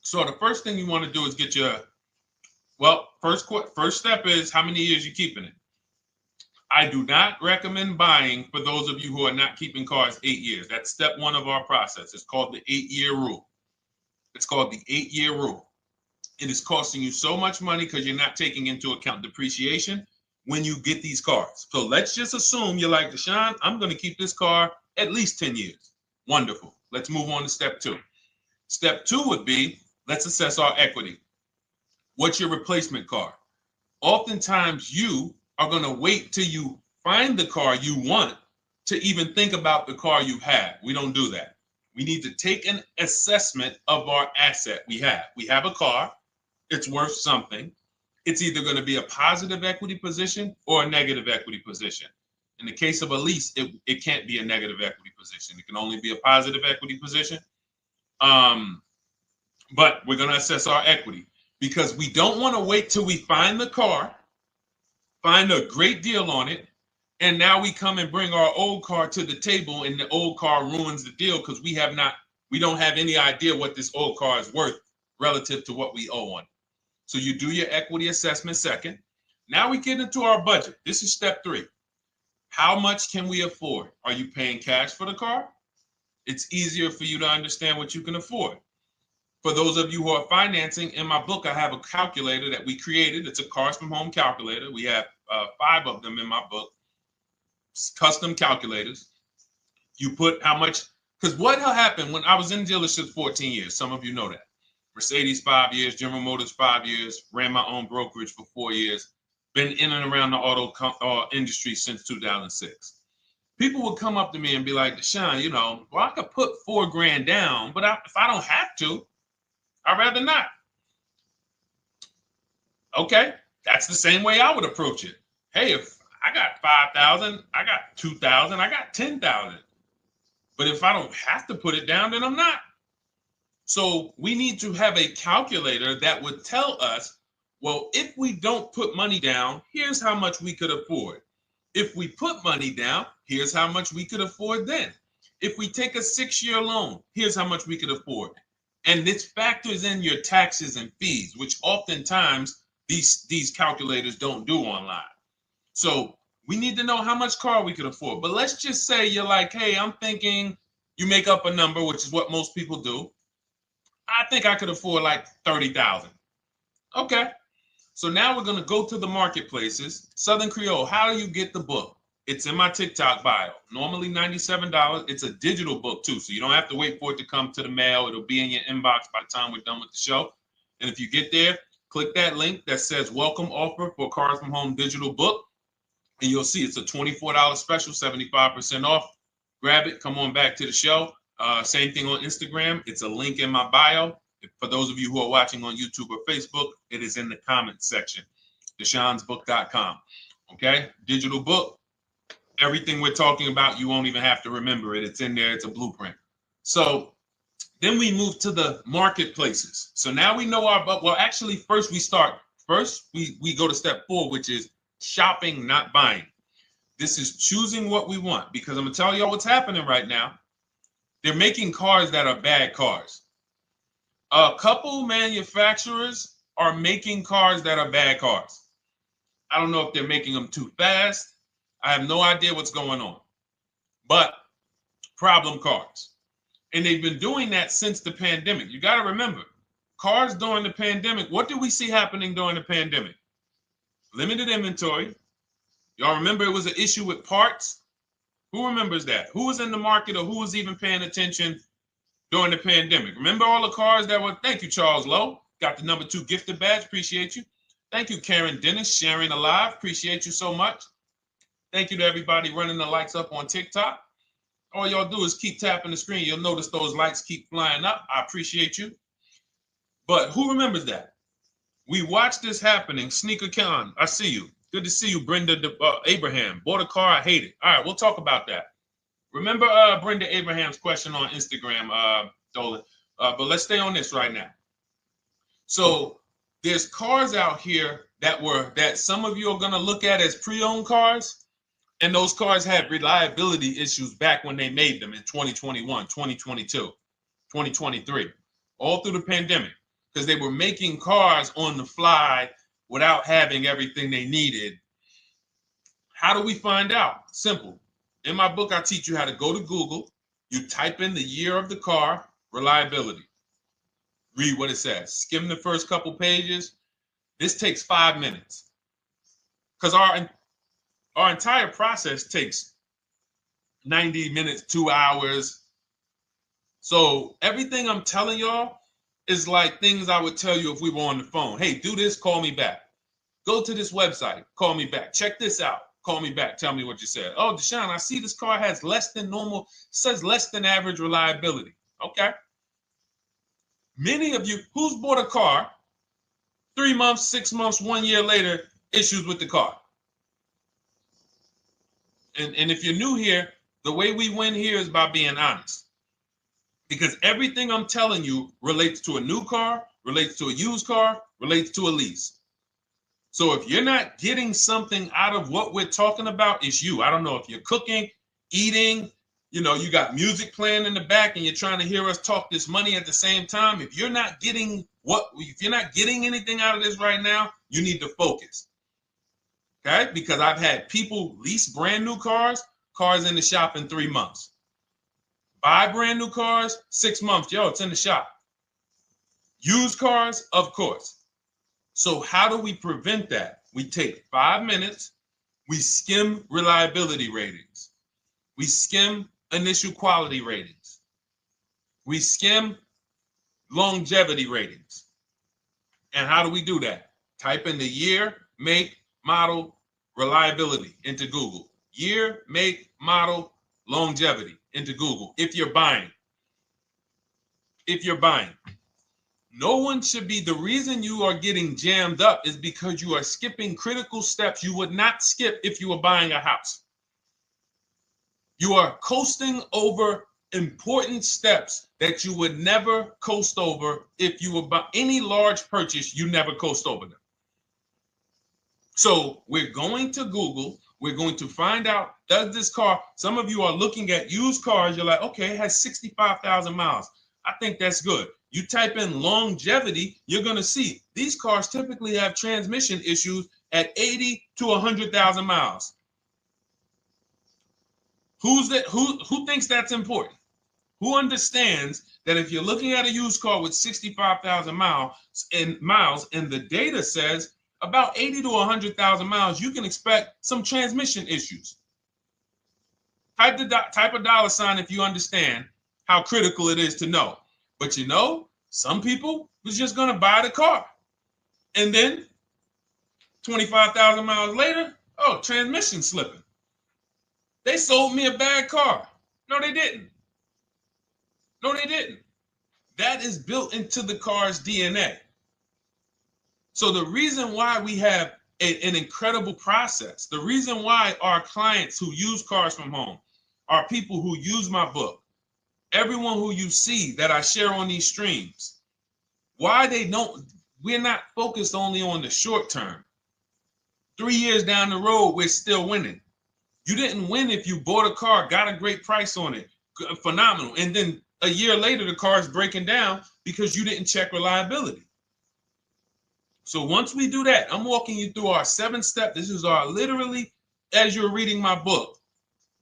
So the first thing you want to do is get your, first step is how many years you're keeping it. I do not recommend buying for those of you who are not keeping cars 8 years. That's step one of our process. It's called the 8-year rule. It's called the 8-year rule. It is costing you so much money because you're not taking into account depreciation when you get these cars. So let's just assume you're like, Deshone, I'm going to keep this car at least 10 years. Wonderful. Let's move on to step two. Step two would be, let's assess our equity. What's your replacement car? Oftentimes you are going to wait till you find the car you want to even think about the car you have. We don't do that. We need to take an assessment of our asset we have. We have a car. It's worth something. It's either going to be a positive equity position or a negative equity position. In the case of a lease, it can't be a negative equity position. It can only be a positive equity position. But we're going to assess our equity because we don't want to wait till we find the car, find a great deal on it, and now we come and bring our old car to the table and the old car ruins the deal because we don't have any idea what this old car is worth relative to what we owe on it. So you do your equity assessment second. Now we get into our budget. This is step three. How much can we afford? Are you paying cash for the car? It's easier for you to understand what you can afford. For those of you who are financing, in my book, I have a calculator that we created. It's a Cars from Home calculator. We have 5 of them in my book, custom calculators. You put how much, because what happened when I was in dealerships 14 years, some of you know that. Mercedes 5 years, General Motors 5 years, ran my own brokerage for 4 years, been in and around the auto industry since 2006. People would come up to me and be like, Deshone, I could put $4,000 down, but if I don't have to, I'd rather not. Okay, that's the same way I would approach it. Hey, if I got 5,000, I got 2,000, I got 10,000. But if I don't have to put it down, then I'm not. So we need to have a calculator that would tell us, well, if we don't put money down, here's how much we could afford. If we put money down, here's how much we could afford then. If we take a 6-year loan, here's how much we could afford. And this factors in your taxes and fees, which oftentimes these calculators don't do online. So we need to know how much car we could afford. But let's just say you're like, hey, I'm thinking, you make up a number, which is what most people do. I think I could afford like 30,000. Okay. So now we're going to go to the marketplaces. Southern Creole, how do you get the book? It's in my TikTok bio. Normally $97. It's a digital book too, so you don't have to wait for it to come to the mail. It'll be in your inbox by the time we're done with the show. And if you get there, click that link that says welcome offer for Cars from Home digital book. And you'll see it's a $24 special, 75% off. Grab it. Come on back to the show. Same thing on Instagram. It's a link in my bio. For those of you who are watching on YouTube or Facebook, it is in the comments section. DeshonesBook.com. Okay? Digital book. Everything we're talking about, you won't even have to remember it. It's in there. It's a blueprint. So then we move to the marketplaces. So now we know actually first we go to step 4, which is shopping, not buying. This is choosing what we want, because I'm gonna tell y'all what's happening right now. They're making cars that are bad cars. A couple manufacturers are making cars that are bad cars. I don't know if they're making them too fast. I have no idea what's going on, but problem cars. And they've been doing that since the pandemic. You got to remember, cars during the pandemic, what did we see happening during the pandemic? Limited inventory. Y'all remember it was an issue with parts? Who remembers that? Who was in the market or who was even paying attention during the pandemic? Remember all the cars that were, thank you, Charles Lowe. Got the #2 gifted badge, appreciate you. Thank you, Karen Dennis, sharing alive, appreciate you so much. Thank you to everybody running the likes up on TikTok. All y'all do is keep tapping the screen. You'll notice those likes keep flying up. I appreciate you. But who remembers that? We watched this happening. Sneaker Con, I see you. Good to see you, Brenda Abraham. Bought a car, I hate it. All right, we'll talk about that. Remember Brenda Abraham's question on Instagram, Dolan. But let's stay on this right now. So there's cars out here that some of you are going to look at as pre-owned cars. And those cars had reliability issues back when they made them in 2021, 2022, 2023, all through the pandemic, because they were making cars on the fly without having everything they needed. How do we find out? Simple. In my book, I teach you how to go to Google. You type in the year of the car, reliability. Read what it says. Skim the first couple pages. This takes 5 minutes. Because our entire process takes 90 minutes, 2 hours. So everything I'm telling y'all is like things I would tell you if we were on the phone. Hey, do this, call me back. Go to this website, call me back. Check this out, call me back. Tell me what you said. Oh, Deshone, I see this car has less than normal, says less than average reliability. Okay. Many of you, who's bought a car 3 months, 6 months, 1 year later, issues with the car? And if you're new here, the way we win here is by being honest. Because everything I'm telling you relates to a new car, relates to a used car, relates to a lease. So if you're not getting something out of what we're talking about, it's you. I don't know if you're cooking, eating, you got music playing in the back and you're trying to hear us talk this money at the same time. If you're not getting anything out of this right now, you need to focus. Okay? Because I've had people lease brand new cars in the shop in 3 months. Buy brand new cars, 6 months. Yo, it's in the shop. Used cars, of course. So how do we prevent that? We take 5 minutes. We skim reliability ratings. We skim initial quality ratings. We skim longevity ratings. And how do we do that? Type in the year, make, model, reliability into Google. Year, make, model, longevity into Google. If you're buying. No one should be, the reason you are getting jammed up is because you are skipping critical steps you would not skip if you were buying a house. You are coasting over important steps that you would never coast over if you were buying any large purchase, you never coast over them. So we're going to Google, we're going to find out, does this car, some of you are looking at used cars, you're like, okay, it has 65,000 miles. I think that's good. You type in longevity, you're going to see these cars typically have transmission issues at 80 to 100,000 miles. Who thinks that's important? Who understands that if you're looking at a used car with 65,000 miles and the data says about 80 to 100,000 miles, you can expect some transmission issues. Type a dollar sign if you understand how critical it is to know. But some people was just going to buy the car. And then 25,000 miles later, transmission slipping. They sold me a bad car. No, they didn't. That is built into the car's DNA. So the reason why we have an incredible process, the reason why our clients who use cars from home are people who use my book, everyone who you see that I share on these streams, we're not focused only on the short term. 3 years down the road, we're still winning. You didn't win if you bought a car, got a great price on it, phenomenal, and then a year later the car is breaking down because you didn't check reliability. So once we do that, I'm walking you through our 7-step. This is our literally, as you're reading my book,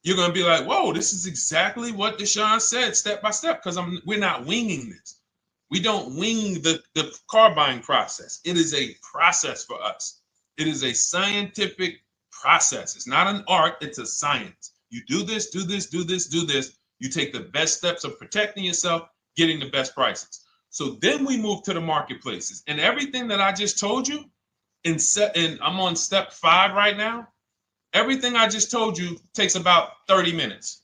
you're going to be like, whoa, this is exactly what Deshone said step by step, because we're not winging this. We don't wing the car buying process. It is a process for us. It is a scientific process. It's not an art, it's a science. You do this, do this, do this, do this. You take the best steps of protecting yourself, getting the best prices. So then we move to the marketplaces. And everything that I just told you, and I'm on step 5 right now, everything I just told you takes about 30 minutes.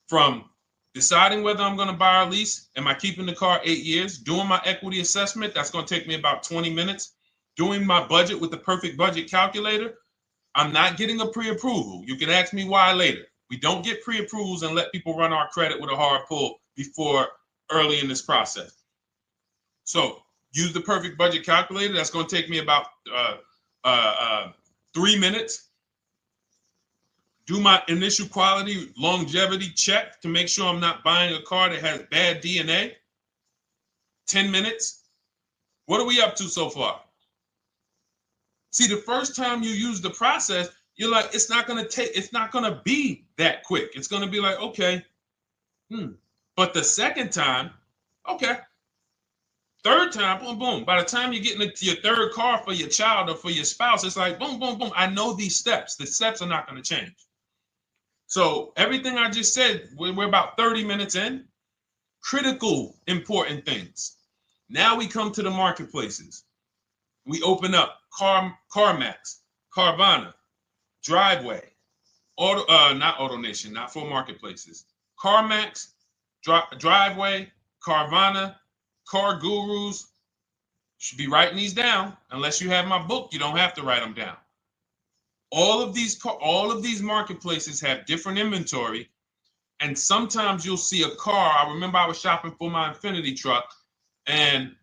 From deciding whether I'm going to buy or lease, am I keeping the car 8 years, doing my equity assessment, that's going to take me about 20 minutes, doing my budget with the perfect budget calculator. I'm not getting a pre-approval. You can ask me why later. We don't get pre-approvals and let people run our credit with a hard pull before early in this process. So use the perfect budget calculator. That's going to take me about 3 minutes. Do my initial quality longevity check to make sure I'm not buying a car that has bad DNA. 10 minutes. What are we up to so far? See, the first time you use the process, you're like, it's not going to be that quick. It's going to be like, okay. But the second time, okay. Third time, boom, boom. By the time you're getting into your third car for your child or for your spouse, it's like, boom, boom, boom. I know these steps. The steps are not going to change. So everything I just said, we're about 30 minutes in. Critical, important things. Now we come to the marketplaces. We open up CarMax, Carvana, Driveway, not AutoNation, not for marketplaces. CarMax, Driveway, Carvana, Car Gurus. Should be writing these down. Unless you have my book, you don't have to write them down. All of these marketplaces have different inventory, and sometimes you'll see a car. I remember I was shopping for my Infinity truck, and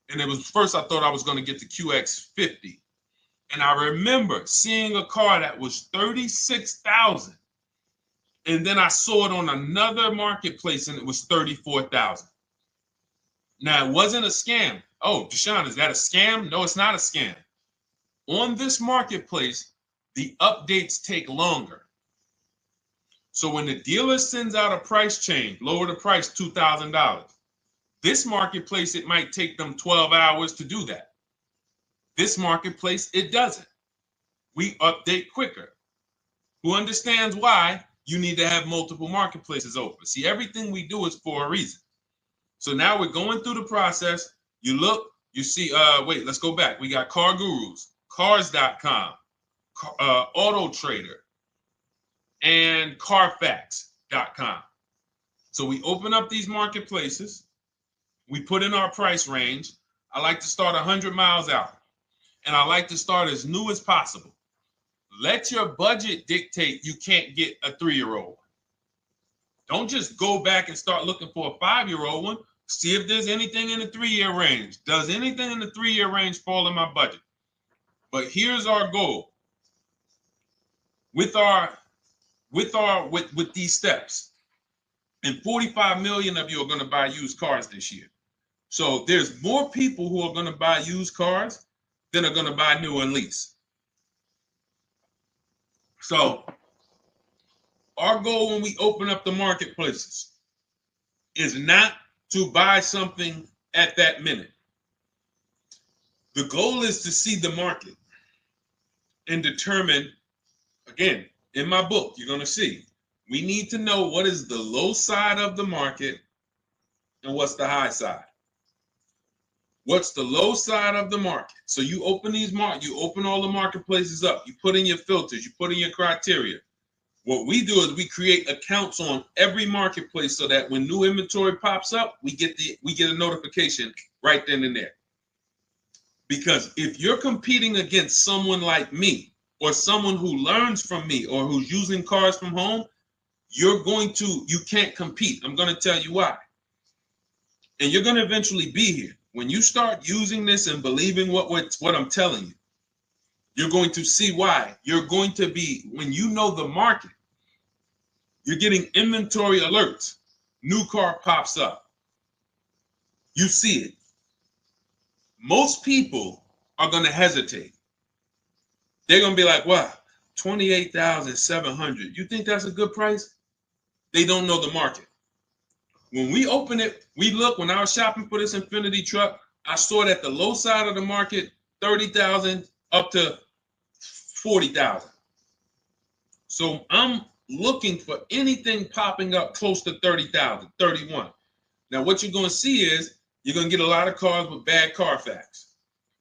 it was first I thought I was going to get the QX50, and I remember seeing a car that was $36,000, and then I saw it on another marketplace, and it was $34,000. Now it wasn't a scam. Oh, Deshone, is that a scam? No, it's not a scam. On this marketplace, the updates take longer. So when the dealer sends out a price change, lower the price $2,000. This marketplace, it might take them 12 hours to do that. This marketplace, it doesn't. We update quicker. Who understands why you need to have multiple marketplaces open? See, everything we do is for a reason. So now we're going through the process. You look, you see, wait, let's go back. We got Car Gurus, Cars.com, Auto Trader, and Carfax.com. So we open up these marketplaces. We put in our price range. I like to start 100 miles out, and I like to start as new as possible. Let your budget dictate you can't get a 3-year-old. Don't just go back and start looking for a 5-year-old one. See if there's anything in the 3-year range. Does anything in the 3-year range fall in my budget? But here's our goal. With these steps, and 45 million of you are going to buy used cars this year. So there's more people who are going to buy used cars than are going to buy new and lease. So our goal when we open up the marketplaces is not to buy something at that minute. The goal is to see the market and determine, again, in my book, you're going to see, we need to know what is the low side of the market and what's the high side. What's the low side of the market? So you open you open all the marketplaces up. You put in your filters. You put in your criteria. What we do is we create accounts on every marketplace so that when new inventory pops up, we get a notification right then and there. Because if you're competing against someone like me or someone who learns from me or who's using cars from home, you can't compete. I'm going to tell you why. And you're going to eventually be here. When you start using this and believing what I'm telling you, You're going to see why. You're going to be, when you know the market, you're getting inventory alerts. New car pops up. You see it. Most people are going to hesitate. They're going to be like, wow, 28,700. You think that's a good price? They don't know the market. When we open it, we look, when I was shopping for this Infinity truck, I saw it at the low side of the market, 30,000 up to 40,000. So I'm looking for anything popping up close to 30,000, 31. Now, what you're going to see is you're going to get a lot of cars with bad Carfax,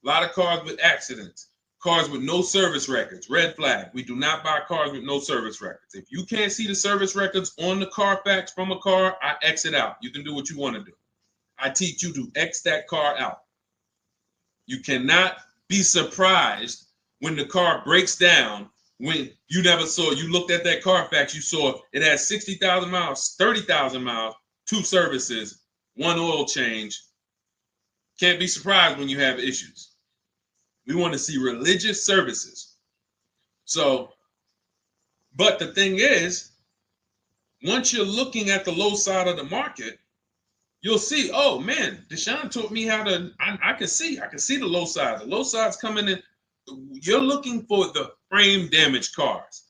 a lot of cars with accidents, cars with no service records, red flag. We do not buy cars with no service records. If you can't see the service records on the Carfax from a car, I exit out. You can do what you want to do. I teach you to X that car out. You cannot be surprised when the car breaks down, when you never saw, you looked at that Carfax, you saw it had 60,000 miles, 30,000 miles, 2 services, 1 oil change. Can't be surprised when you have issues. We want to see religious services. So, but the thing is, once you're looking at the low side of the market, you'll see, oh man, Deshone taught me how to, I can see the low side. The low side's coming in. You're looking for the frame damage cars.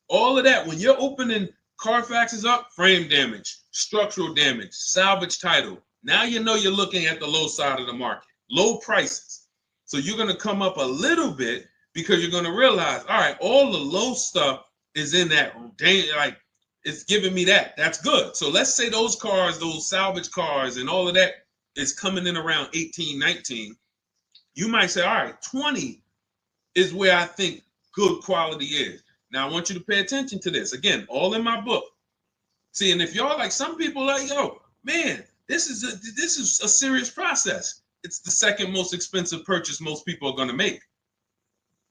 All of that, when you're opening Carfaxes up, frame damage, structural damage, salvage title. Now you know you're looking at the low side of the market, low prices. So you're going to come up a little bit because you're going to realize, all right, all the low stuff is in that, like, it's giving me that. That's good. So let's say those cars, those salvage cars and all of that is coming in around 18, 19. You might say, all right, 20 is where I think good quality is. Now, I want you to pay attention to this. Again, all in my book. See, and if y'all like, some people like, yo, man, this is a serious process. It's the second most expensive purchase most people are going to make.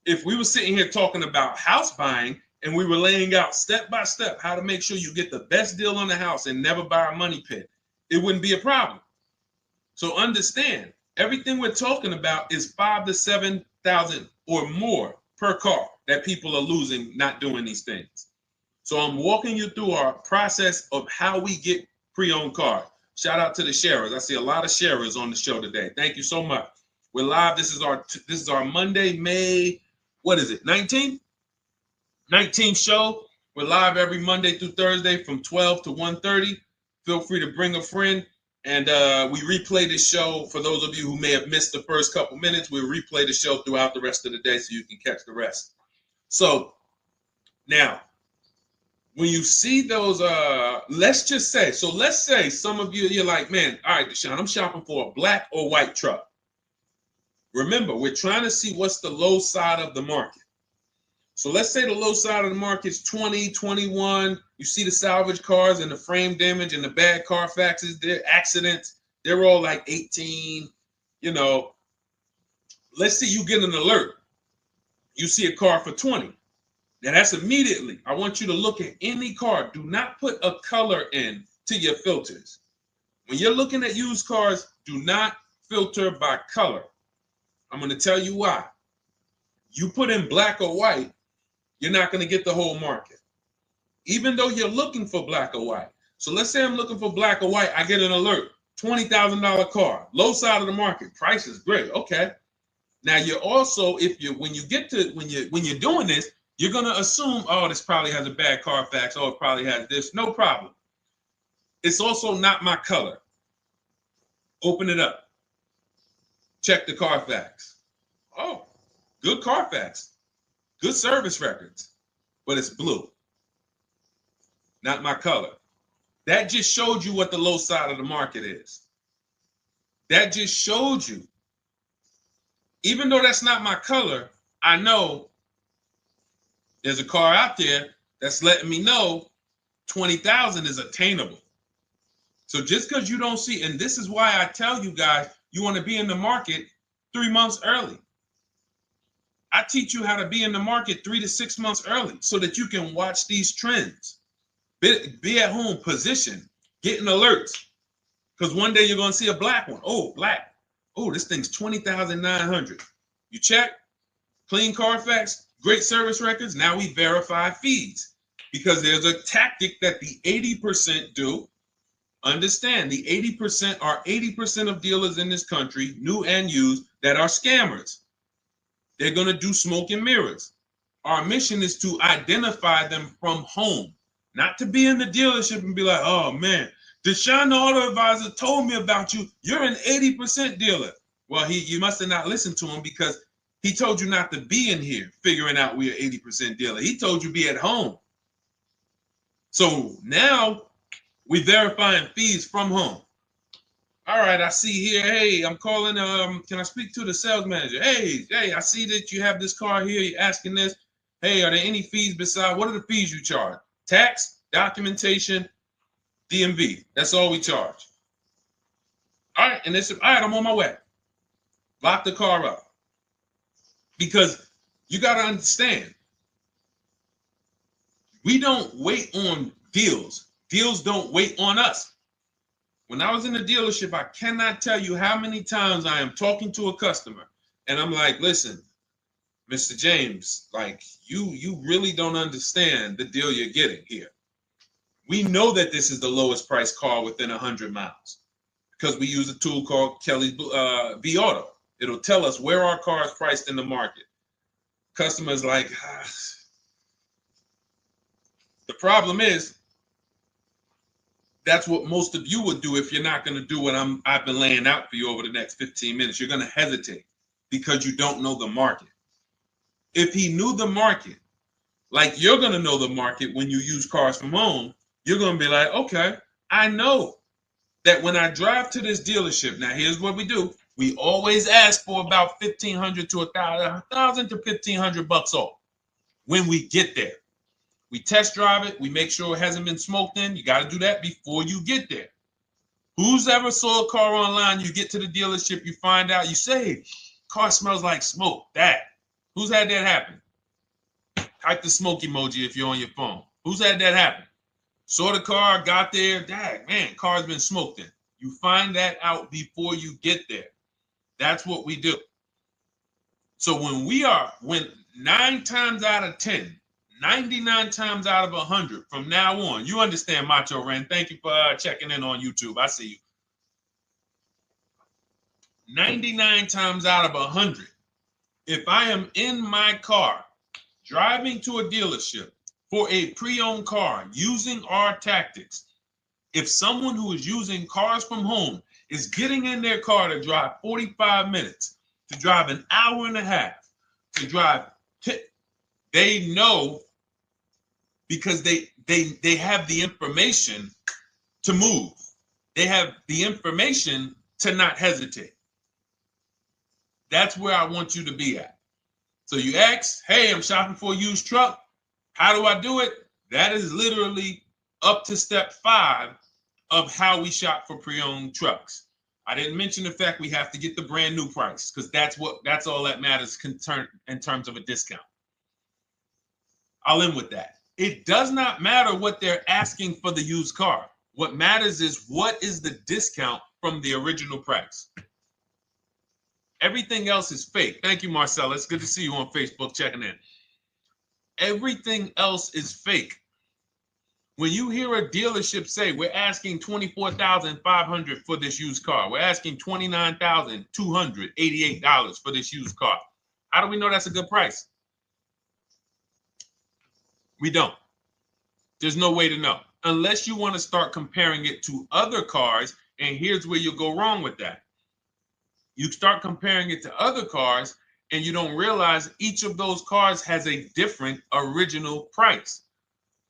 If we were sitting here talking about house buying and we were laying out step by step how to make sure you get the best deal on the house and never buy a money pit, it wouldn't be a problem. So understand, everything we're talking about is 5,000 to 7,000 or more per car that people are losing not doing these things. So I'm walking you through our process of how we get pre-owned cars. Shout out to the sharers. I see a lot of sharers on the show today. Thank you so much. We're live. This is our Monday, May, what is it, 19th? 19th show. We're live every Monday through Thursday from 12 to 1:30. Feel free to bring a friend. And we replay this show. For those of you who may have missed the first couple minutes, we'll replay the show throughout the rest of the day so you can catch the rest. So now, when you see those, let's say some of you, you're like, man, all right, Deshone, I'm shopping for a black or white truck. Remember, we're trying to see what's the low side of the market. So let's say the low side of the market is 20, 21. You see the salvage cars and the frame damage and the bad Carfaxes, their accidents, they're all like 18, you know. Let's say you get an alert. You see a car for 20. Now that's immediately, I want you to look at any car. Do not put a color in to your filters. When you're looking at used cars, do not filter by color. I'm going to tell you why. You put in black or white, you're not going to get the whole market, even though you're looking for black or white. So let's say I'm looking for black or white. I get an alert, $20,000 car, low side of the market. Price is great. Okay. Now you're also, when you're doing this, you're going to assume, oh, this probably has a bad Carfax. Oh, it probably has this. No problem. It's also not my color. Open it up. Check the Carfax. Oh, good Carfax. Good service records, but it's blue. Not my color. That just showed you what the low side of the market is. That just showed you. Even though that's not my color, I know there's a car out there that's letting me know 20,000 is attainable. So just because you don't see, and this is why I tell you guys, you want to be in the market 3 months early. I teach you how to be in the market 3 to 6 months early so that you can watch these trends. Be at home, position, getting alerts. Because one day you're going to see a black one. Oh, black. Oh, this thing's 20,900. You check. clean Carfax, great service records. Now we verify fees because there's a tactic that the 80% do. Understand, the 80% are 80% of dealers in this country, new and used, that are scammers. They're going to do smoke and mirrors. Our mission is to identify them from home, not to be in the dealership and be like, oh man, Deshone the Auto Advisor told me about you. You're an 80% dealer. Well, you must have not listened to him because he told you not to be in here figuring out we're 80% dealer. He told you be at home. So now we verifying fees from home. All right, I see here, hey, I'm calling, can I speak to the sales manager? Hey, I see that you have this car here, you're asking this. Hey, are there any fees besides, what are the fees you charge? Tax, documentation, DMV. That's all we charge. All right, and they said, all right, I'm on my way. Lock the car up. Because you got to understand, we don't wait on deals. Deals don't wait on us. When I was in the dealership, I cannot tell you how many times I am talking to a customer and I'm like, listen, Mr. James, like you really don't understand the deal you're getting here. We know that this is the lowest price car within 100 miles because we use a tool called Kelly's V Auto. It'll tell us where our car is priced in the market. Customers like, the problem is, that's what most of you would do if you're not going to do what I've been laying out for you over the next 15 minutes. You're going to hesitate because you don't know the market. If he knew the market, like you're going to know the market when you use cars from home, you're going to be like, okay, I know that when I drive to this dealership, now here's what we do. We always ask for about $1,500 to $1,000 to $1,500 off when we get there. We test drive it. We make sure it hasn't been smoked in. You got to do that before you get there. Who's ever saw a car online? You get to the dealership, you find out, you say, car smells like smoke. That. Who's had that happen? Type the smoke emoji if you're on your phone. Who's had that happen? Saw the car, got there, dang, man, car's been smoked in. You find that out before you get there. That's what we do. So when 9 times out of 10, 99 times out of 100 from now on, you understand, Macho Ren. Thank you for checking in on YouTube. I see you. 99 times out of 100, if I am in my car driving to a dealership for a pre-owned car using our tactics, if someone who is using cars from home is getting in their car to drive 45 minutes, to drive an hour and a half, to drive, they know because they have the information to move. They have the information to not hesitate. That's where I want you to be at. So you ask, hey, I'm shopping for a used truck. How do I do it? That is literally up to step 5 of how we shop for pre-owned trucks. I didn't mention the fact we have to get the brand new price because that's all that matters in terms of a discount. I'll end with that. It does not matter what they're asking for the used car. What matters is what is the discount from the original price. Everything else is fake. Thank you, Marcella. It's good to see you on Facebook checking in. Everything else is fake. When you hear a dealership say, we're asking $24,500 for this used car, we're asking $29,288 for this used car, how do we know that's a good price? We don't. There's no way to know unless you want to start comparing it to other cars. And here's where you'll go wrong with that. You start comparing it to other cars and you don't realize each of those cars has a different original price.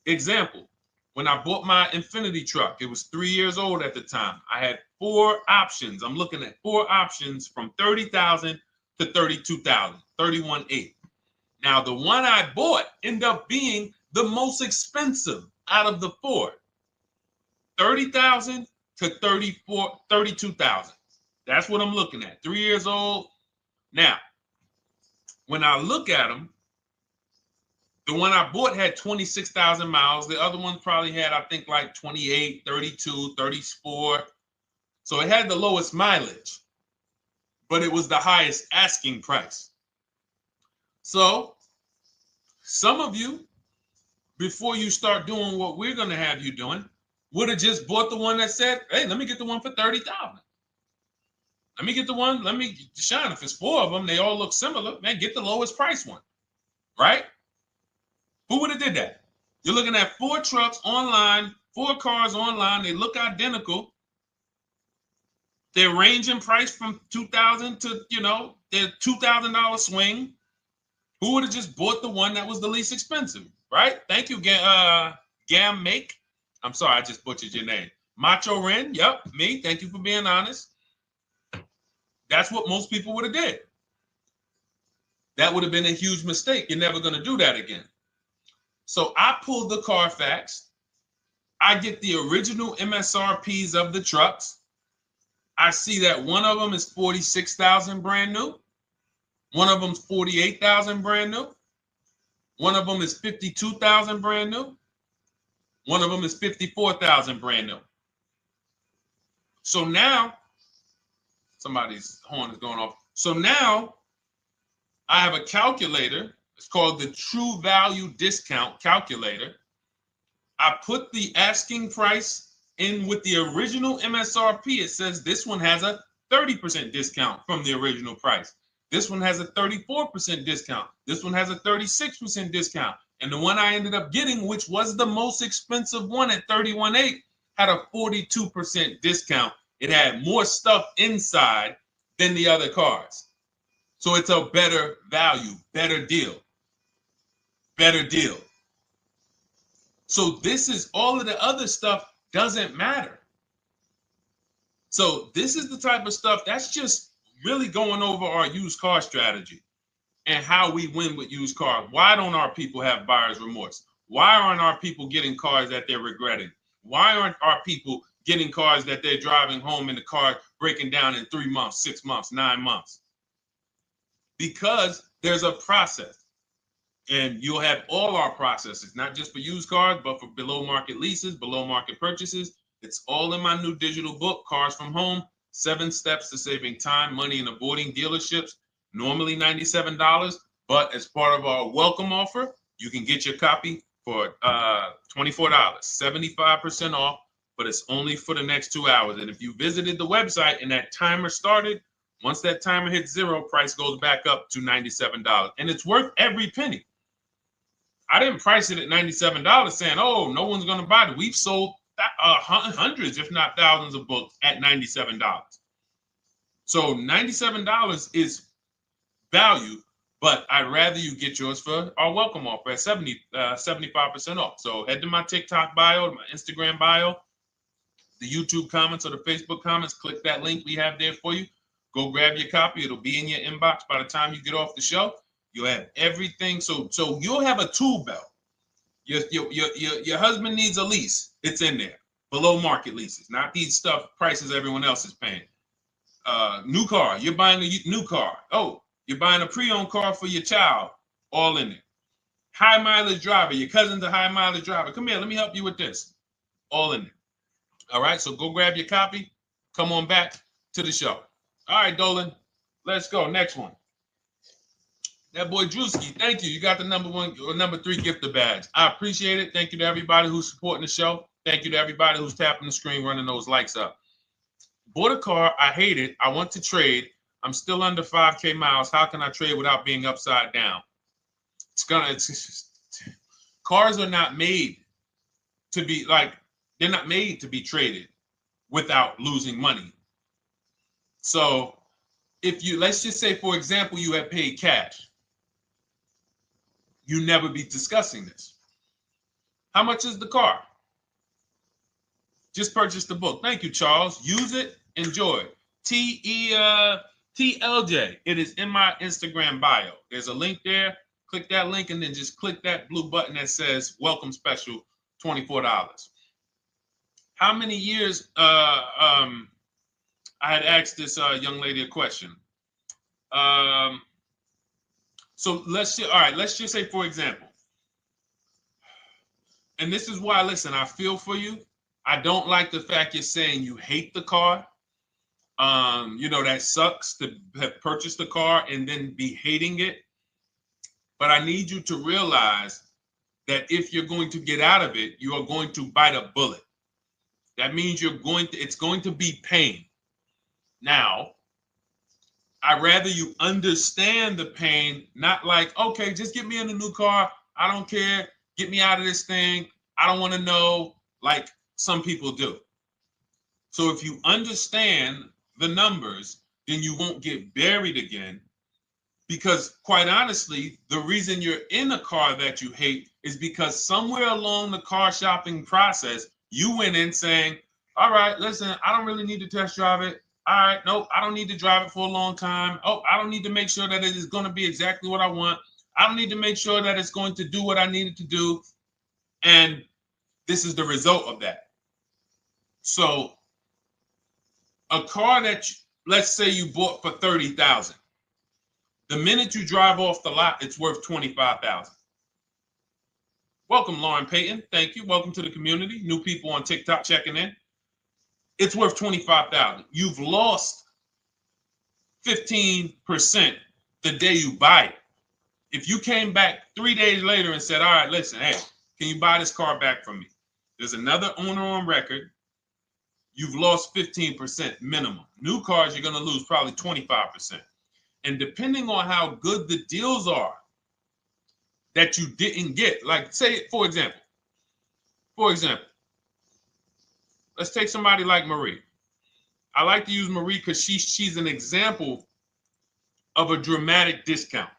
Example, when I bought my Infinity truck, it was 3 years old at the time. I had 4 options. I'm looking at 4 options from $30,000 to $32,000, $31,800. Now, the one I bought ended up being the most expensive out of the 4. $30,000 to $32,000. That's what I'm looking at. 3 years old. Now, when I look at them, the one I bought had 26,000 miles. The other one probably had, I think, like 28, 32, 34. So it had the lowest mileage, but it was the highest asking price. So some of you, before you start doing what we're going to have you doing, would have just bought the one that said, hey, let me get the one for 30,000. Let me get the one, Deshone, if it's 4 of them, they all look similar, man, get the lowest price one, right? Who would have did that? You're looking at 4 trucks online, 4 cars online, they look identical. They're ranging price from $2,000 to, their $2,000 swing. Who would have just bought the one that was the least expensive, right? Thank you, Gam Make. I'm sorry, I just butchered your name. Macho Ren, yep, me. Thank you for being honest. That's what most people would have did. That would have been a huge mistake. You're never going to do that again. So I pulled the Carfax. I get the original MSRPs of the trucks. I see that one of them is 46,000 brand new. One of them's 48,000 brand new. One of them is 52,000 brand new. One of them is 54,000 brand new. So now, somebody's horn is going off. So now I have a calculator. It's called the True Value Discount Calculator. I put the asking price in with the original MSRP. It says this one has a 30% discount from the original price. This one has a 34% discount. This one has a 36% discount. And the one I ended up getting, which was the most expensive one at $31,800, had a 42% discount. It had more stuff inside than the other cars. So it's a better value, better deal. Better deal. So this is all of the other stuff doesn't matter. So this is the type of stuff that's just really going over our used car strategy and how we win with used cars. Why don't our people have buyer's remorse? Why aren't our people getting cars that they're regretting? Why aren't our people getting cars that they're driving home and the car breaking down in 3 months, 6 months, 9 months? Because there's a process. And you'll have all our processes, not just for used cars, but for below market leases, below market purchases. It's all in my new digital book, Cars from Home, 7 Steps to Saving Time, Money, and Avoiding Dealerships. Normally $97, but as part of our welcome offer, you can get your copy for $24, 75% off, but it's only for the next 2 hours. And if you visited the website and that timer started, once that timer hits 0, price goes back up to $97. And it's worth every penny. I didn't price it at $97 saying, oh, no one's going to buy it. We've sold hundreds, if not thousands of books at $97. So $97 is value, but I'd rather you get yours for our welcome offer at 75% off. So head to my TikTok bio, my Instagram bio, the YouTube comments or the Facebook comments, click that link we have there for you. Go grab your copy. It'll be in your inbox by the time you get off the show. You'll have everything. So you'll have a tool belt. Your husband needs a lease. It's in there. Below market leases, not these stuff prices everyone else is paying. New car. You're buying a new car. Oh, you're buying a pre-owned car for your child. All in there. High mileage driver. Your cousin's a high mileage driver. Come here. Let me help you with this. All in there. All right. So go grab your copy. Come on back to the show. All right, Dolan. Let's go. Next one. That boy Drewski, thank you. You got the number 1 or number 3 gifter badge. I appreciate it. Thank you to everybody who's supporting the show. Thank you to everybody who's tapping the screen, running those likes up. Bought a car. I hate it. I want to trade. I'm still under 5K miles. How can I trade without being upside down? Cars are not made to be they're not made to be traded without losing money. So if you, let's just say, for example, you have paid cash, you never be discussing this. How much is the car? Just purchase the book. Thank you, Charles. Use it, enjoy it. TLJ. It is in my Instagram bio. There's a link there. Click that link and then just click that blue button that says welcome special, $24. How many years I had asked this young lady a question. So let's just say, for example, and this is why, listen, I feel for you. I don't like the fact you're saying you hate the car. That sucks to have purchased the car and then be hating it. But I need you to realize that if you're going to get out of it, you are going to bite a bullet. That means it's going to be pain. Now, I'd rather you understand the pain, not like, okay, just get me in a new car. I don't care. Get me out of this thing. I don't want to know, like some people do. So if you understand the numbers, then you won't get buried again. Because quite honestly, the reason you're in a car that you hate is because somewhere along the car shopping process, you went in saying, all right, listen, I don't really need to test drive it. All right, nope, I don't need to drive it for a long time. Oh, I don't need to make sure that it is going to be exactly what I want. I don't need to make sure that it's going to do what I need it to do. And this is the result of that. So a car that, let's say you bought for $30,000. The minute you drive off the lot, it's worth $25,000. Welcome, Lauren Payton. Thank you. Welcome to the community. New people on TikTok checking in. It's worth $25,000. You've lost 15% the day you buy it. If you came back 3 days later and said, all right, listen, hey, can you buy this car back from me? There's another owner on record. You've lost 15% minimum. New cars, you're going to lose probably 25%. And depending on how good the deals are that you didn't get, like say, for example, let's take somebody like Marie. I like to use Marie because she's an example of a dramatic discount.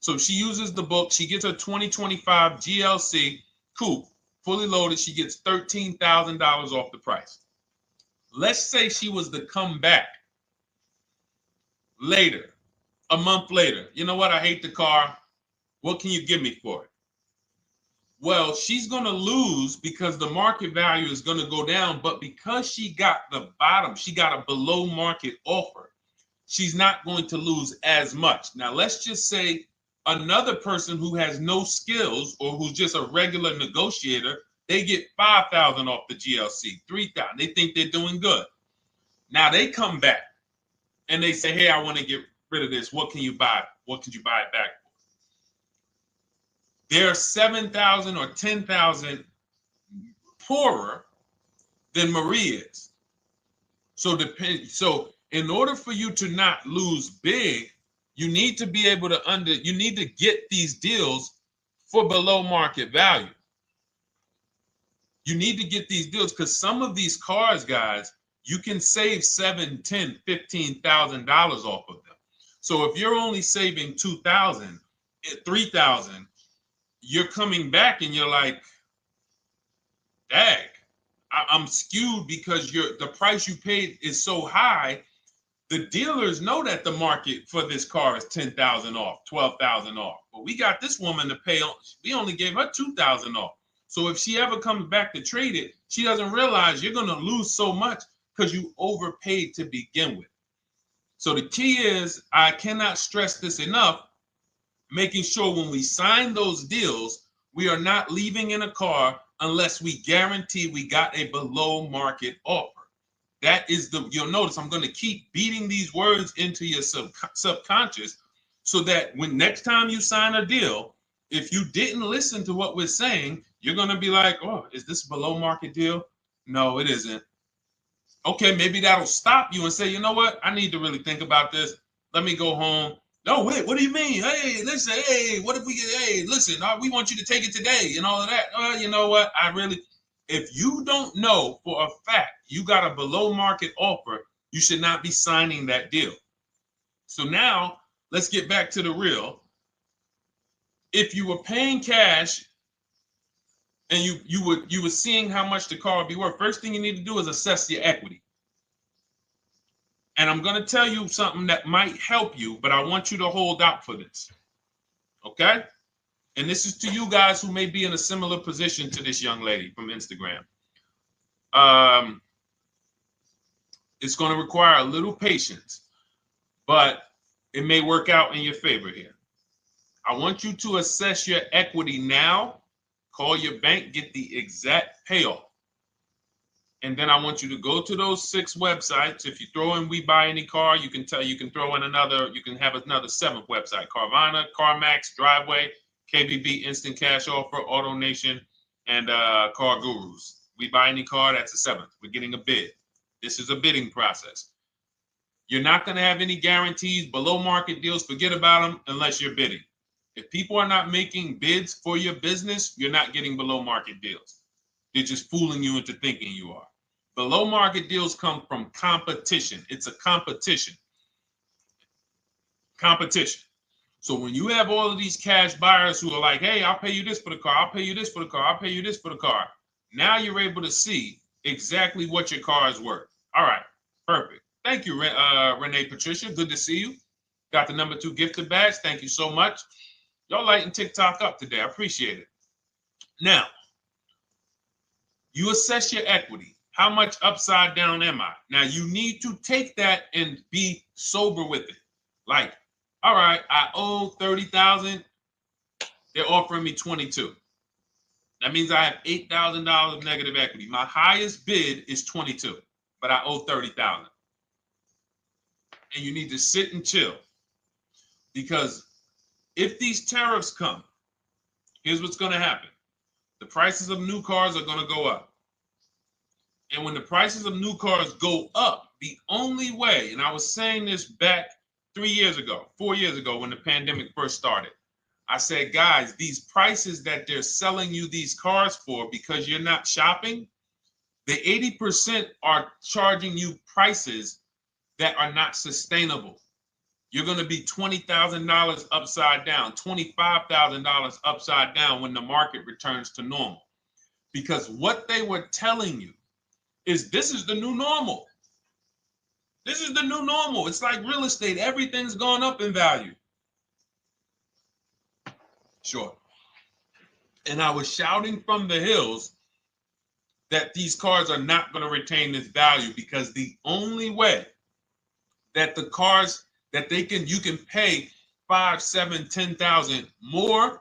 So she uses the book. She gets her 2025 GLC coupe, fully loaded. She gets $13,000 off the price. Let's say she was to come back later, a month later. You know what? I hate the car. What can you give me for it? Well, she's going to lose because the market value is going to go down. But because she got the bottom, she got a below market offer, she's not going to lose as much. Now, let's just say another person who has no skills or who's just a regular negotiator, they get $5,000 off the GLC, $3,000. They think they're doing good. Now they come back and they say, hey, I want to get rid of this. What can you buy? What could you buy it back for? They're 7,000 or 10,000 poorer than Marie is. So in order for you to not lose big, you need to be able to you need to get these deals for below market value. You need to get these deals because some of these cars, guys, you can save $7,000, $10,000, $15,000 off of them. So if you're only saving $2,000, $3,000, you're coming back and you're like, dang, I'm skewed because the price you paid is so high. The dealers know that the market for this car is $10,000 off, $12,000 off. But we got this woman to pay. We only gave her $2,000 off. So if she ever comes back to trade it, she doesn't realize you're going to lose so much because you overpaid to begin with. So the key is, I cannot stress this enough, making sure when we sign those deals, we are not leaving in a car unless we guarantee we got a below market offer. That is you'll notice I'm going to keep beating these words into your subconscious so that when next time you sign a deal, if you didn't listen to what we're saying, you're going to be like, oh, is this a below market deal? No, it isn't. Okay, maybe that'll stop you and say, you know what? I need to really think about this. Let me go home. No, wait, what do you mean? Hey, listen, hey, what if we get, hey, listen, we want you to take it today and all of that. You know what? If you don't know for a fact you got a below market offer, you should not be signing that deal. So now let's get back to the real. If you were paying cash and you were seeing how much the car would be worth, first thing you need to do is assess your equity. And I'm going to tell you something that might help you, but I want you to hold out for this. Okay? And this is to you guys who may be in a similar position to this young lady from Instagram. It's going to require a little patience, but it may work out in your favor here. I want you to assess your equity now. Call your bank, get the exact payoff. And then I want you to go to those 6 websites. If you throw in We Buy Any Car, you can throw in another, you can have another 7th website: Carvana, CarMax, Driveway, KBB, Instant Cash Offer, AutoNation, and Car Gurus. We Buy Any Car, that's the 7th. We're getting a bid. This is a bidding process. You're not going to have any guarantees, below market deals. Forget about them unless you're bidding. If people are not making bids for your business, you're not getting below market deals. They're just fooling you into thinking you are. Below market deals come from competition. It's a competition. Competition. So when you have all of these cash buyers who are like, hey, I'll pay you this for the car, I'll pay you this for the car, I'll pay you this for the car. Now you're able to see exactly what your car is worth. All right, perfect. Thank you, Renee Patricia. Good to see you. Got the number 2 gifted badge. Thank you so much. Y'all lighting TikTok up today. I appreciate it. Now, you assess your equity. How much upside down am I? Now, you need to take that and be sober with it. Like, all right, I owe $30,000. They're offering me 22. That means I have $8,000 of negative equity. My highest bid is 22, but I owe 30,000. And you need to sit and chill, because if these tariffs come, here's what's going to happen. The prices of new cars are going to go up. And when the prices of new cars go up, the only way, and I was saying this back 4 years ago, when the pandemic first started, I said, guys, these prices that they're selling you these cars for because you're not shopping, the 80% are charging you prices that are not sustainable. You're going to be $20,000 upside down, $25,000 upside down when the market returns to normal. Because what they were telling you is this is the new normal. This is the new normal. It's like real estate. Everything's gone up in value. Sure. And I was shouting from the hills that these cars are not going to retain this value, because the only way that the cars that you can pay 5, 7, 10,000 more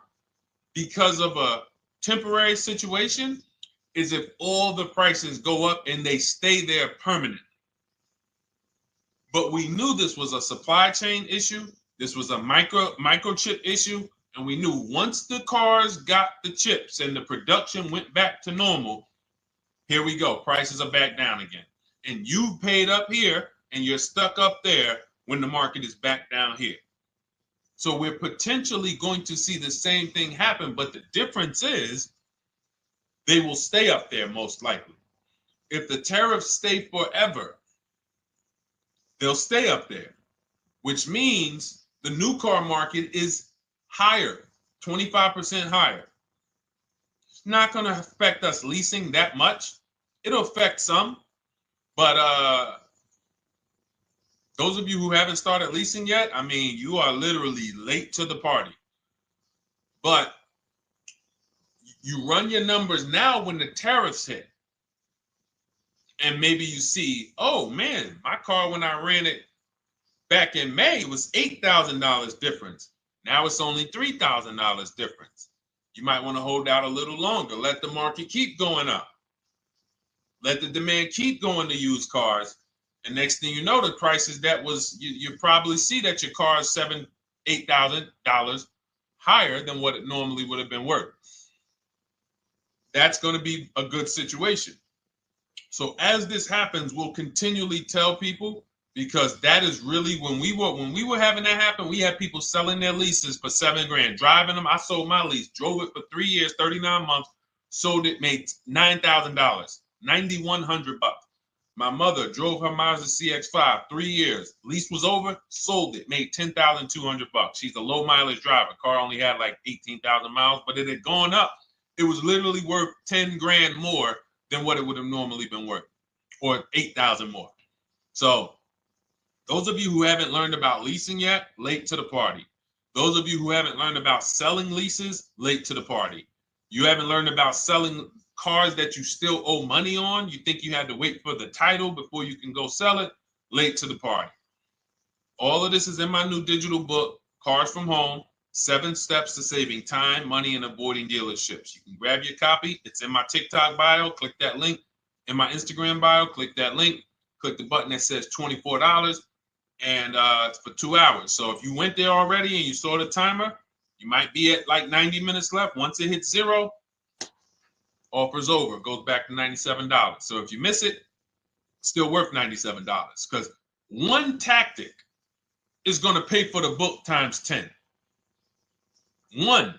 because of a temporary situation is if all the prices go up and they stay there permanently. But we knew this was a supply chain issue. This was a microchip issue. And we knew once the cars got the chips and the production went back to normal, here we go. Prices are back down again. And you paid up here and you're stuck up there when the market is back down here. So we're potentially going to see the same thing happen. But the difference is they will stay up there most likely. If the tariffs stay forever, they'll stay up there, which means the new car market is higher, 25% higher. It's not going to affect us leasing that much. It'll affect some, but those of you who haven't started leasing yet, I mean, you are literally late to the party. But you run your numbers now when the tariffs hit. And maybe you see, oh man, my car when I ran it back in May was $8,000 difference. Now it's only $3,000 difference. You might want to hold out a little longer. Let the market keep going up. Let the demand keep going to used cars. And next thing you know, the prices that was, you probably see that your car is $7,000, $8,000 higher than what it normally would have been worth. That's going to be a good situation. So as this happens, we'll continually tell people, because that is really when we were having that happen, we had people selling their leases for $7,000, driving them. I sold my lease, drove it for 3 years, 39 months, sold it, made $9,000, $9,100. My mother drove her Mazda CX-5, 3 years, lease was over, sold it, made $10,200. She's a low mileage driver. Car only had like 18,000 miles, but it had gone up. It was literally worth $10,000 more than what it would have normally been worth, or 8,000 more. So those of you who haven't learned about leasing yet, late to the party. Those of you who haven't learned about selling leases, late to the party. You haven't learned about selling cars that you still owe money on. You think you had to wait for the title before you can go sell it, late to the party. All of this is in my new digital book, Cars from Home, 7 Steps to Saving Time, Money, and Avoiding Dealerships. You can grab your copy. It's in my TikTok bio. Click that link in my Instagram bio. Click that link. Click the button that says $24, and it's for 2 hours. So if you went there already and you saw the timer, you might be at like 90 minutes left. Once it hits 0, offer's over. It goes back to $97. So if you miss it, still worth $97, because one tactic is going to pay for the book times 10. One.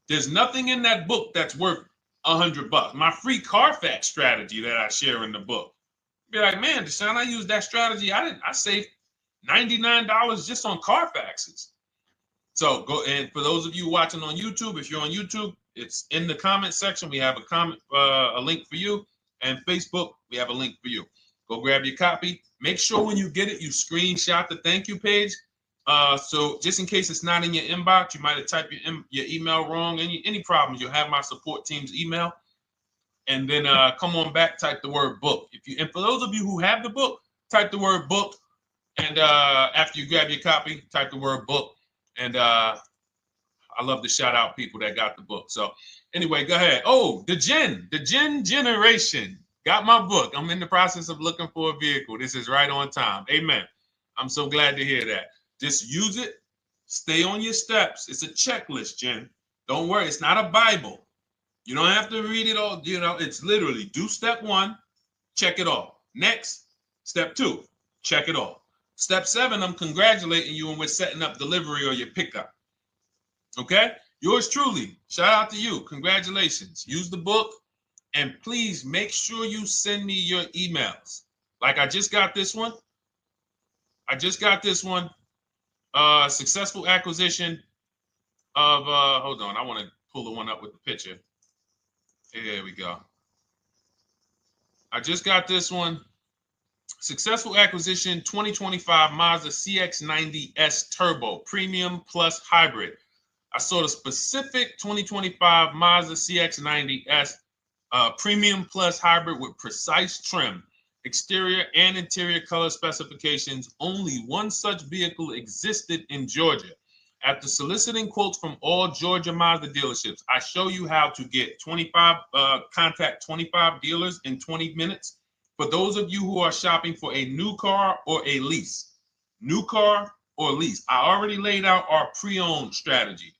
There's nothing in that book that's worth $100. My free Carfax strategy that I share in the book. Be like, man, Deshone, I used that strategy. I saved $99 just on Carfaxes. So go, and for those of you watching on YouTube, if you're on YouTube, it's in the comment section. We have a link for you, and Facebook, we have a link for you. Go grab your copy. Make sure when you get it, you screenshot the thank you page. So just in case it's not in your inbox, you might have typed your email wrong. Any problems, you'll have my support team's email. And then come on back, type the word book. And for those of you who have the book, type the word book. And after you grab your copy, type the word book. And I love to shout out people that got the book. So anyway, go ahead. Oh, the Gen Generation got my book. I'm in the process of looking for a vehicle. This is right on time. Amen. I'm so glad to hear that. Just use it. Stay on your steps. It's a checklist, Jen. Don't worry. It's not a Bible. You don't have to read it all. You know, it's literally do step 1, check it off. Next, step 2, check it off. Step 7, I'm congratulating you and we're setting up delivery or your pickup. Okay? Yours truly. Shout out to you. Congratulations. Use the book, and please make sure you send me your emails. Like I just got this one. Successful acquisition of, hold on, I want to pull the one up with the picture. There we go. I just got this one. Successful acquisition 2025 Mazda CX-90S Turbo Premium Plus Hybrid. I saw the specific 2025 Mazda CX-90S Premium Plus Hybrid with precise trim, exterior and interior color specifications. Only one such vehicle existed in Georgia. After soliciting quotes from all Georgia Mazda dealerships, I show you how to get contact 25 dealers in 20 minutes. For those of you who are shopping for a new car or a lease, new car or lease, I already laid out our pre-owned strategy.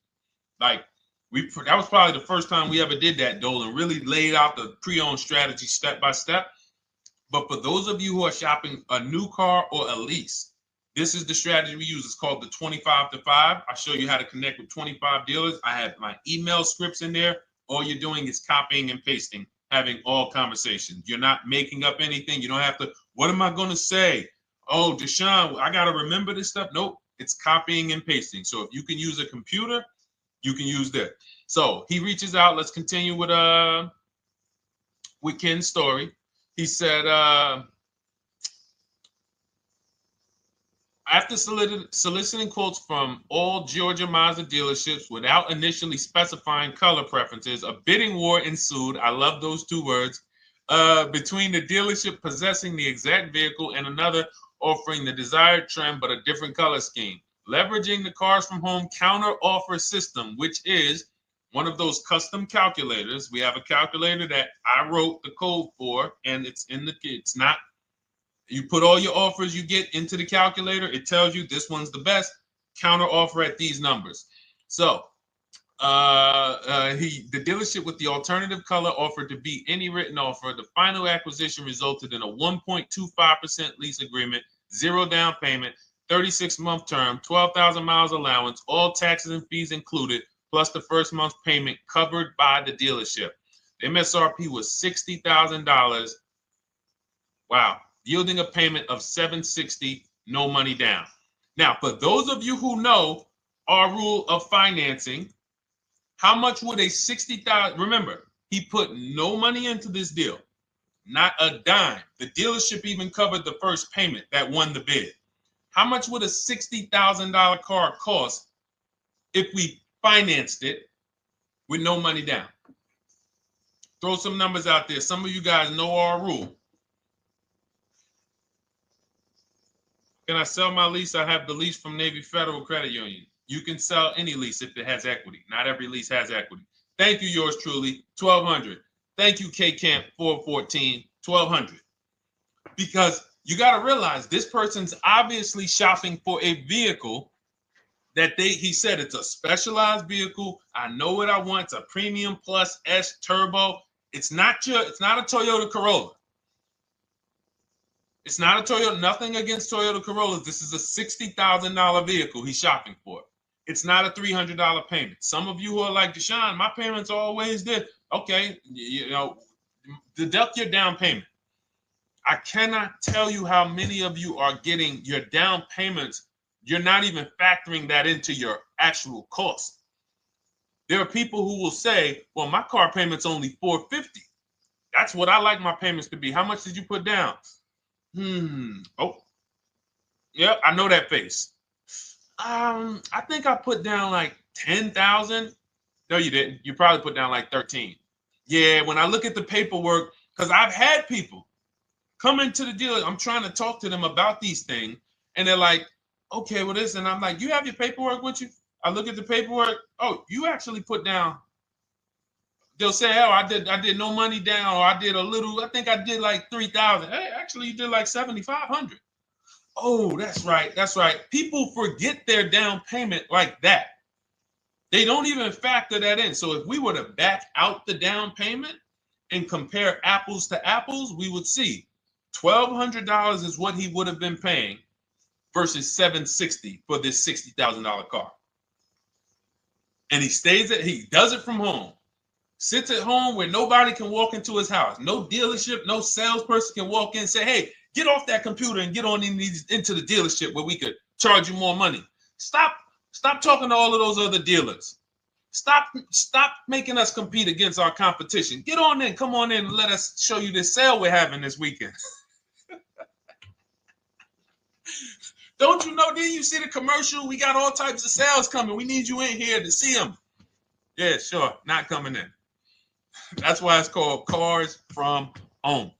Like that was probably the first time we ever did that, Dolan, really laid out the pre-owned strategy step by step. But for those of you who are shopping a new car or a lease, this is the strategy we use. It's called the 25 to 5. I show you how to connect with 25 dealers. I have my email scripts in there. All you're doing is copying and pasting, having all conversations. You're not making up anything. You don't have to, what am I going to say? Oh, Deshone, I got to remember this stuff. Nope, it's copying and pasting. So if you can use a computer, you can use that. So he reaches out. Let's continue with Ken's story. He said, after soliciting quotes from all Georgia Mazda dealerships without initially specifying color preferences, a bidding war ensued. I love those 2 words. Between the dealership possessing the exact vehicle and another offering the desired trim but a different color scheme. Leveraging the Cars from Home counter offer system, which is one of those custom calculators. We have a calculator that I wrote the code for, and it's not. You put all your offers you get into the calculator. It tells you this one's the best. Counter offer at these numbers. So the dealership with the alternative color offered to beat any written offer. The final acquisition resulted in a 1.25% lease agreement, 0 down payment, 36-month term, 12,000 miles allowance, all taxes and fees included, plus the first month's payment covered by the dealership. The MSRP was $60,000. Wow. Yielding a payment of $760, no money down. Now, for those of you who know our rule of financing, how much would a $60,000? Remember, he put no money into this deal, not a dime. The dealership even covered the first payment that won the bid. How much would a $60,000 car cost if we financed it with no money down? Throw some numbers out there. Some of you guys know our rule. Can I sell my lease? I have the lease from Navy Federal Credit Union. You can sell any lease if it has equity. Not every lease has equity. Thank you, yours truly, 1200. Thank you, K Camp 414. $1,200. Because you got to realize this person's obviously shopping for a vehicle that he said it's a specialized vehicle. I know what I want. It's a premium plus S turbo. It's not a Toyota Corolla. It's not a Toyota, nothing against Toyota Corollas. This is a $60,000 vehicle he's shopping for. It's not a $300 payment. Some of you who are like, Deshone, my payments are always there. Okay, deduct your down payment. I cannot tell you how many of you are getting your down payments. You're not even factoring that into your actual cost. There are people who will say, well, my car payment's only $450. That's what I like my payments to be. How much did you put down? Oh, yeah, I know that face. I think I put down like 10,000. No, you didn't. You probably put down like 13. Yeah, when I look at the paperwork, because I've had people come into the dealer, I'm trying to talk to them about these things, and they're like, okay, well, this, and I'm like, you have your paperwork with you? I look at the paperwork. Oh, you actually put down. They'll say, oh, I did no money down, or I did a little. I think I did like 3,000. Hey, actually, you did like 7,500. Oh, that's right. That's right. People forget their down payment like that. They don't even factor that in. So if we were to back out the down payment and compare apples to apples, we would see $1,200 is what he would have been paying versus $760 for this $60,000 car. And he does it from home. Sits at home where nobody can walk into his house. No dealership, no salesperson can walk in and say, hey, get off that computer and get on into the dealership where we could charge you more money. Stop talking to all of those other dealers. Stop making us compete against our competition. Get on in, come on in and let us show you this sale we're having this weekend. Don't you know, didn't you see the commercial? We got all types of sales coming. We need you in here to see them. Yeah, sure, not coming in. That's why it's called Cars from Home.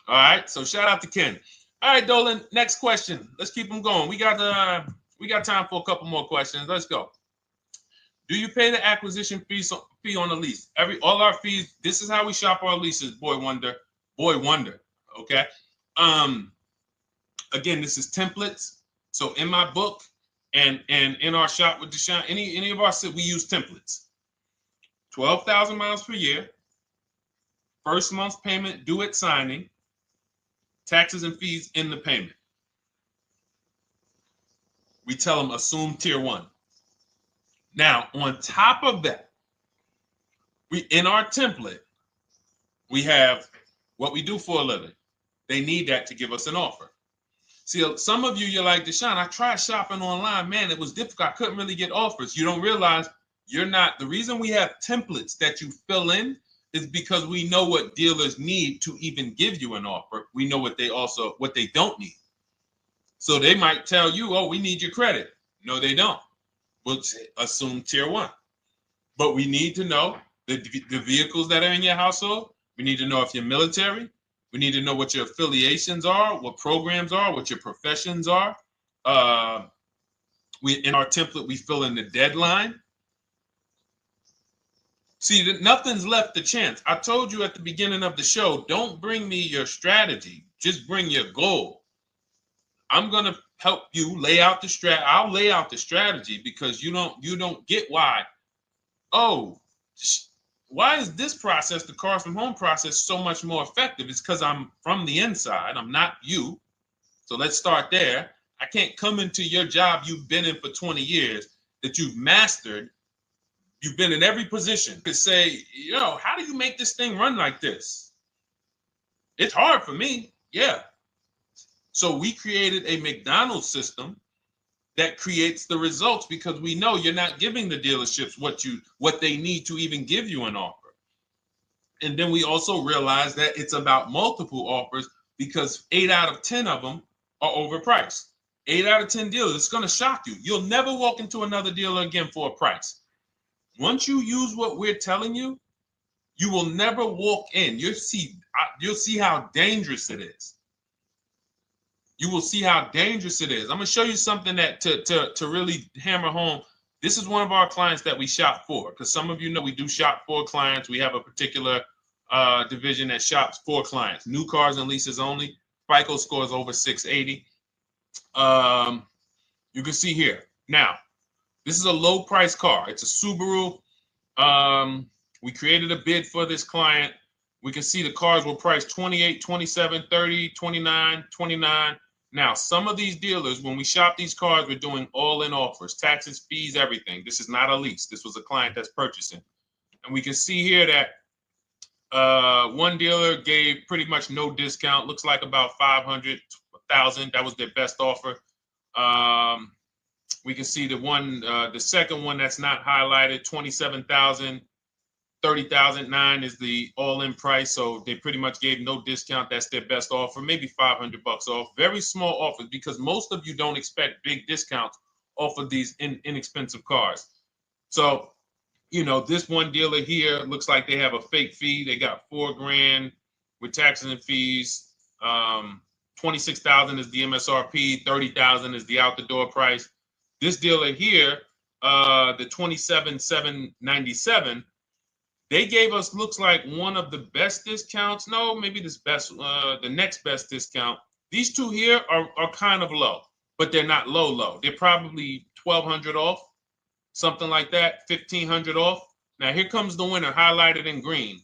All right, so shout out to Ken. All right, Dolan, next question. Let's keep them going. We got time for a couple more questions. Let's go. Do you pay the acquisition fee on the lease? All our fees, this is how we shop our leases, Boy Wonder. Okay. Again, this is templates. So in my book and in our shop with Deshone, any of our we use templates. 12,000 miles per year, first month's payment due at signing, taxes and fees in the payment. We tell them assume tier 1. Now, on top of that, in our template, we have what we do for a living. They need that to give us an offer. See, some of you, you're like, Deshone, I tried shopping online. Man, it was difficult. I couldn't really get offers. You don't realize you're not. The reason we have templates that you fill in is because we know what dealers need to even give you an offer. We know what they don't need. So they might tell you, oh, we need your credit. No, they don't. We'll assume tier 1. But we need to know the vehicles that are in your household. We need to know if you're military. We need to know what your affiliations are, what programs are, what your professions are. In our template, we fill in the deadline. See, nothing's left to chance. I told you at the beginning of the show, don't bring me your strategy. Just bring your goal. I'm going to help you lay out the strat. I'll lay out the strategy because you don't get why. Oh, why is this process, the Cars from Home process, so much more effective? It's because I'm from the inside. I'm not you. So let's start there. I can't come into your job you've been in for 20 years that you've mastered. You've been in every position to say, how do you make this thing run like this? It's hard for me. Yeah. So we created a McDonald's system that creates the results because we know you're not giving the dealerships what they need to even give you an offer. And then we also realize that it's about multiple offers because 8 out of 10 of them are overpriced. 8 out of 10 dealers, it's going to shock you. You'll never walk into another dealer again for a price. Once you use what we're telling you, you will never walk in. You'll see how dangerous it is. You will see how dangerous it is. I'm going to show you something that to really hammer home. This is one of our clients that we shop for, because some of you know we do shop for clients. We have a particular division that shops for clients. New cars and leases only. FICO scores over 680. You can see here. Now, this is a low price car. It's a Subaru. We created a bid for this client. We can see the cars were priced 28, 27, 30, 29, 29. Now, some of these dealers, when we shop these cars, we're doing all-in offers, taxes, fees, everything. This is not a lease. This was a client that's purchasing. And we can see here that one dealer gave pretty much no discount. Looks like about 500, 1,000. That was their best offer. We can see the second one that's not highlighted, 27,000. 30,009 is the all-in price, so they pretty much gave no discount. That's their best offer, maybe $500 off. Very small offers, because most of you don't expect big discounts off of these inexpensive cars. So, you know, this one dealer here looks like they have a fake fee. They got $4,000 with taxes and fees. 26,000 is the MSRP. 30,000 is the out the door price. This dealer here, the 27,797. They gave us, looks like, one of the best discounts. No, maybe the next best discount. These two here are kind of low, but they're not low. They're probably 1,200 off, something like that, 1,500 off. Now here comes the winner, highlighted in green,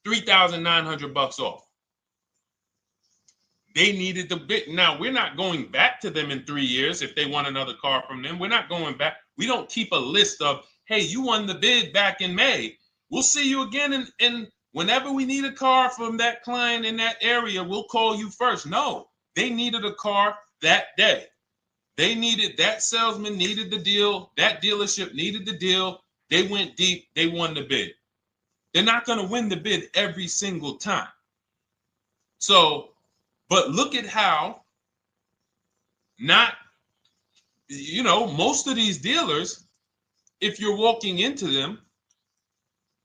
3,900 off. They needed the bid. Now, we're not going back to them in 3 years if they want another car from them. We're not going back. We don't keep a list of, hey, you won the bid back in May. We'll see you again. And whenever we need a car from that client in that area, we'll call you first. No, they needed a car that day. They needed, that salesman needed the deal. That dealership needed the deal. They went deep. They won the bid. They're not going to win the bid every single time. So, but look at how most of these dealers, if you're walking into them,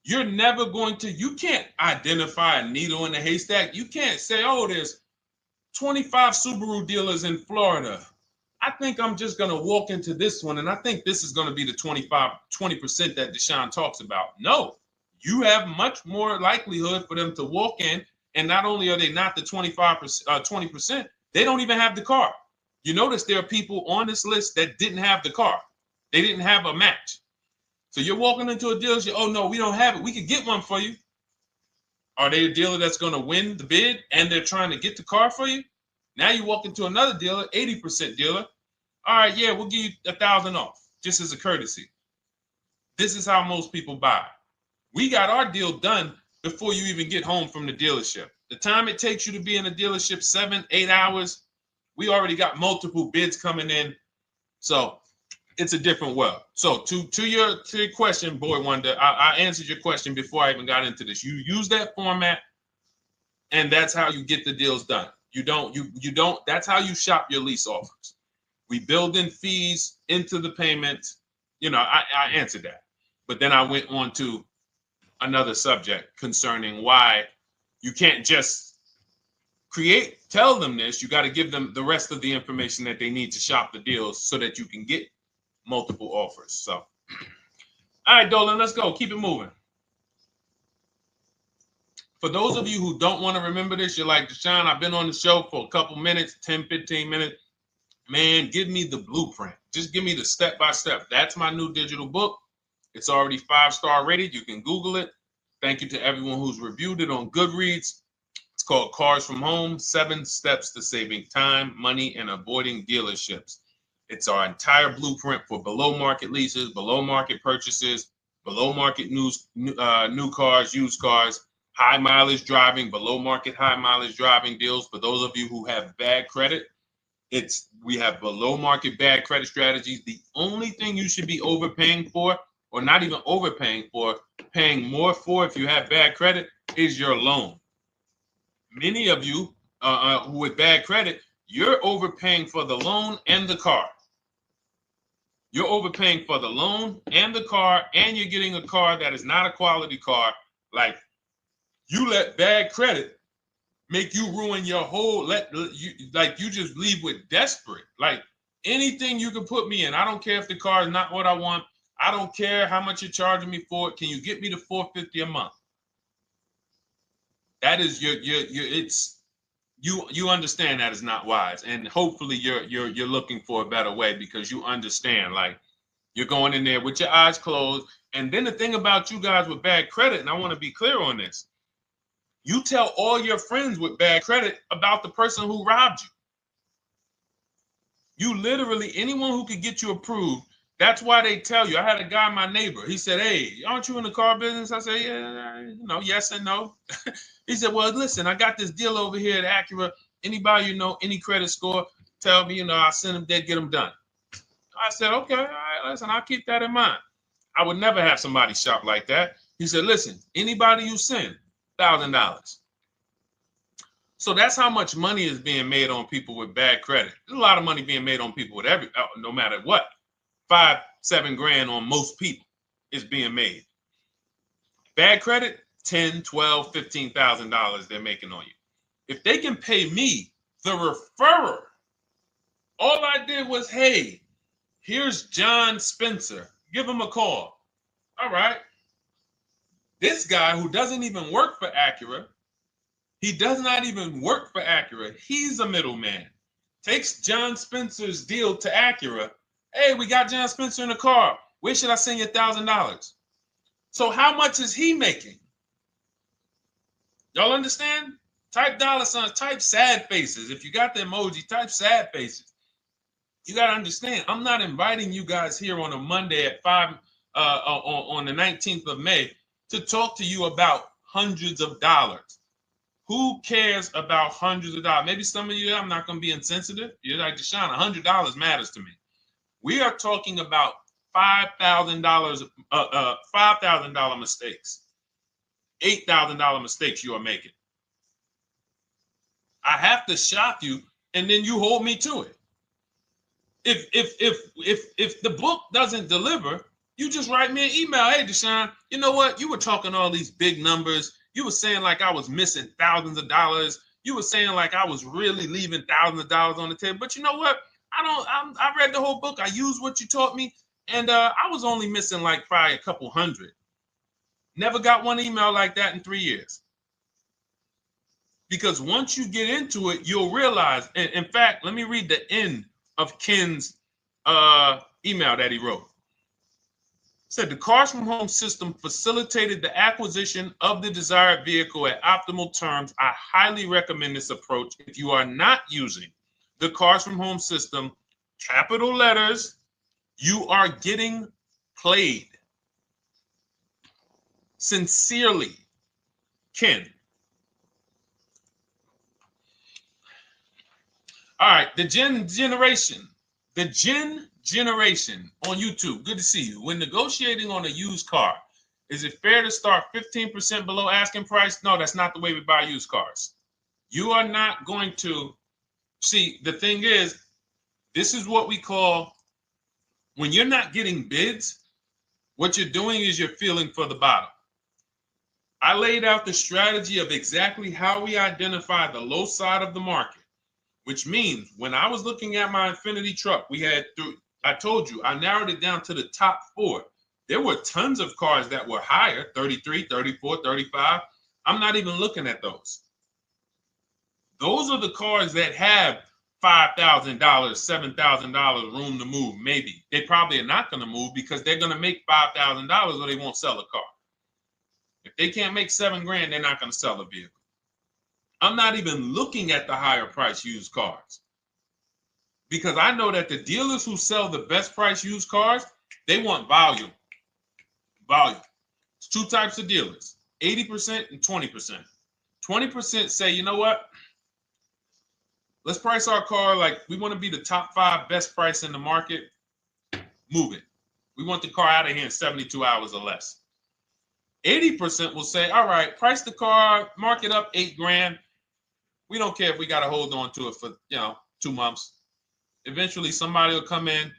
you're never going to, you can't identify a needle in the haystack. You can't say, oh, there's 25 Subaru dealers in Florida. I think I'm just going to walk into this one, and I think this is going to be the 20% that Deshone talks about. No, you have much more likelihood for them to walk in, and not only are they not the 20%, they don't even have the car. You notice there are people on this list that didn't have the car. They didn't have a match. So you're walking into a dealership, oh, no, we don't have it. We could get one for you. Are they a dealer that's going to win the bid and they're trying to get the car for you? Now you walk into another dealer, 80% dealer. All right, yeah, we'll give you 1,000 off, just as a courtesy. This is how most people buy. We got our deal done before you even get home from the dealership. The time it takes you to be in a dealership, 7-8 hours, we already got multiple bids coming in. So it's a different world. So to your question, Boy Wonder, I answered your question before I even got into this. You use that format, and that's how you get the deals done. You don't, that's how you shop your lease offers. We build in fees into the payment. You know, I answered that. But then I went on to another subject concerning why you can't just tell them this. You got to give them the rest of the information that they need to shop the deals so that you can get multiple offers. So, all right, Dolan, let's go. Keep it moving. For those of you who don't want to remember this, you're like, Deshone, I've been on the show for a couple minutes, 10, 15 minutes. Man, give me the blueprint. Just give me the step-by-step. That's my new digital book. It's already 5-star rated. You can Google it. Thank you to everyone who's reviewed it on Goodreads. It's called Cars from Home, 7 Steps to Saving Time, Money, and Avoiding Dealerships. It's our entire blueprint for below-market leases, below-market purchases, below-market new cars, used cars, high mileage driving, below market high mileage driving deals. For those of you who have bad credit, we have below market bad credit strategies. The only thing you should be overpaying for, or not even overpaying for, paying more for if you have bad credit, is your loan. Many of you with bad credit, you're overpaying for the loan and the car. You're overpaying for the loan and the car, and you're getting a car that is not a quality car. Like, you let bad credit make you ruin your whole, you just leave with desperate. Like, anything you can put me in. I don't care if the car is not what I want. I don't care how much you're charging me for it. Can you get me to $450 a month? That is you understand that is not wise, and hopefully you're looking for a better way, because you understand, like, you're going in there with your eyes closed. And then the thing about you guys with bad credit, and I want to be clear on this, you tell all your friends with bad credit about the person who robbed you. You literally, anyone who could get you approved, that's why they tell you. I had a guy, my neighbor, he said, "Hey, aren't you in the car business?" I said, "Yeah, yes and no." He said, "Well, listen, I got this deal over here at Acura. Anybody any credit score, tell me, I'll send them there, get them done." I said, "Okay, all right, listen, I'll keep that in mind." I would never have somebody shop like that. He said, "Listen, anybody you send, $1,000. So that's how much money is being made on people with bad credit. There's a lot of money being made on people with no matter what. 5-7 grand on most people is being made. Bad credit, $10, $12, $15,000 they're making on you. If they can pay me, the referrer, all I did was, hey, here's John Spencer. Give him a call. All right. This guy who doesn't even work for Acura, he does not even work for Acura. He's a middleman. Takes John Spencer's deal to Acura. Hey, we got John Spencer in the car. Where should I send you $1,000? So how much is he making? Y'all understand? Type dollar signs, type sad faces. If you got the emoji, type sad faces. You got to understand, I'm not inviting you guys here on a Monday at 5 on the 19th of May to talk to you about hundreds of dollars. Who cares about hundreds of dollars? Maybe some of you, I'm not going to be insensitive. You're like, Deshone, $100 matters to me. We are talking about $5,000, $5,000 mistakes, $8,000 mistakes you are making. I have to shock you, and then you hold me to it. If the book doesn't deliver, you just write me an email. Hey, Deshone, you know what? You were talking all these big numbers. You were saying like I was missing thousands of dollars. You were saying like I was really leaving thousands of dollars on the table. But you know what? I read the whole book. I used what you taught me. And I was only missing like probably a couple hundred. Never got one email like that in 3 years. Because once you get into it, you'll realize. And in fact, let me read the end of Ken's email that he wrote. Said the Cars from Home system facilitated the acquisition of the desired vehicle at optimal terms. I highly recommend this approach. If you are not using the Cars from Home system, capital letters, you are getting played. Sincerely, Ken. All right, the Gen Generation on YouTube. Good to see you. When negotiating on a used car, is it fair to start 15% below asking price? No, that's not the way we buy used cars. You are not going to see. The thing is, this is what we call, when you're not getting bids, what you're doing is you're feeling for the bottom. I laid out the strategy of exactly how we identify the low side of the market, which means when I was looking at my Infiniti truck, I told you, I narrowed it down to the top 4. There were tons of cars that were higher, 33, 34, 35. I'm not even looking at those. Those are the cars that have $5,000, $7,000 room to move. Maybe they probably are not going to move because they're going to make $5,000 or they won't sell a car. If they can't make $7 grand, they're not going to sell a vehicle. I'm not even looking at the higher price used cars because I know that the dealers who sell the best price used cars, they want volume. Volume. It's 2 types of dealers, 80% and 20%. 20% say, you know what? Let's price our car like we want to be the top 5 best price in the market. Move it. We want the car out of here in 72 hours or less. 80% will say, all right, price the car, mark it up $8 grand. We don't care if we got to hold on to it for, 2 months. Eventually, somebody will come in.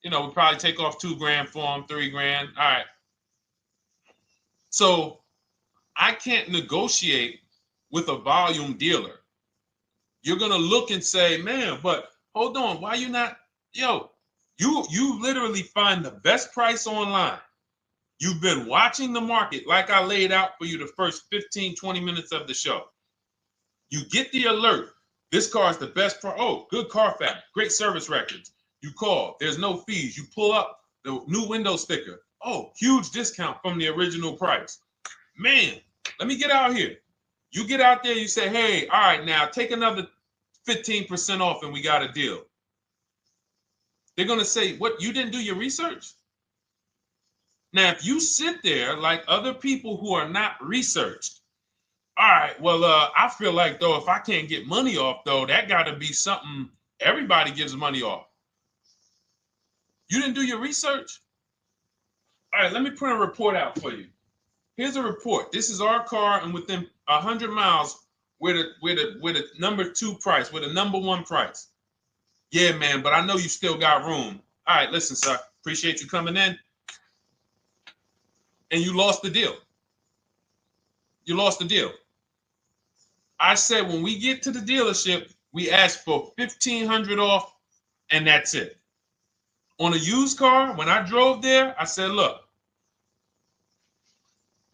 We'll probably take off $2 grand for them, $3 grand. All right. So I can't negotiate with a volume dealer. You're going to look and say, man, but hold on. Why you not? You literally find the best price online. You've been watching the market like I laid out for you the first 15, 20 minutes of the show. You get the alert. This car is the best price. Oh, good Carfax, great service records. You call. There's no fees. You pull up the new window sticker. Oh, huge discount from the original price. Man, let me get out here. You get out there, you say, hey, all right, now take another 15% off and we got a deal. They're going to say, what, you didn't do your research? Now, if you sit there like other people who are not researched, all right, well, I feel like, though, if I can't get money off, though, that got to be something everybody gives money off. You didn't do your research? All right, let me print a report out for you. Here's a report. This is our car, and within 100 miles, we're the number 2 price, we're the number 1 price. Yeah, man, but I know you still got room. All right, listen, sir, appreciate you coming in. And you lost the deal. You lost the deal. I said when we get to the dealership, we ask for $1,500 off, and that's it. On a used car, when I drove there, I said, look,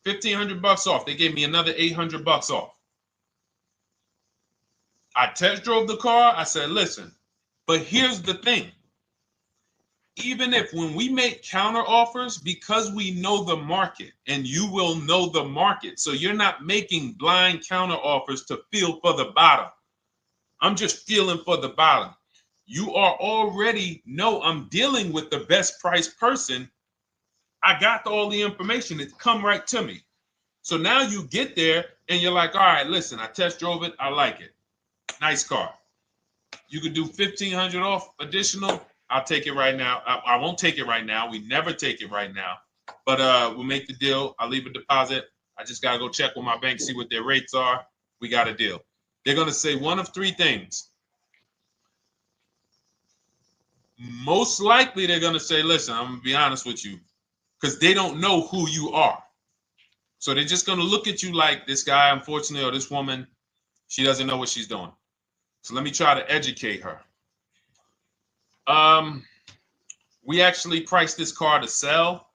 $1,500 off. They gave me another $800 off. I test drove the car. I said, listen, but here's the thing. Even if when we make counter offers, because we know the market, and you will know the market, so you're not making blind counter offers to feel for the bottom. I'm just feeling for the bottom. You are already know I'm dealing with the best price person. I got all the information. It's come right to me. So now you get there and you're like, all right, listen, I test drove it. I like it. Nice car. You could do $1,500 off additional. I'll take it right now. I won't take it right now. We never take it right now. But we'll make the deal. I'll leave a deposit. I just got to go check with my bank, see what their rates are. We got a deal. They're going to say one of 3 things. Most likely, they're going to say, listen, I'm going to be honest with you, because they don't know who you are. So they're just going to look at you like this guy, unfortunately, or this woman, she doesn't know what she's doing. So let me try to educate her. We actually priced this car to sell.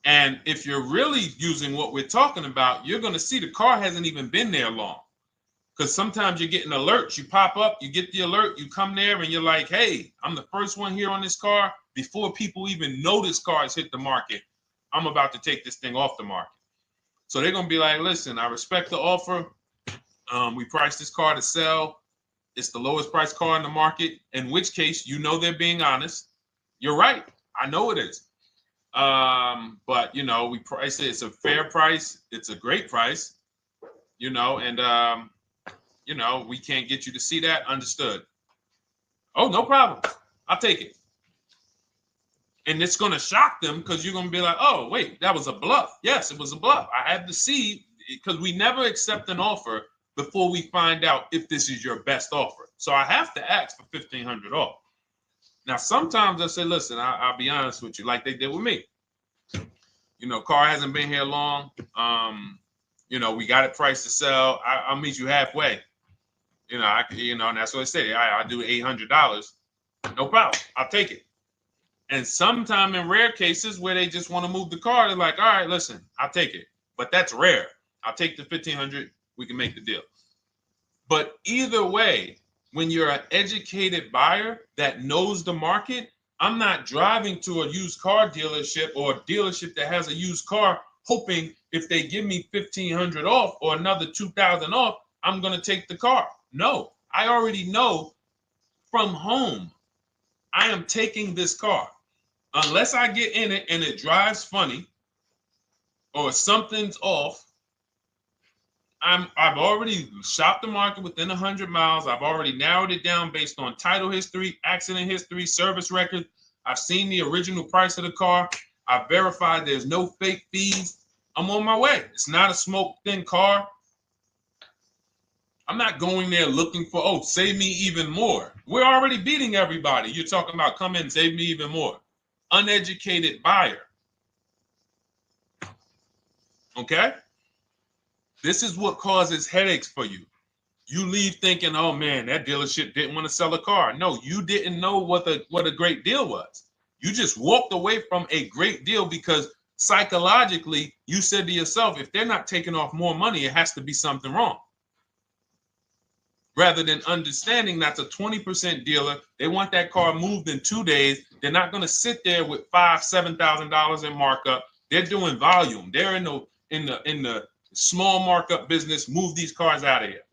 And if you're really using what we're talking about, you're going to see the car hasn't even been there long. Because sometimes you're getting alerts. You pop up, you get the alert, you come there, and you're like, hey, I'm the first one here on this car. Before people even know this car has hit the market, I'm about to take this thing off the market. So they're going to be like, listen, I respect the offer. We priced this car to sell. It's the lowest price car in the market, in which case, you know, they're being honest. You're right. I know it is. But, you know, we price it. It's a fair price. It's a great price, you know, and, you know, we can't get you to see that. Understood. Oh, no problem. I'll take it. And it's going to shock them because you're going to be like, oh, wait, that was a bluff. Yes, it was a bluff. I had to see, because we never accept an offer before we find out if this is your best offer. So I have to ask for $1,500 off. Now, sometimes I say, listen, I'll be honest with you, like they did with me. You know, car hasn't been here long. You know, we got it priced to sell. I'll meet you halfway. You know, and that's what I say. I'll do $800. No problem. I'll take it. And sometime in rare cases where they just want to move the car, they're like, all right, listen, I'll take it. But that's rare. I'll take the $1,500. We can make the deal. But either way, when you're an educated buyer that knows the market, I'm not driving to a used car dealership or a dealership that has a used car hoping if they give me $1,500 off or another $2,000 off, I'm going to take the car. No, I already know from home I am taking this car. Unless I get in it and it drives funny or something's off, I've already shopped the market within 100 miles. I've already narrowed it down based on title history, accident history, service record. I've seen the original price of the car. I've verified there's no fake fees. I'm on my way. It's not a smoke thin car. I'm not going there looking for, oh, save me even more. We're already beating everybody. You're talking about come in, save me even more. Uneducated buyer. Okay? This is what causes headaches for you. You leave thinking, oh man, that dealership didn't want to sell a car. No, you didn't know what a great deal was. You just walked away from a great deal because psychologically you said to yourself, if they're not taking off more money, it has to be something wrong. Rather than understanding that's a 20% dealer, they want that car moved in 2 days. They're not going to sit there with $5,000-$7,000 in markup. They're doing volume. They're in the small markup business. Move these cars out of here.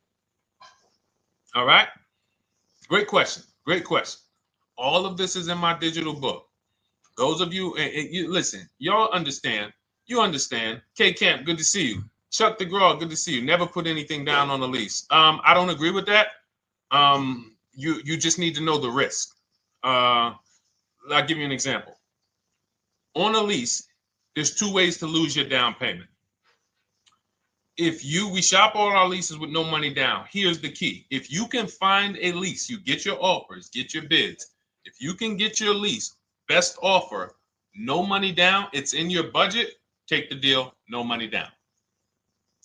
All right. Great question. Great question. All of this is in my digital book. Those of you, and you listen, y'all understand. You understand. K Camp, good to see you. Chuck DeGraw, good to see you. Never put anything down on a lease. I don't agree with that. You just need to know the risk. I'll give you an example. On a lease, there's 2 ways to lose your down payment. We shop all our leases with no money down. Here's the key. If you can find a lease, you get your offers, get your bids. If you can get your lease, best offer, no money down, it's in your budget, take the deal, no money down.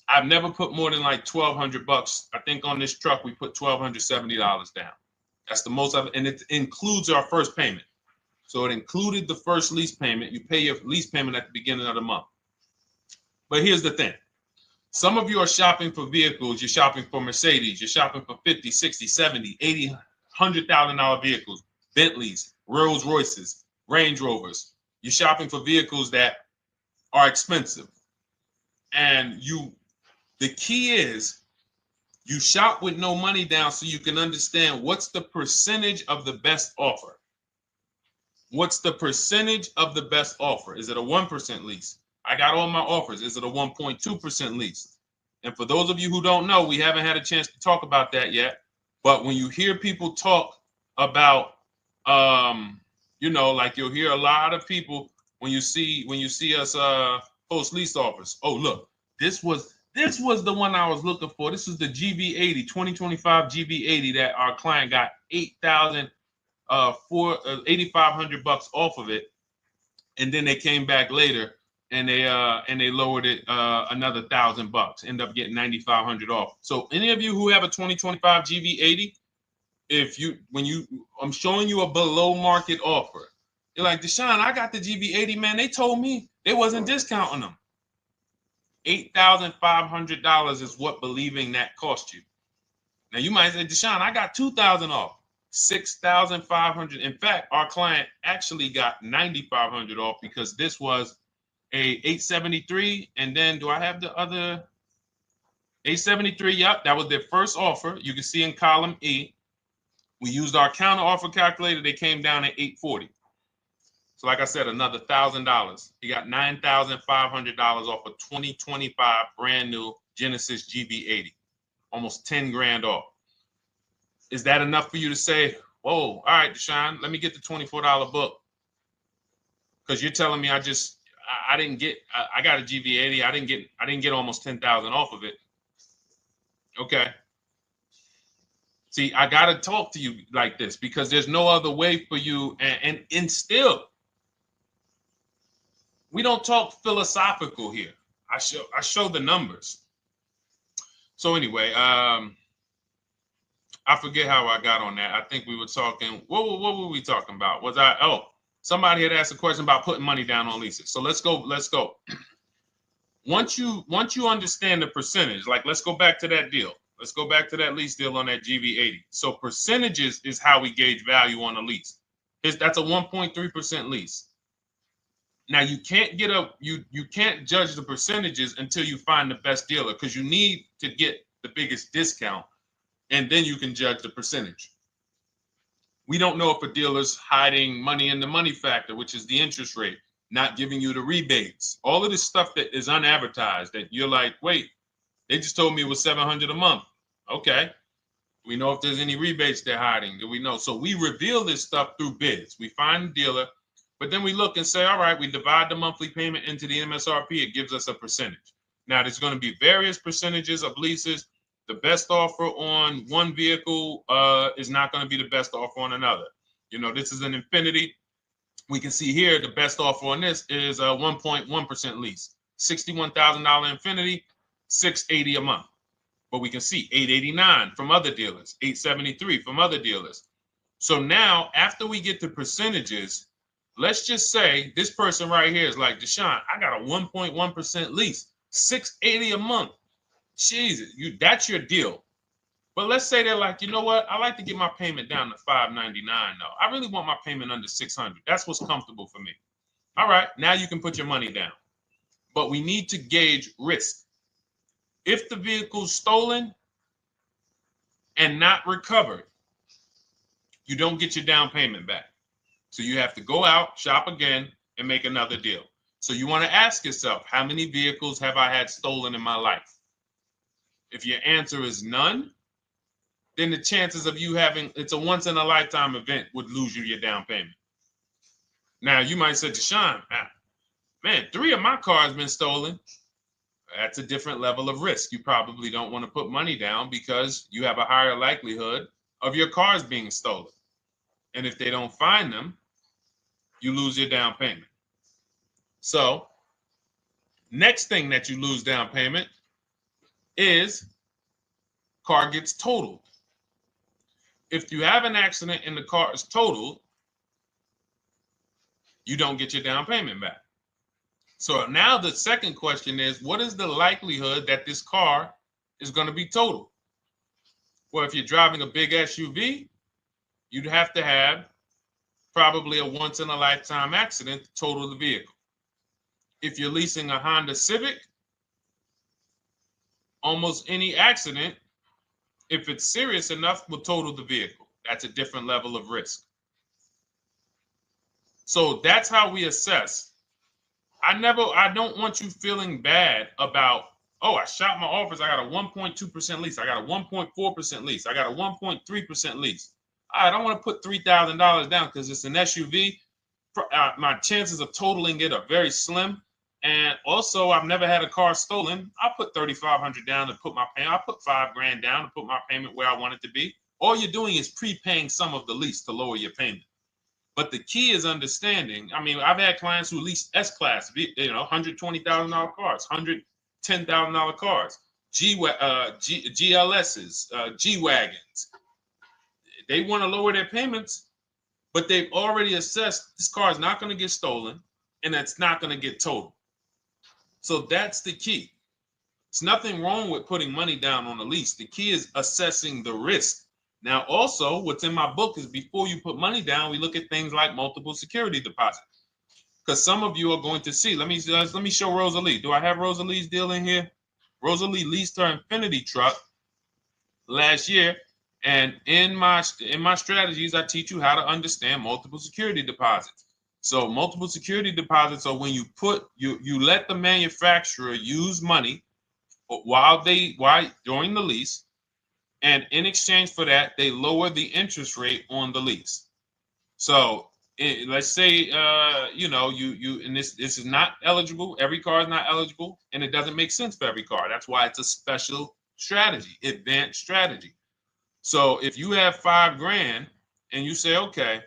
I've never put more than like $1,200. I think on this truck, we put $1,270 down. That's the most of it. And it includes our first payment. So it included the first lease payment. You pay your lease payment at the beginning of the month. But here's the thing. Some of you are shopping for vehicles. You're shopping for Mercedes. You're shopping for 50, 60, 70, 80, $100,000 vehicles, Bentleys, Rolls Royces, Range Rovers. You're shopping for vehicles that are expensive. And the key is you shop with no money down so you can understand what's the percentage of the best offer. What's the percentage of the best offer? Is it a 1% lease? I got all my offers. Is it a 1.2% lease? And for those of you who don't know, we haven't had a chance to talk about that yet. But when you hear people talk about, like you'll hear a lot of people when you see us post lease offers. Oh, look, this was the one I was looking for. This is the GV80, 2025 GV80 that our client got $8,500 off of it, and then they came back later and they lowered it another $1,000. End up getting $9,500 off. So any of you who have a 2025 GV80, I'm showing you a below market offer. You're like, Deshone, I got the GV80, man. They told me they wasn't discounting them. $8,500 is what believing that cost you. Now you might say, Deshone, I got $2,000 off. $6,500. In fact, our client actually got $9,500 off because this was a 873. And then do I have the other 873? Yep, that was their first offer. You can see in column E. We used our counter offer calculator. They came down at 840. So like I said, another $1,000. He got $9,500 off a 2025 brand new Genesis GV80, almost 10 grand off. Is that enough for you to say, whoa, all right, Deshone, let me get the $24 book? Because you're telling me I got a GV80. I didn't get almost 10,000 off of it. Okay. See, I got to talk to you like this because there's no other way for you. And still, we don't talk philosophical here. I show the numbers. So anyway, I forget how I got on that. I think we were talking. What were we talking about? Somebody had asked a question about putting money down on leases. So let's go. Once you understand the percentage, like let's go back to that deal. Let's go back to that lease deal on that GV80. So percentages is how we gauge value on a lease. That's a 1.3% lease. Now you can't you can't judge the percentages until you find the best dealer because you need to get the biggest discount, and then you can judge the percentage. We don't know if a dealer's hiding money in the money factor, which is the interest rate, not giving you the rebates, all of this stuff that is unadvertised that you're like, wait, they just told me it was $700 a month. Okay. We know if there's any rebates they're hiding. Do we know? So we reveal this stuff through bids. We find the dealer, but then we look and say, all right, we divide the monthly payment into the MSRP. It gives us a percentage. Now, there's going to be various percentages of leases. The best offer on one vehicle is not going to be the best offer on another. This is an Infinity. We can see here the best offer on this is a 1.1% lease. $61,000 Infinity, $680 a month. But we can see $889 from other dealers, $873 from other dealers. So now, after we get the percentages, let's just say this person right here is like, Deshone, I got a 1.1% lease, $680 a month. Jesus, that's your deal. But let's say they're like, you know what? I like to get my payment down to $599 though. I really want my payment under $600. That's what's comfortable for me. All right, now you can put your money down. But we need to gauge risk. If the vehicle's stolen and not recovered, you don't get your down payment back. So you have to go out, shop again, and make another deal. So you want to ask yourself, how many vehicles have I had stolen in my life? If your answer is none, then the chances of you having, it's a once in a lifetime event, would lose you your down payment. Now you might say, Deshone, man, 3 of my cars been stolen. That's a different level of risk. You probably don't want to put money down because you have a higher likelihood of your cars being stolen. And if they don't find them, you lose your down payment. So next thing that you lose down payment is car gets totaled. If you have an accident and the car is totaled, you don't get your down payment back. So now the second question is, what is the likelihood that this car is going to be totaled? Well, if you're driving a big SUV, you'd have to have probably a once in a lifetime accident to total the vehicle. If you're leasing a Honda Civic, almost any accident, if it's serious enough, will total the vehicle. That's a different level of risk. So that's how we assess. I don't want you feeling bad about, oh, I shot my office, I got a 1.2% lease, I got a 1.4% lease, I got a 1.3% lease. I don't want to put $3,000 down because it's an SUV. My chances of totaling it are very slim. And also, I've never had a car stolen. I put $3,500 down to put my payment. I put $5,000 down to put my payment where I want it to be. All you're doing is prepaying some of the lease to lower your payment. But the key is understanding. I mean, I've had clients who lease S-Class, $120,000 cars, $110,000 cars, GLSs, G-Wagons. They want to lower their payments, but they've already assessed this car is not going to get stolen and it's not going to get totaled. So that's the key. There's nothing wrong with putting money down on a lease. The key is assessing the risk. Now, also, what's in my book is before you put money down, we look at things like multiple security deposits. Because some of you are going to see, let me show Rosalie. Do I have Rosalie's deal in here? Rosalie leased her Infinity truck last year. And in my strategies, I teach you how to understand multiple security deposits. So multiple security deposits are when you let the manufacturer use money during the lease. And in exchange for that, they lower the interest rate on the lease. So let's say, and this is not eligible. Every car is not eligible, and it doesn't make sense for every car. That's why it's a special strategy, advanced strategy. So if you have $5,000 and you say, okay,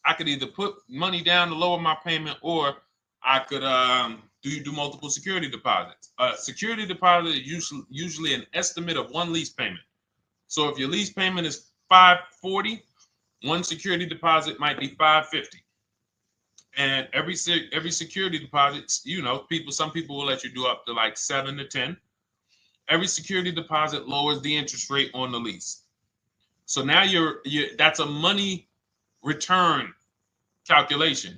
I could either put money down to lower my payment, or I could do multiple security deposits. Security deposit is usually an estimate of one lease payment. So if your lease payment is $540, one security deposit might be $550. And every security deposit, some people will let you do up to like 7 to 10. Every security deposit lowers the interest rate on the lease. So now that's a money return calculation.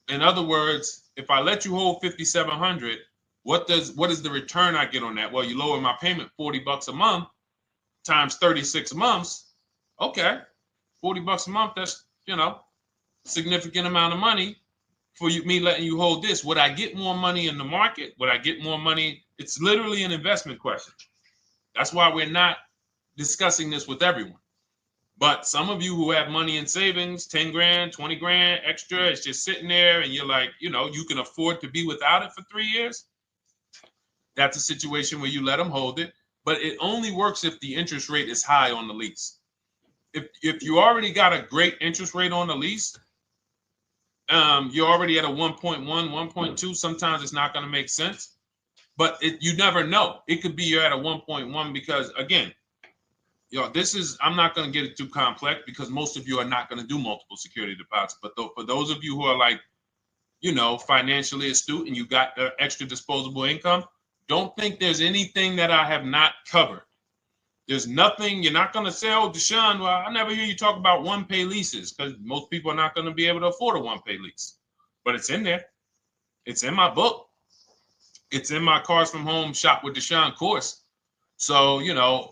In other words, if I let you hold $5,700, what is the return I get on that? Well, you lower my payment $40 a month times 36 months. Okay, $40 a month. That's significant amount of money for me letting you hold this. Would I get more money in the market? Would I get more money? It's literally an investment question. That's why we're not discussing this with everyone. But some of you who have money in savings, 10 grand, 20 grand extra, it's just sitting there and you're like, you can afford to be without it for 3 years. That's a situation where you let them hold it, but it only works if the interest rate is high on the lease. If you already got a great interest rate on the lease, you're already at a 1.1, 1.2. Sometimes it's not going to make sense, but you never know. It could be you're at a 1.1 because, again, I'm not going to get it too complex because most of you are not going to do multiple security deposits. But for those of you who are like, financially astute and you got the extra disposable income, don't think there's anything that I have not covered. There's nothing. You're not going to say, oh, Deshone, well, I never hear you talk about one-pay leases, because most people are not going to be able to afford a one-pay lease. But it's in there. It's in my book. It's in my Cars from Home Shop with Deshone course. So, as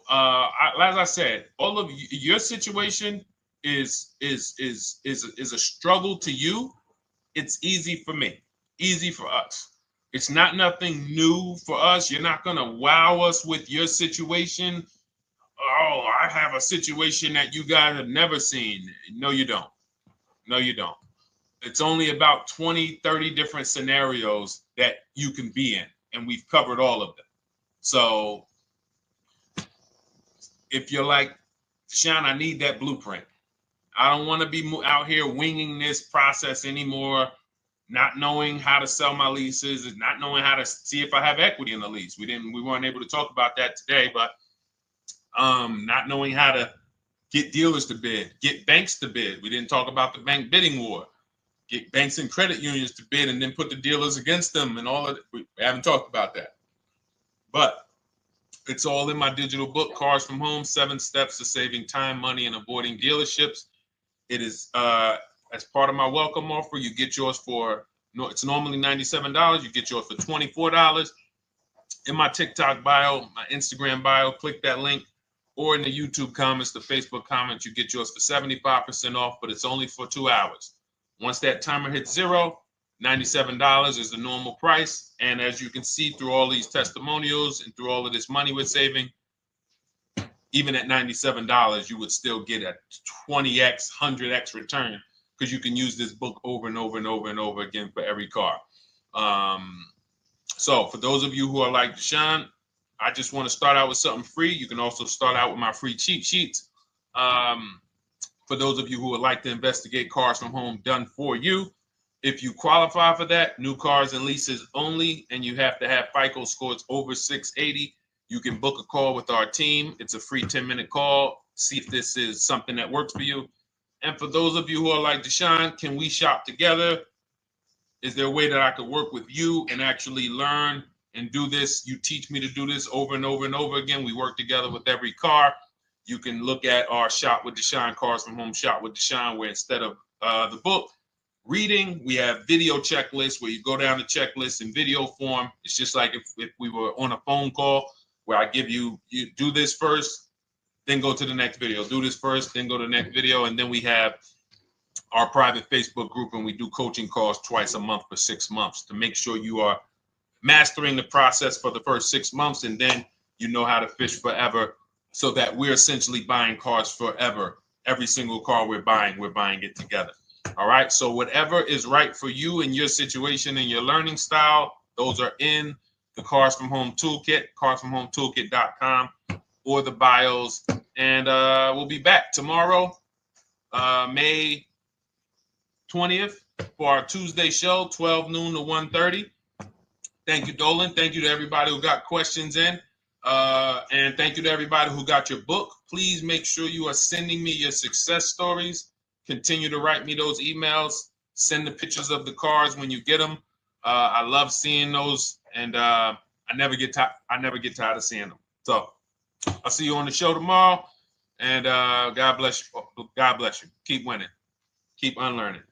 I said, all of your situation is a struggle to you. It's easy for me, easy for us. It's not nothing new for us. You're not going to wow us with your situation. Oh, I have a situation that you guys have never seen. No, you don't. No, you don't. It's only about 20, 30 different scenarios that you can be in, and we've covered all of them. So if you're like, Deshone, I need that blueprint. I don't want to be out here winging this process anymore, not knowing how to sell my leases and not knowing how to see if I have equity in the lease. We weren't able to talk about that today, but not knowing how to get dealers to bid, get banks to bid. We didn't talk about the bank bidding war. Get banks and credit unions to bid and then put the dealers against them and all of it. We haven't talked about that. But it's all in my digital book, Cars from Home, 7 Steps to Saving Time, Money, and Avoiding Dealerships. It is as part of my welcome offer. You get yours for, it's normally $97. You get yours for $24. In my TikTok bio, my Instagram bio, click that link, or in the YouTube comments, the Facebook comments, you get yours for 75% off, but it's only for 2 hours. Once that timer hits 0, $97 is the normal price. And as you can see through all these testimonials and through all of this money we're saving, even at $97, you would still get a 20x, 100x return, because you can use this book over and over and over and over again for every car. So for those of you who are like, Deshone, I just want to start out with something free, you can also start out with my free cheat sheets. For those of you who would like to investigate Cars from Home done for you, if you qualify for that, new cars and leases only, and you have to have FICO scores over 680, you can book a call with our team. It's a free 10-minute call. See if this is something that works for you. And for those of you who are like, Deshone, can we shop together? Is there a way that I could work with you and actually learn and do this? You teach me to do this over and over and over again. We work together with every car. You can look at our Shop with Deshone, Cars from Home Shop with Deshone, where instead of the book reading, we have video checklists where you go down the checklist in video form. It's just like if we were on a phone call, where I give you do this first, then go to the next video. Do this first, then go to the next video. And then we have our private Facebook group, and we do coaching calls twice a month for 6 months to make sure you are mastering the process for the first 6 months, and then you know how to fish forever, so that we're essentially buying cars forever. Every single car we're buying it together. All right. So whatever is right for you and your situation and your learning style, those are in the Cars from Home Toolkit, carsfromhometoolkit.com, or the bios. And we'll be back tomorrow, May 20th, for our Tuesday show, 12 noon to 1:30. Thank you, Dolan. Thank you to everybody who got questions in. And thank you to everybody who got your book. Please make sure you are sending me your success stories. Continue to write me those emails. Send the pictures of the cars when you get them. I love seeing those, and I never get tired of seeing them. So I'll see you on the show tomorrow, and God bless you. God bless you. Keep winning. Keep unlearning.